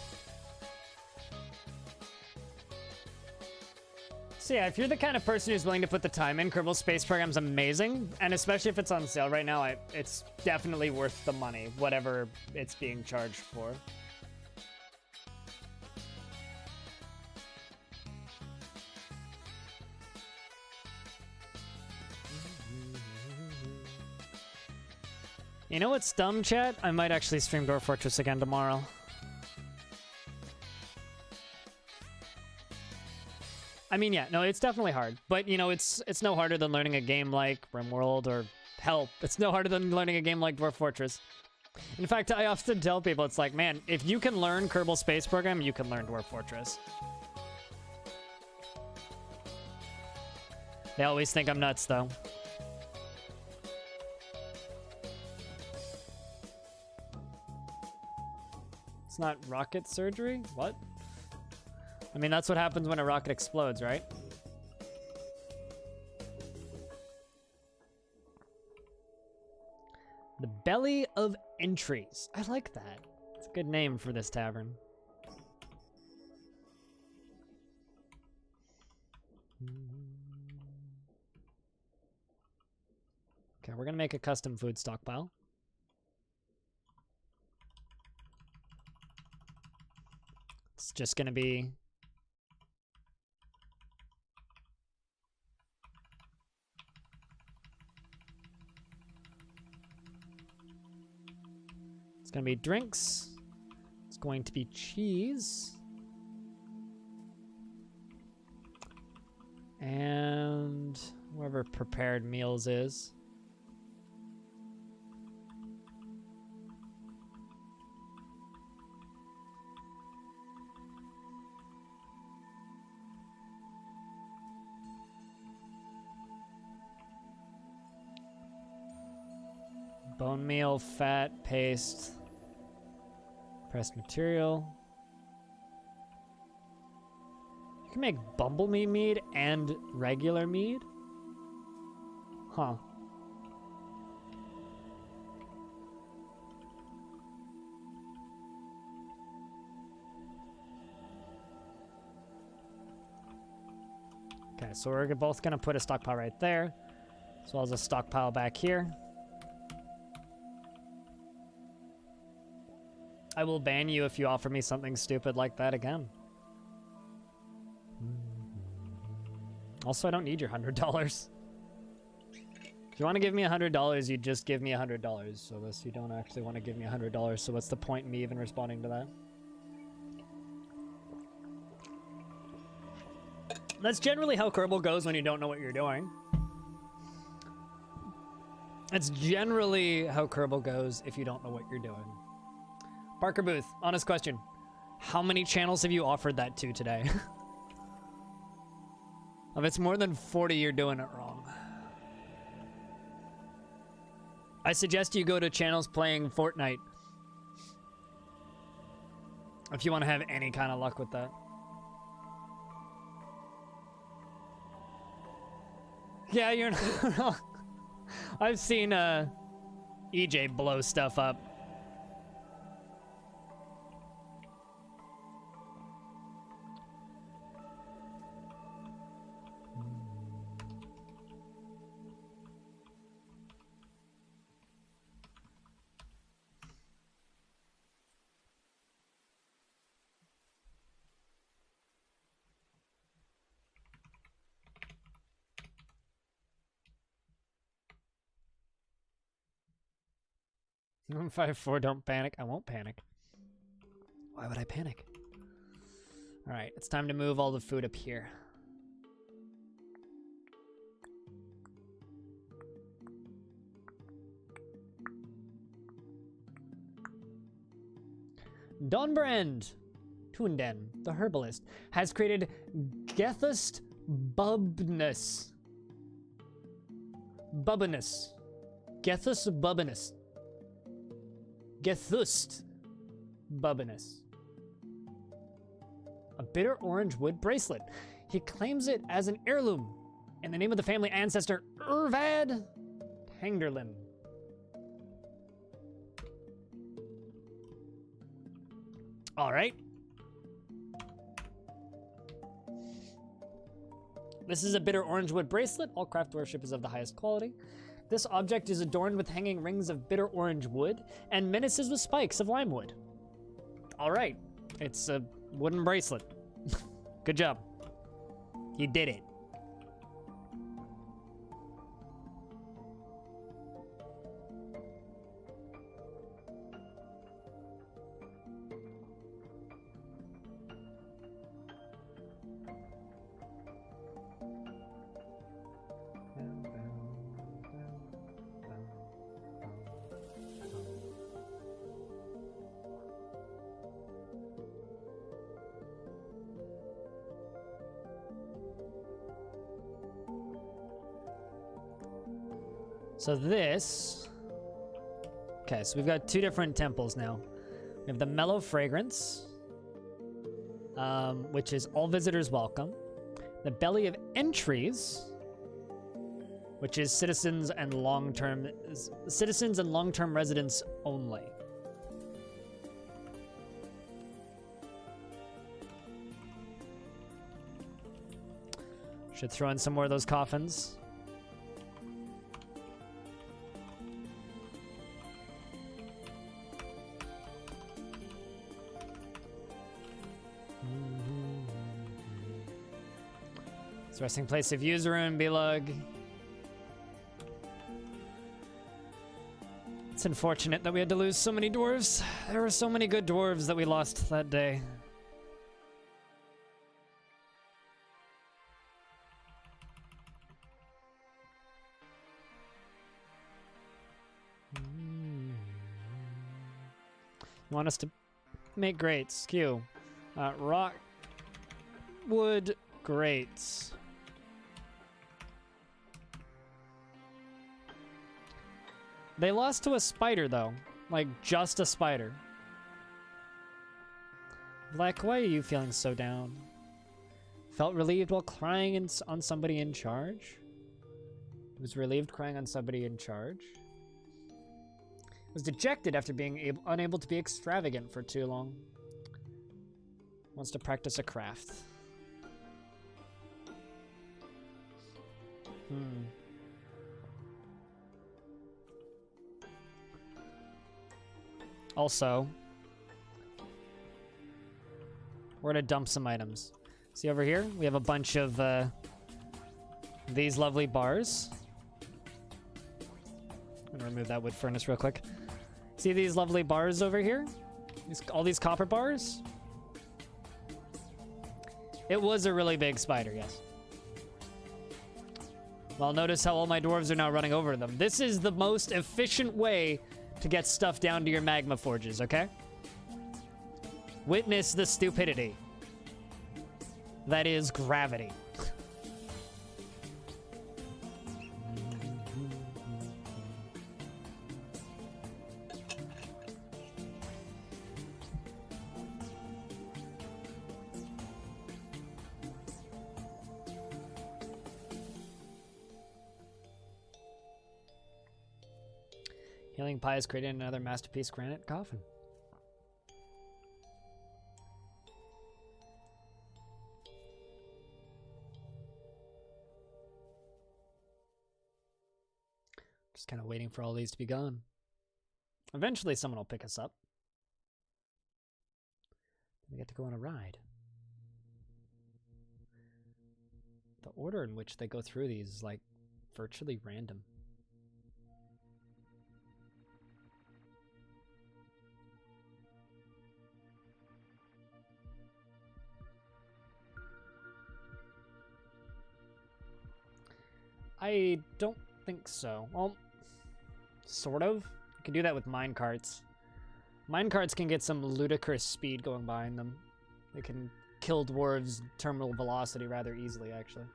S1: So yeah, if you're the kind of person who's willing to put the time in, Kerbal Space Program's amazing, and especially if it's on sale right now, it's definitely worth the money, whatever it's being charged for. You know what's dumb, chat? I might actually stream Dwarf Fortress again tomorrow. I mean, yeah, no, it's definitely hard. But, you know, it's no harder than learning a game like RimWorld or, hell, it's no harder than learning a game like Dwarf Fortress. In fact, I often tell people, it's like, man, if you can learn Kerbal Space Program, you can learn Dwarf Fortress. They always think I'm nuts, though. It's not rocket surgery? What? I mean, that's what happens when a rocket explodes, right? The Belly of Entries. I like that. It's a good name for this tavern. Okay, we're gonna make a custom food stockpile. It's just gonna be it's gonna be drinks. It's going to be cheese. And whatever prepared meals is. Bone meal, fat, paste, pressed material. You can make bumblebee mead and regular mead? Huh. Okay, so we're both gonna put a stockpile right there, as well as a stockpile back here. I will ban you if you offer me something stupid like that again. Also, I don't need your $100. If you want to give me $100, you just give me $100. So this, you don't actually want to give me $100. So what's the point in me even responding to that? That's generally how Kerbal goes when you don't know what you're doing. That's generally how Kerbal goes if you don't know what you're doing. Parker Booth, honest question. How many channels have you offered that to today? If it's more than 40, you're doing it wrong. I suggest you go to channels playing Fortnite. If you want to have any kind of luck with that. Yeah, you're not wrong. I've seen EJ blow stuff up. I'm 5'4", don't panic. I won't panic. Why would I panic? All right, it's time to move all the food up here. Donbrand Tunden, the herbalist, has created Gethust Bubnus. Bubinus. Gethust Bubinus. Gethust Bubinus. A bitter orange wood bracelet. He claims it as an heirloom in the name of the family ancestor Urvad Tangerlim. All right. This is a bitter orange wood bracelet. All craft worship is of the highest quality. This object is adorned with hanging rings of bitter orange wood and menaces with spikes of lime wood. All right. It's a wooden bracelet. Good job. You did it. So this, okay, so we've got two different temples now. We have the Mellow Fragrance, which is all visitors welcome. The Belly of Entries, which is citizens and long-term residents only. Should throw in some more of those coffins. It's resting place of user and Belug. It's unfortunate that we had to lose so many dwarves. There were so many good dwarves that we lost that day. You want us to make grates? Q. Rock, wood, grates. They lost to a spider, though. Like, just a spider. Black, why are you feeling so down? Felt relieved while crying on somebody in charge? Was relieved crying on somebody in charge? Was dejected after being unable to be extravagant for too long. Wants to practice a craft. Also, we're gonna dump some items. See over here? We have a bunch of these lovely bars. I'm gonna remove that wood furnace real quick. See these lovely bars over here? All these copper bars? It was a really big spider, yes. Well, notice how all my dwarves are now running over them. This is the most efficient way to get stuff down to your magma forges, okay? Witness the stupidity. That is gravity. Healing Pie is creating another masterpiece granite coffin. Just kind of waiting for all these to be gone. Eventually someone will pick us up. We get to go on a ride. The order in which they go through these is like virtually random. I don't think so. Well, sort of. You can do that with minecarts. Minecarts can get some ludicrous speed going behind them. They can kill dwarves' terminal velocity rather easily, actually.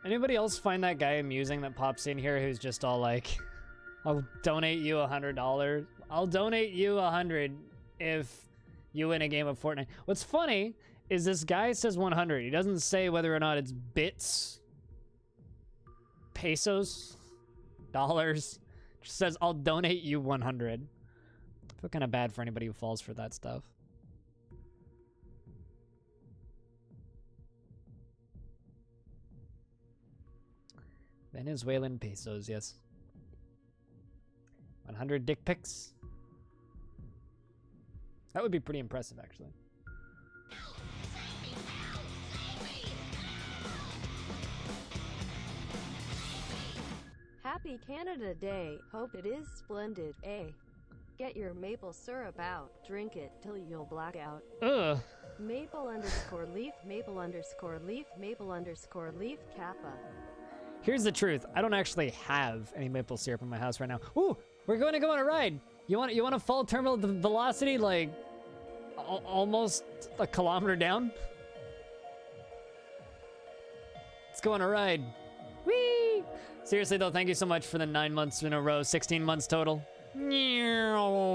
S1: Anybody else find that guy amusing that pops in here who's just all like, I'll donate you $100. I'll donate you 100 if you win a game of Fortnite. What's funny is this guy says 100. He doesn't say whether or not it's bits, pesos, dollars. Just says, I'll donate you 100. I feel kind of bad for anybody who falls for that stuff. Venezuelan pesos, yes. 100 dick pics. That would be pretty impressive, actually.
S2: Happy Canada Day. Hope it is splendid, eh? Get your maple syrup out. Drink it till you'll black out.
S1: Ugh.
S2: Maple underscore leaf, maple underscore leaf, maple underscore leaf, kappa.
S1: Here's the truth. I don't actually have any maple syrup in my house right now. Ooh, we're going to go on a ride. You want to fall terminal velocity like almost a kilometer down? Let's go on a ride. Whee! Seriously though, thank you so much for the 9 months in a row, 16 months total.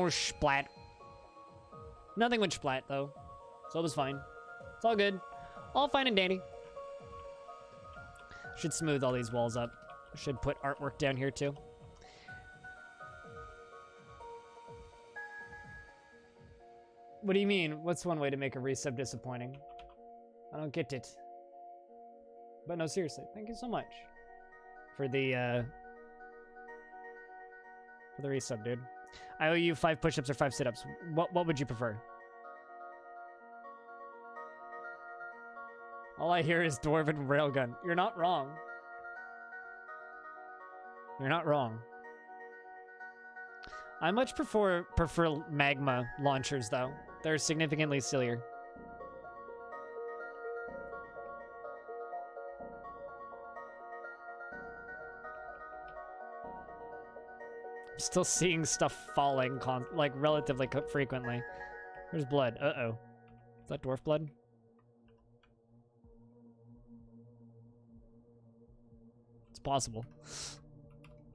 S1: Splat. Nothing went splat though, so it was fine. It's all good. All fine and dandy. Should smooth all these walls up. Should put artwork down here too. What do you mean? What's one way to make a resub disappointing? I don't get it. But no, seriously, thank you so much for the resub, dude. I owe you 5 push-ups or 5 sit-ups. What would you prefer? All I hear is Dwarven Railgun. You're not wrong. You're not wrong. I much prefer magma launchers, though. They're significantly sillier. I'm still seeing stuff falling, like, relatively frequently. There's blood. Uh-oh. Is that dwarf blood? It's possible.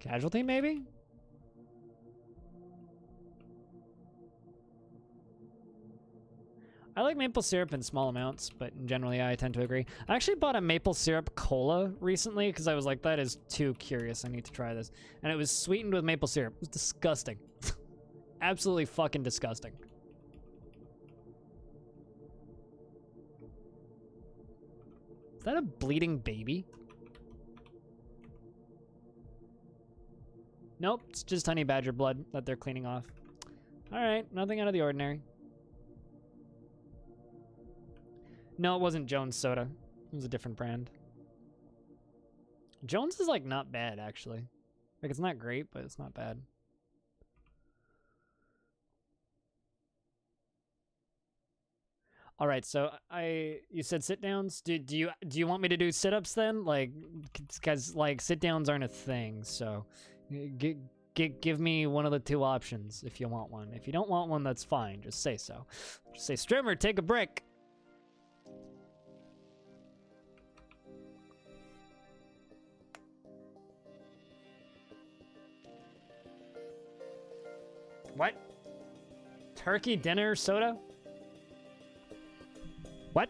S1: Casualty, maybe? I like maple syrup in small amounts, but generally I tend to agree. I actually bought a maple syrup cola recently because I was like, that is too curious. I need to try this. And it was sweetened with maple syrup. It was disgusting. Absolutely fucking disgusting. Is that a bleeding baby? Nope, it's just honey badger blood that they're cleaning off. Alright, nothing out of the ordinary. No, it wasn't Jones Soda. It was a different brand. Jones is, like, not bad, actually. Like, it's not great, but it's not bad. All right, so you said sit-downs? Do you want me to do sit-ups then? Like, because, like, sit-downs aren't a thing, so give me one of the 2 options if you want one. If you don't want one, that's fine. Just say so. Just say, Strimmer, take a break. What? Turkey dinner soda? What?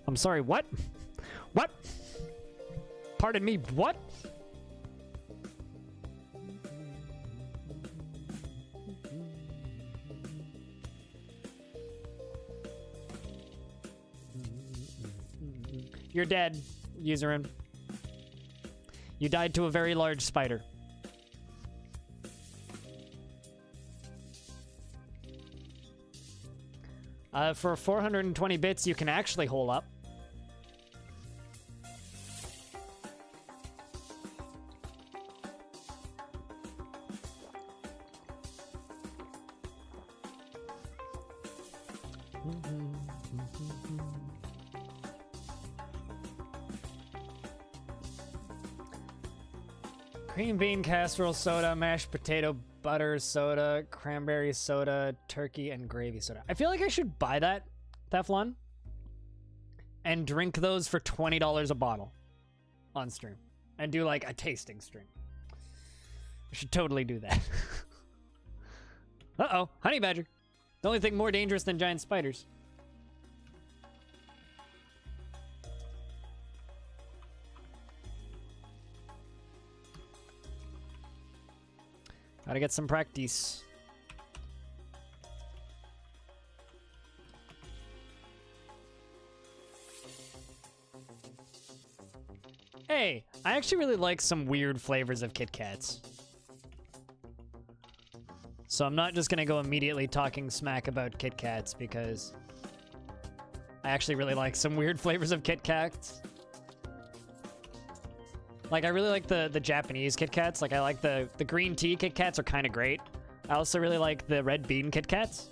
S1: I'm sorry, what? What? Pardon me, what? You're dead, Userin. You died to a very large spider. For 420 bits, you can actually hole up. Cream bean casserole soda, mashed potato butter soda, cranberry soda, turkey, and gravy soda. I feel like I should buy that, Teflon, and drink those for $20 a bottle on stream. And do, like, a tasting stream. I should totally do that. Uh-oh, honey badger. The only thing more dangerous than giant spiders. Gotta get some practice. Hey, I actually really like some weird flavors of Kit Kats. So I'm not just gonna go immediately talking smack about Kit Kats because I actually really like some weird flavors of Kit Kats. Like, I really like the Japanese Kit Kats. Like, I like the green tea Kit Kats are kind of great. I also really like the red bean Kit Kats.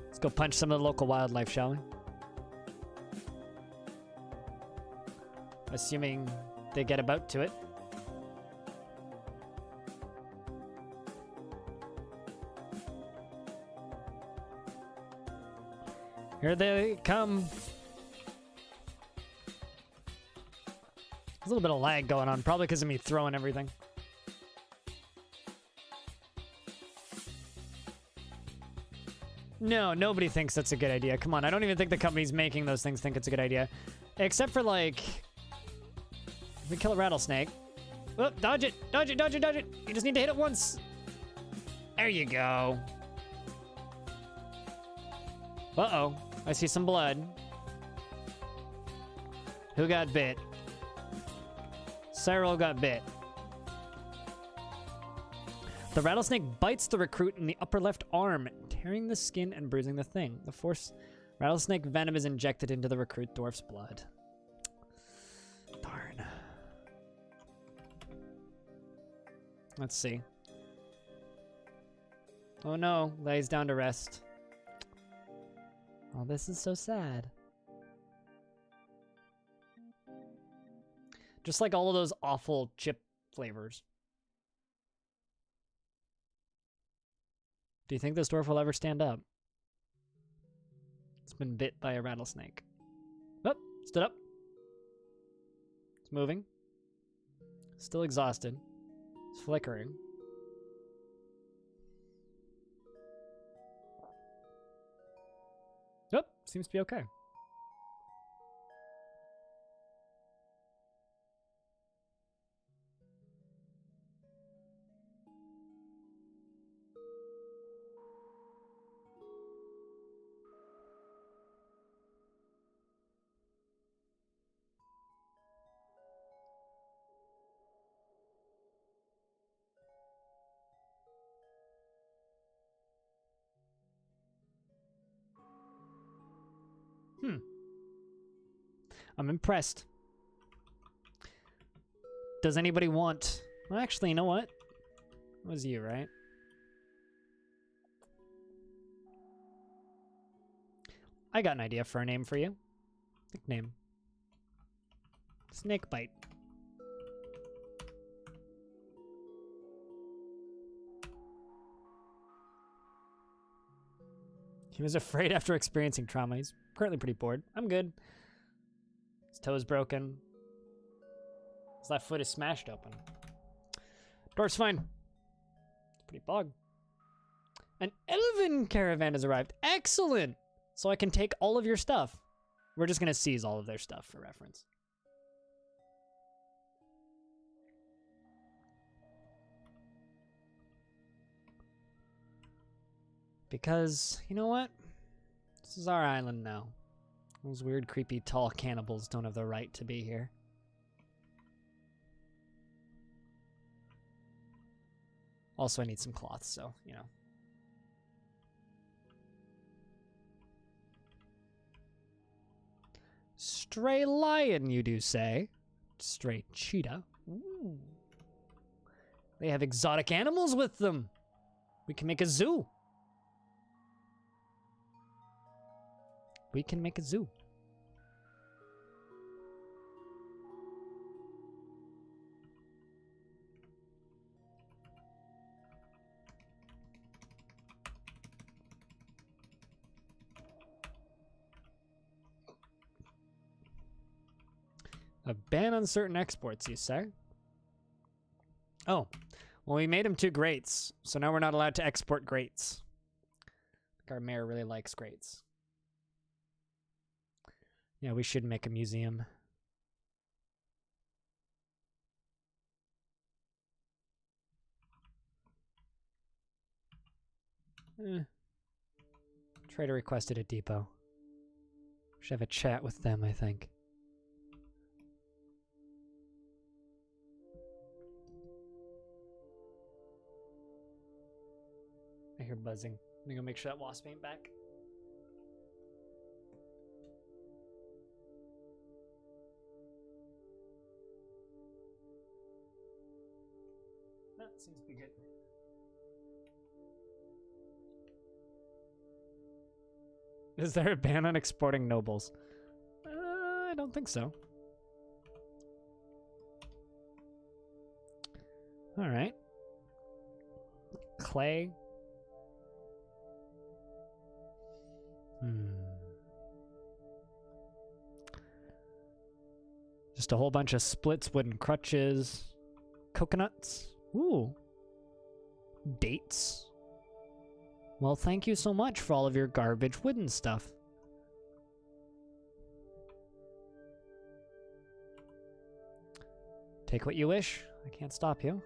S1: Let's go punch some of the local wildlife, shall we? Assuming they get about to it. Here they come. There's a little bit of lag going on, probably because of me throwing everything. No, nobody thinks that's a good idea. Come on, I don't even think the companies making those things think it's a good idea. Except for, like, if we kill a rattlesnake. Oh, dodge it, dodge it, dodge it, dodge it. You just need to hit it once. There you go. Uh-oh. I see some blood. Who got bit? Cyril got bit. The rattlesnake bites the recruit in the upper left arm, tearing the skin and bruising the thing. The force rattlesnake venom is injected into the recruit dwarf's blood. Darn. Let's see. Oh no, lays down to rest. Oh, this is so sad. Just like all of those awful chip flavors. Do you think this dwarf will ever stand up? It's been bit by a rattlesnake. Oh, stood up. It's moving. Still exhausted. It's flickering. Oh, seems to be okay. I'm impressed. Does anybody want... Well, actually, you know what? It was you, right? I got an idea for a name for you. Nickname. Snakebite. He was afraid after experiencing trauma. He's currently pretty bored. I'm good. His toe is broken. His left foot is smashed open. Dwarf's fine. It's pretty bog. An elven caravan has arrived. Excellent! So I can take all of your stuff. We're just going to seize all of their stuff for reference. Because, you know what? This is our island now. Those weird, creepy, tall cannibals don't have the right to be here. Also, I need some cloth, so, you know. Stray lion, you do say? Stray cheetah? Ooh. They have exotic animals with them. We can make a zoo. We can make a zoo. A ban on certain exports, you say? Oh, well, we made them 2 grates, so now we're not allowed to export grates. I think our mayor really likes grates. Yeah, we should make a museum. Trader requested a depot. Should have a chat with them, I think. I hear buzzing. I'm gonna go make sure that wasp ain't back. That seems to be good. Is there a ban on exporting nobles? I don't think so. All right. Clay. Just a whole bunch of splits, wooden crutches, coconuts. Ooh. Dates. Well, thank you so much for all of your garbage wooden stuff. Take what you wish. I can't stop you.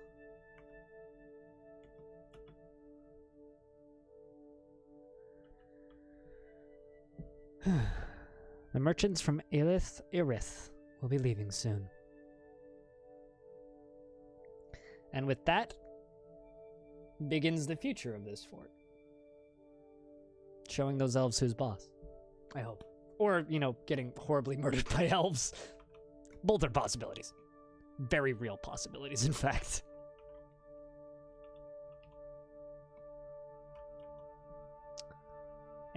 S1: The merchants from Irith will be leaving soon. And with that begins the future of this fort. Showing those elves who's boss. I hope. Or, you know, getting horribly murdered by elves. Both are possibilities. Very real possibilities, in fact.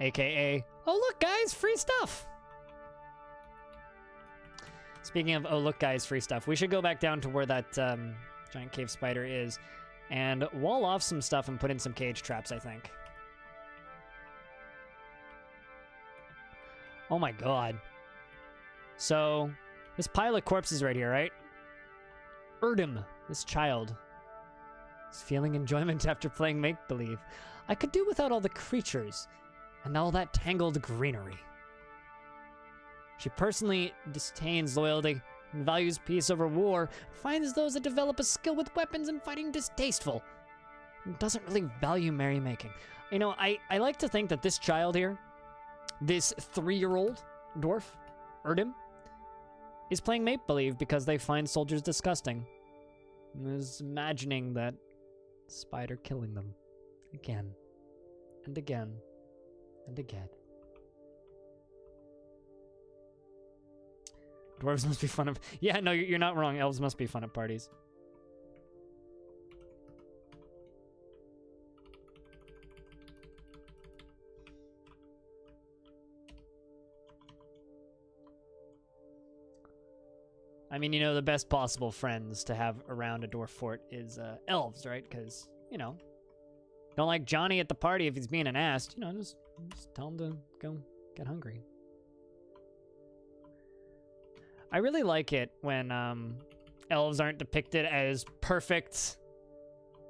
S1: AKA, oh look guys, free stuff! Speaking of, oh look guys, free stuff, we should go back down to where that giant cave spider is and wall off some stuff and put in some cage traps, I think. Oh my god. So, this pile of corpses right here, right? Erdem, this child, is feeling enjoyment after playing make-believe. I could do without all the creatures and all that tangled greenery. She personally disdains loyalty and values peace over war, finds those that develop a skill with weapons and fighting distasteful, and doesn't really value merrymaking. You know, I like to think that this child here, this 3-year-old dwarf, Erdem, is playing make-believe because they find soldiers disgusting. And is imagining that spider killing them again and again and again. Dwarves must be fun of... Yeah, no, you're not wrong. Elves must be fun at parties. I mean, you know, the best possible friends to have around a dwarf fort is elves, right? Because, you know, don't like Johnny at the party if he's being an ass. You know, just tell him to go get hungry. I really like it when elves aren't depicted as perfect,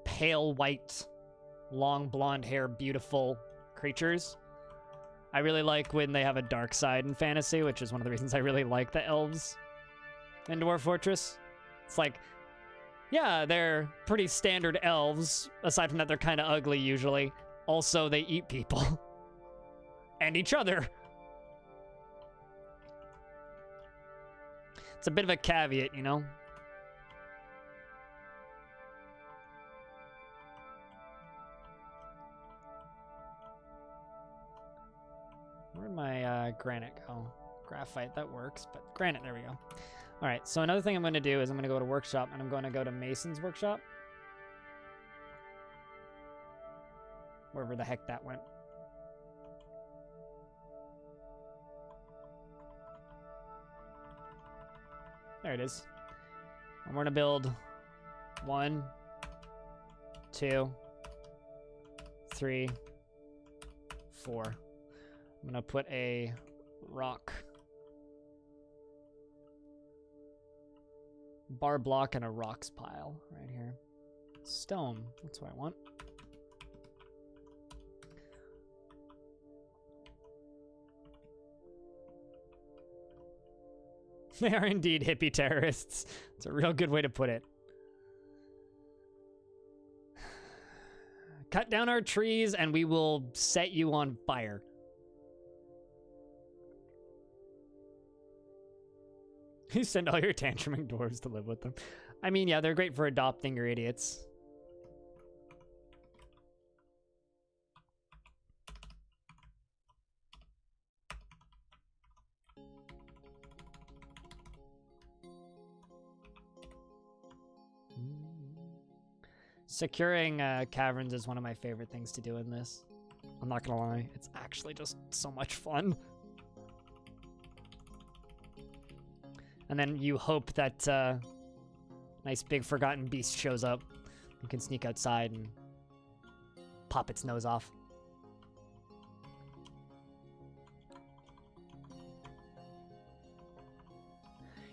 S1: pale white, long blonde hair, beautiful creatures. I really like when they have a dark side in fantasy, which is one of the reasons I really like the elves in Dwarf Fortress. It's like, yeah, they're pretty standard elves. Aside from that, they're kind of ugly usually. Also, they eat people. And each other. It's a bit of a caveat, you know? Where'd my granite go? Graphite, that works, but granite, there we go. All right, so another thing I'm going to do is I'm going to go to workshop, and I'm going to go to Mason's workshop. Wherever the heck that went. There it is. I'm going to build 1, 2, 3, 4. I'm going to put a rock bar block and a rocks pile right here. Stone, that's what I want. They are indeed hippie terrorists. It's a real good way to put it. Cut down our trees and we will set you on fire. You send all your tantruming dwarves to live with them. I mean, yeah, they're great for adopting your idiots. Securing caverns is one of my favorite things to do in this. I'm not gonna lie, it's actually just so much fun. And then you hope that nice big forgotten beast shows up. You can sneak outside and pop its nose off.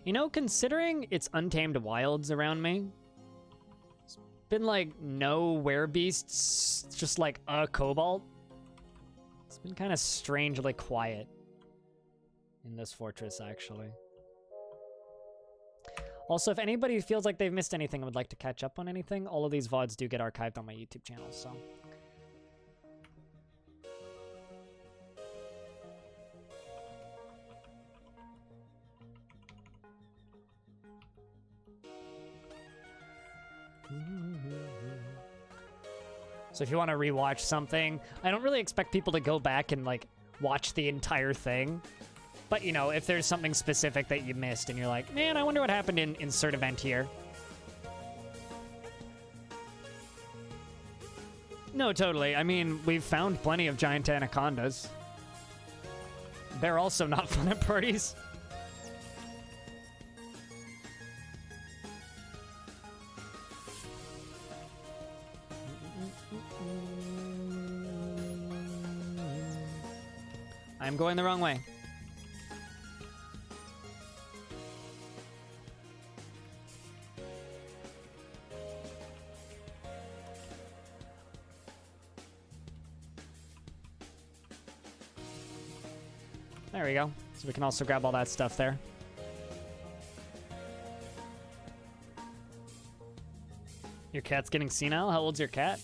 S1: You know, considering it's untamed wilds around me, it's been like no werebeasts, just like a cobalt. It's been kind of strangely quiet in this fortress, actually. Also, if anybody feels like they've missed anything and would like to catch up on anything, all of these VODs do get archived on my YouTube channel, so. So if you want to rewatch something, I don't really expect people to go back and like watch the entire thing. But you know, if there's something specific that you missed and you're like, man, I wonder what happened in insert event here. No, totally. I mean, we've found plenty of giant anacondas. They're also not fun at parties. I'm going the wrong way. There we go. So we can also grab all that stuff there. Your cat's getting senile? How old's your cat?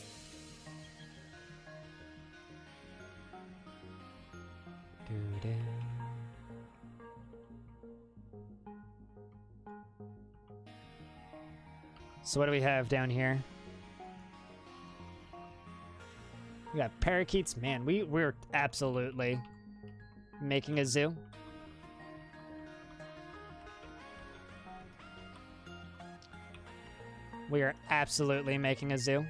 S1: So what do we have down here? We got parakeets. Man, we're absolutely making a zoo. We are absolutely making a zoo.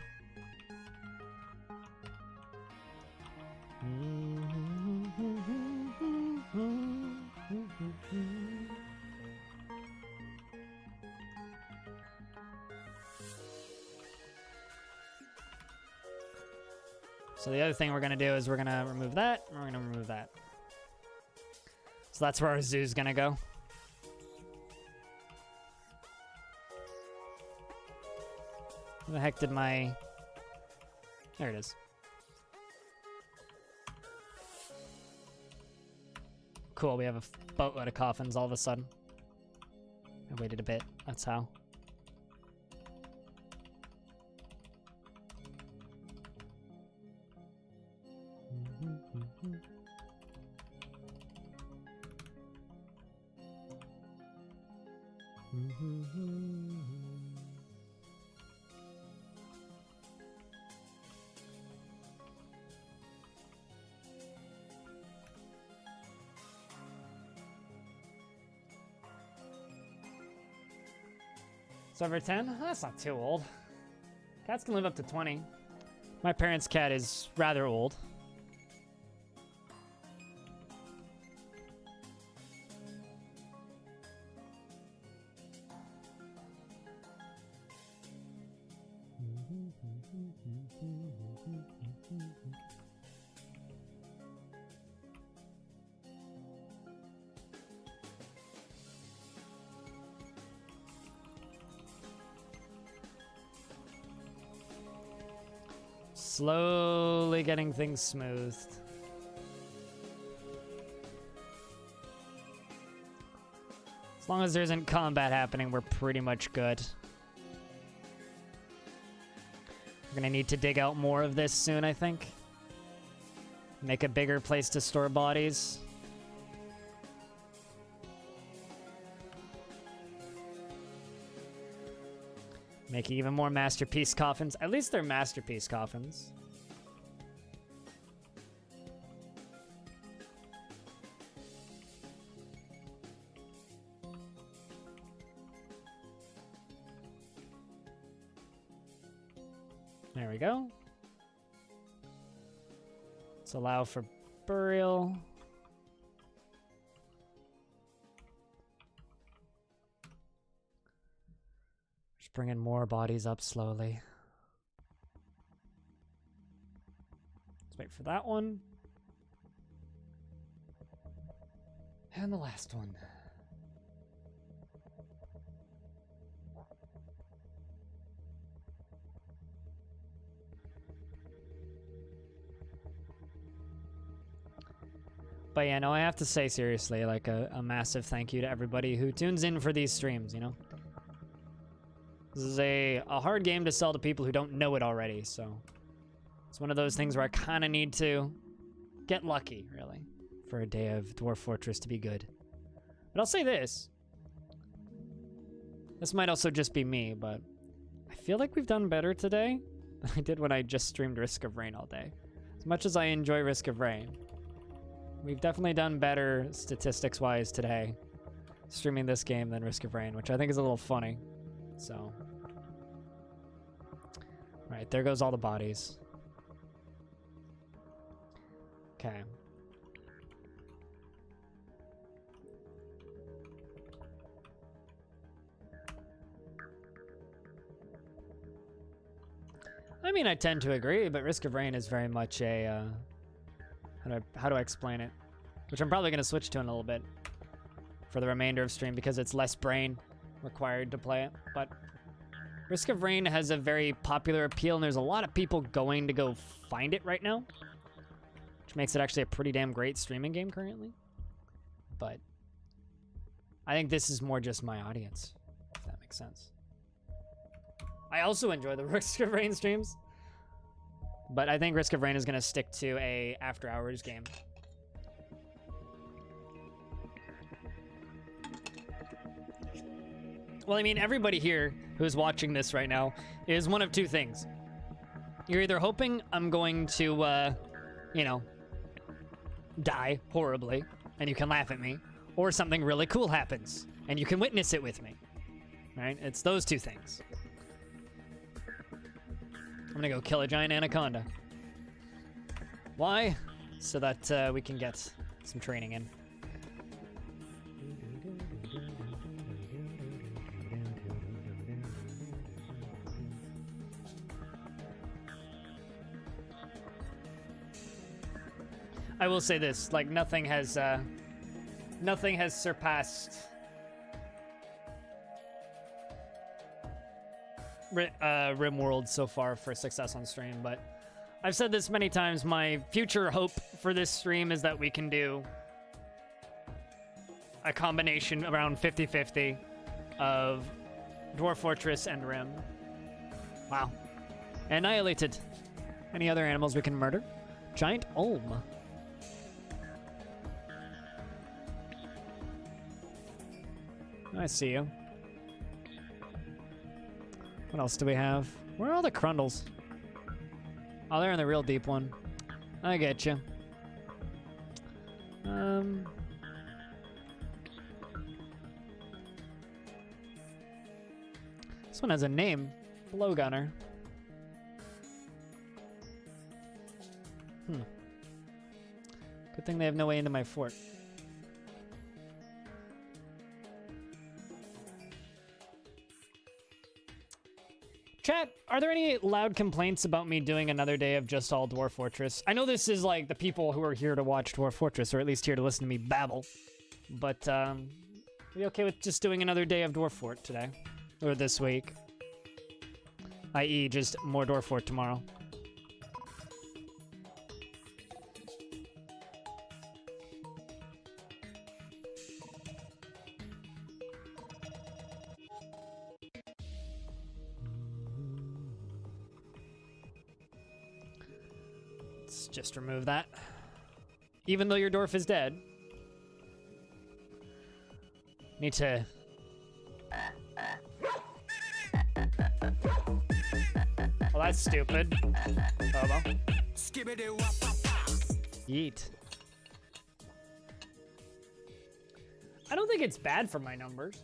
S1: So the other thing we're gonna do is we're gonna remove that, and we're gonna remove that. So that's where our zoo's gonna go. Where the heck did my... There it is. Cool, we have a boatload of coffins all of a sudden. I waited a bit, that's how. So over 10? That's not too old. Cats can live up to 20. My parents' cat is rather old. Slowly getting things smoothed. As long as there isn't combat happening, we're pretty much good. We're gonna need to dig out more of this soon, I think. Make a bigger place to store bodies. Making even more masterpiece coffins. At least they're masterpiece coffins. There we go. Let's allow for burial. Just bringing more bodies up slowly. Let's wait for that one. And the last one. But yeah, no, I have to say seriously, like a massive thank you to everybody who tunes in for these streams, you know? This is a hard game to sell to people who don't know it already, so it's one of those things where I kind of need to get lucky, really, for a day of Dwarf Fortress to be good. But I'll say this. This might also just be me, but I feel like we've done better today than I did when I just streamed Risk of Rain all day. As much as I enjoy Risk of Rain, we've definitely done better statistics-wise today streaming this game than Risk of Rain, which I think is a little funny. So, right, there goes all the bodies. Okay. I mean, I tend to agree, but Risk of Rain is very much a, how do I explain it? Which I'm probably going to switch to in a little bit for the remainder of stream because it's less brain required to play it. But Risk of Rain has a very popular appeal, and there's a lot of people going to go find it right now, which makes it actually a pretty damn great streaming game currently. But I think this is more just my audience, if that makes sense. I also enjoy the Risk of Rain streams, but I think Risk of Rain is going to stick to a after hours game. Well, I mean, everybody here who's watching this right now is one of two things. You're either hoping I'm going to, you know, die horribly and you can laugh at me, or something really cool happens and you can witness it with me, right? It's those two things. I'm gonna go kill a giant anaconda. Why? So that we can get some training in. I will say this, like nothing has surpassed RimWorld so far for success on stream, but I've said this many times, my future hope for this stream is that we can do a combination around 50-50 of Dwarf Fortress and Rim. Wow. Annihilated. Any other animals we can murder? Giant Olm. I see you. What else do we have? Where are all the Crundles? Oh, they're in the real deep one. I get you. This one has a name. Blowgunner. Good thing they have no way into my fort. Chat, are there any loud complaints about me doing another day of just all Dwarf Fortress? I know this is like the people who are here to watch Dwarf Fortress, or at least here to listen to me babble. But, are you okay with just doing another day of Dwarf Fort today? Or this week? I.e. just more Dwarf Fort tomorrow. Just remove that. Even though your dwarf is dead. Need to... Well, that's stupid. Oh well. Yeet. I don't think it's bad for my numbers.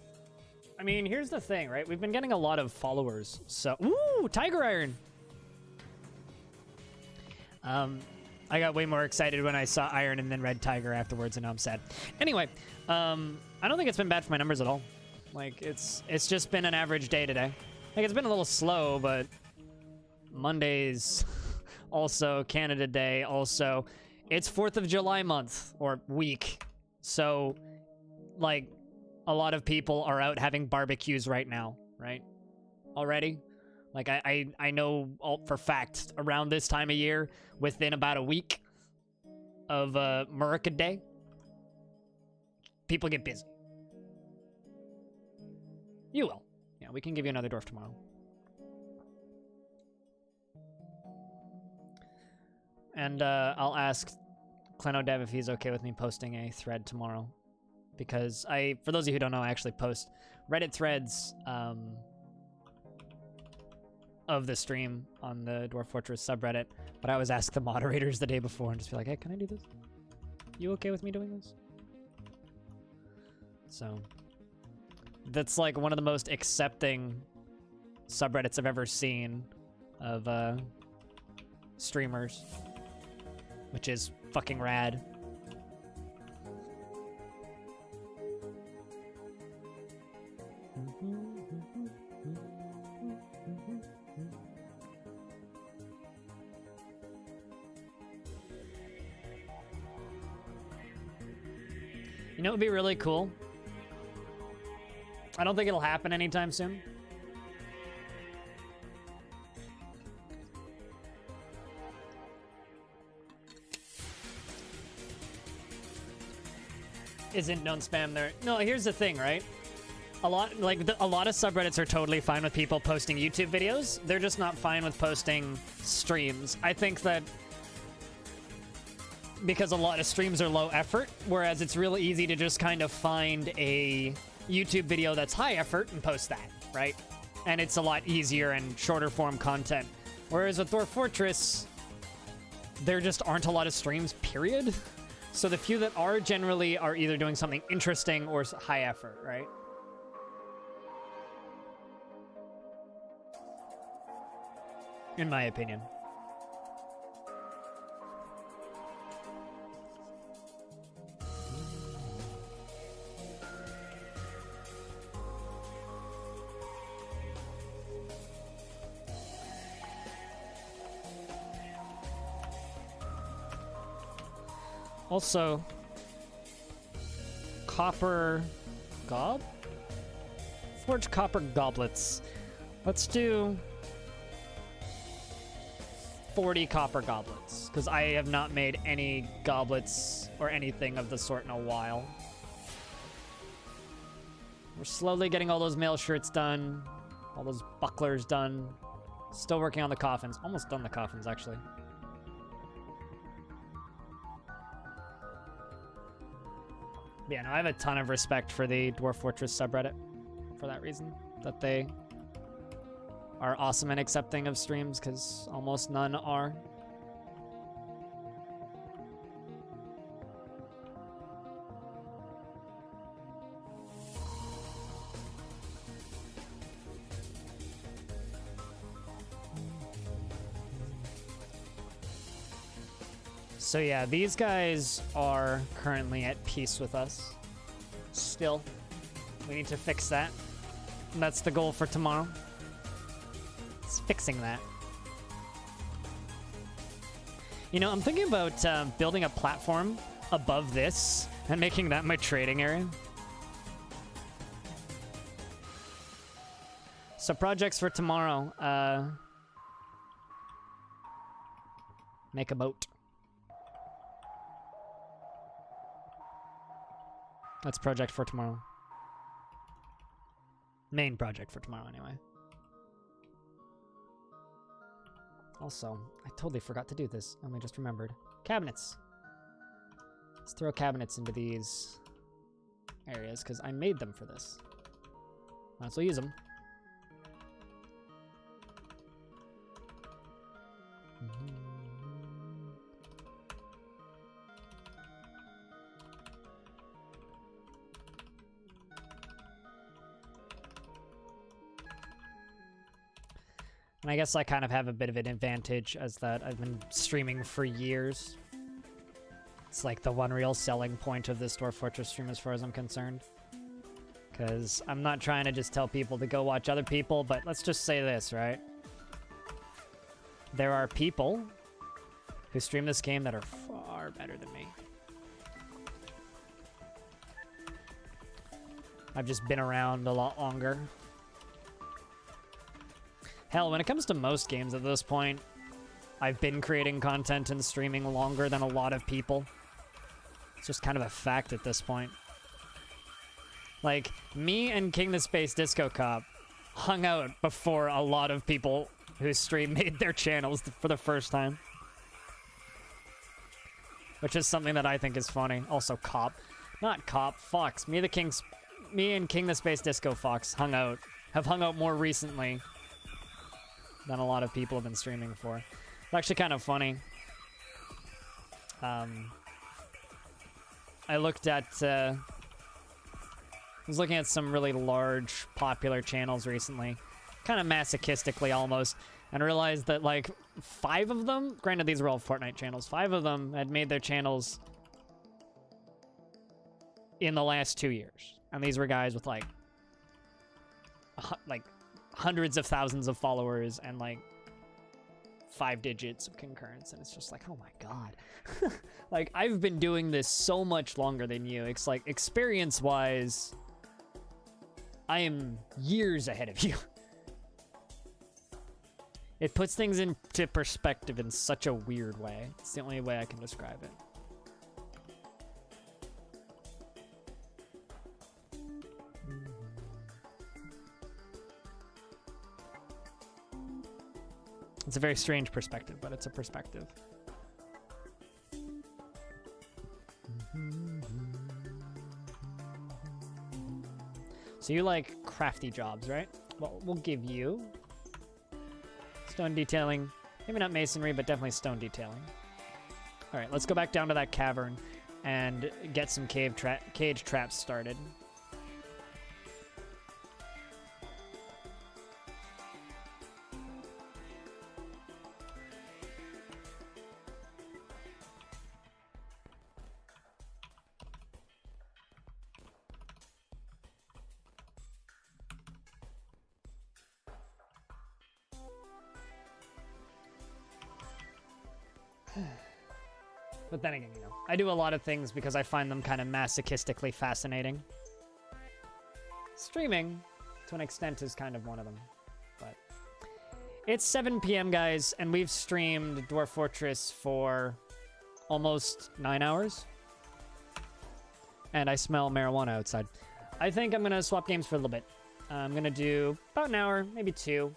S1: I mean, here's the thing, right? We've been getting a lot of followers, so... Ooh, Tiger Iron! I got way more excited when I saw Iron and then Red Tiger afterwards, and now I'm sad. Anyway, I don't think it's been bad for my numbers at all. Like, it's just been an average day today. Like, it's been a little slow, but Monday's also Canada Day, also. It's 4th of July month, or week. So, like, a lot of people are out having barbecues right now, right? Already? Like, I know for fact, around this time of year, within about a week of Murica Day, people get busy. You will. Yeah, we can give you another dwarf tomorrow. And I'll ask ClenoDev if he's okay with me posting a thread tomorrow. Because for those of you who don't know, I actually post Reddit threads, of the stream on the Dwarf Fortress subreddit, but I always ask the moderators the day before and just be like, hey, can I do this? You okay with me doing this? So that's like one of the most accepting subreddits I've ever seen of streamers, which is fucking rad. You know what would be really cool? I don't think it'll happen anytime soon. Isn't known spam there? No, here's the thing, right? A lot of subreddits are totally fine with people posting YouTube videos. They're just not fine with posting streams. I think that because a lot of streams are low effort, whereas it's really easy to just kind of find a YouTube video that's high effort and post that, right? And it's a lot easier and shorter form content. Whereas with Dwarf Fortress, there just aren't a lot of streams, period. So the few that are generally are either doing something interesting or high effort, right? In my opinion. Also, copper forge copper goblets. Let's do 40 copper goblets, because I have not made any goblets or anything of the sort in a while. We're slowly getting all those mail shirts done, all those bucklers done. Still working on the coffins. Almost done the coffins, actually. Yeah, no, I have a ton of respect for the Dwarf Fortress subreddit for that reason. That they are awesome and accepting of streams, because almost none are. So yeah, these guys are currently at peace with us. Still. We need to fix that. And that's the goal for tomorrow. It's fixing that. You know, I'm thinking about building a platform above this and making that my trading area. So projects for tomorrow. Make a boat. That's project for tomorrow. Main project for tomorrow, anyway. Also, I totally forgot to do this. I only just remembered. Cabinets. Let's throw cabinets into these areas, because I made them for this. Might as well use them. And I guess I kind of have a bit of an advantage as that I've been streaming for years. It's like the one real selling point of this Dwarf Fortress stream as far as I'm concerned. Because I'm not trying to just tell people to go watch other people, but let's just say this, right? There are people who stream this game that are far better than me. I've just been around a lot longer. Hell, when it comes to most games at this point, I've been creating content and streaming longer than a lot of people. It's just kind of a fact at this point. Like, me and King the Space Disco Cop hung out before a lot of people who stream made their channels for the first time. Which is something that I think is funny. Also, Cop. Not Cop, Fox. Me and King the Space Disco Fox have hung out more recently than a lot of people have been streaming for. It's actually kind of funny. I looked at, I was looking at some really large, popular channels recently, kind of masochistically almost, and realized that like 5 of them, granted these were all Fortnite channels, 5 of them had made their channels in the last 2 years. And these were guys with like hundreds of thousands of followers and like 5 digits of concurrence, and it's just like, oh my god. Like, I've been doing this so much longer than you. It's like, experience-wise, I am years ahead of you. It puts things into perspective in such a weird way. It's the only way I can describe it. It's a very strange perspective, but it's a perspective. So you like crafty jobs, right? Well, we'll give you stone detailing. Maybe not masonry, but definitely stone detailing. All right, let's go back down to that cavern and get some cage traps started. But then again, you know, I do a lot of things because I find them kind of masochistically fascinating. Streaming, to an extent, is kind of one of them. But it's 7 p.m., guys, and we've streamed Dwarf Fortress for almost 9 hours. And I smell marijuana outside. I think I'm going to swap games for a little bit. I'm going to do about an hour, maybe 2,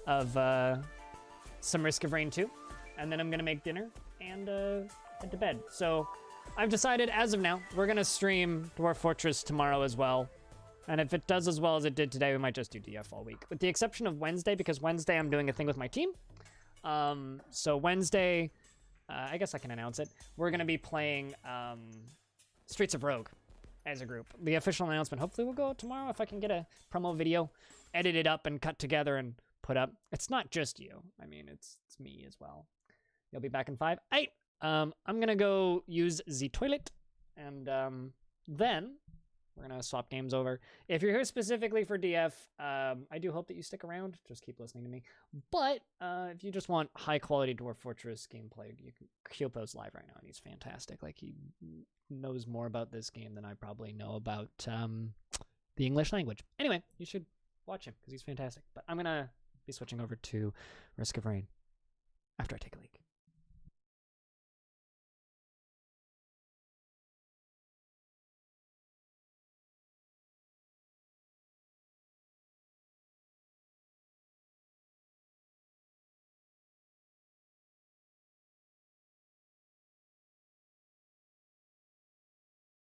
S1: of some Risk of Rain 2. And then I'm going to make dinner and head to bed. So I've decided, as of now, we're going to stream Dwarf Fortress tomorrow as well. And if it does as well as it did today, we might just do DF all week. With the exception of Wednesday, because Wednesday I'm doing a thing with my team. So Wednesday, I guess I can announce it. We're going to be playing Streets of Rogue as a group. The official announcement hopefully will go out tomorrow if I can get a promo video edited up and cut together and put up. It's not just you. I mean, it's me as well. You'll be back in 5. I'm going to go use the toilet, and then we're going to swap games over. If you're here specifically for DF, I do hope that you stick around. Just keep listening to me. But if you just want high-quality Dwarf Fortress gameplay, you can Kyopo's live right now, and he's fantastic. Like, he knows more about this game than I probably know about the English language. Anyway, you should watch him, because he's fantastic. But I'm going to be switching over to Risk of Rain after I take a leak.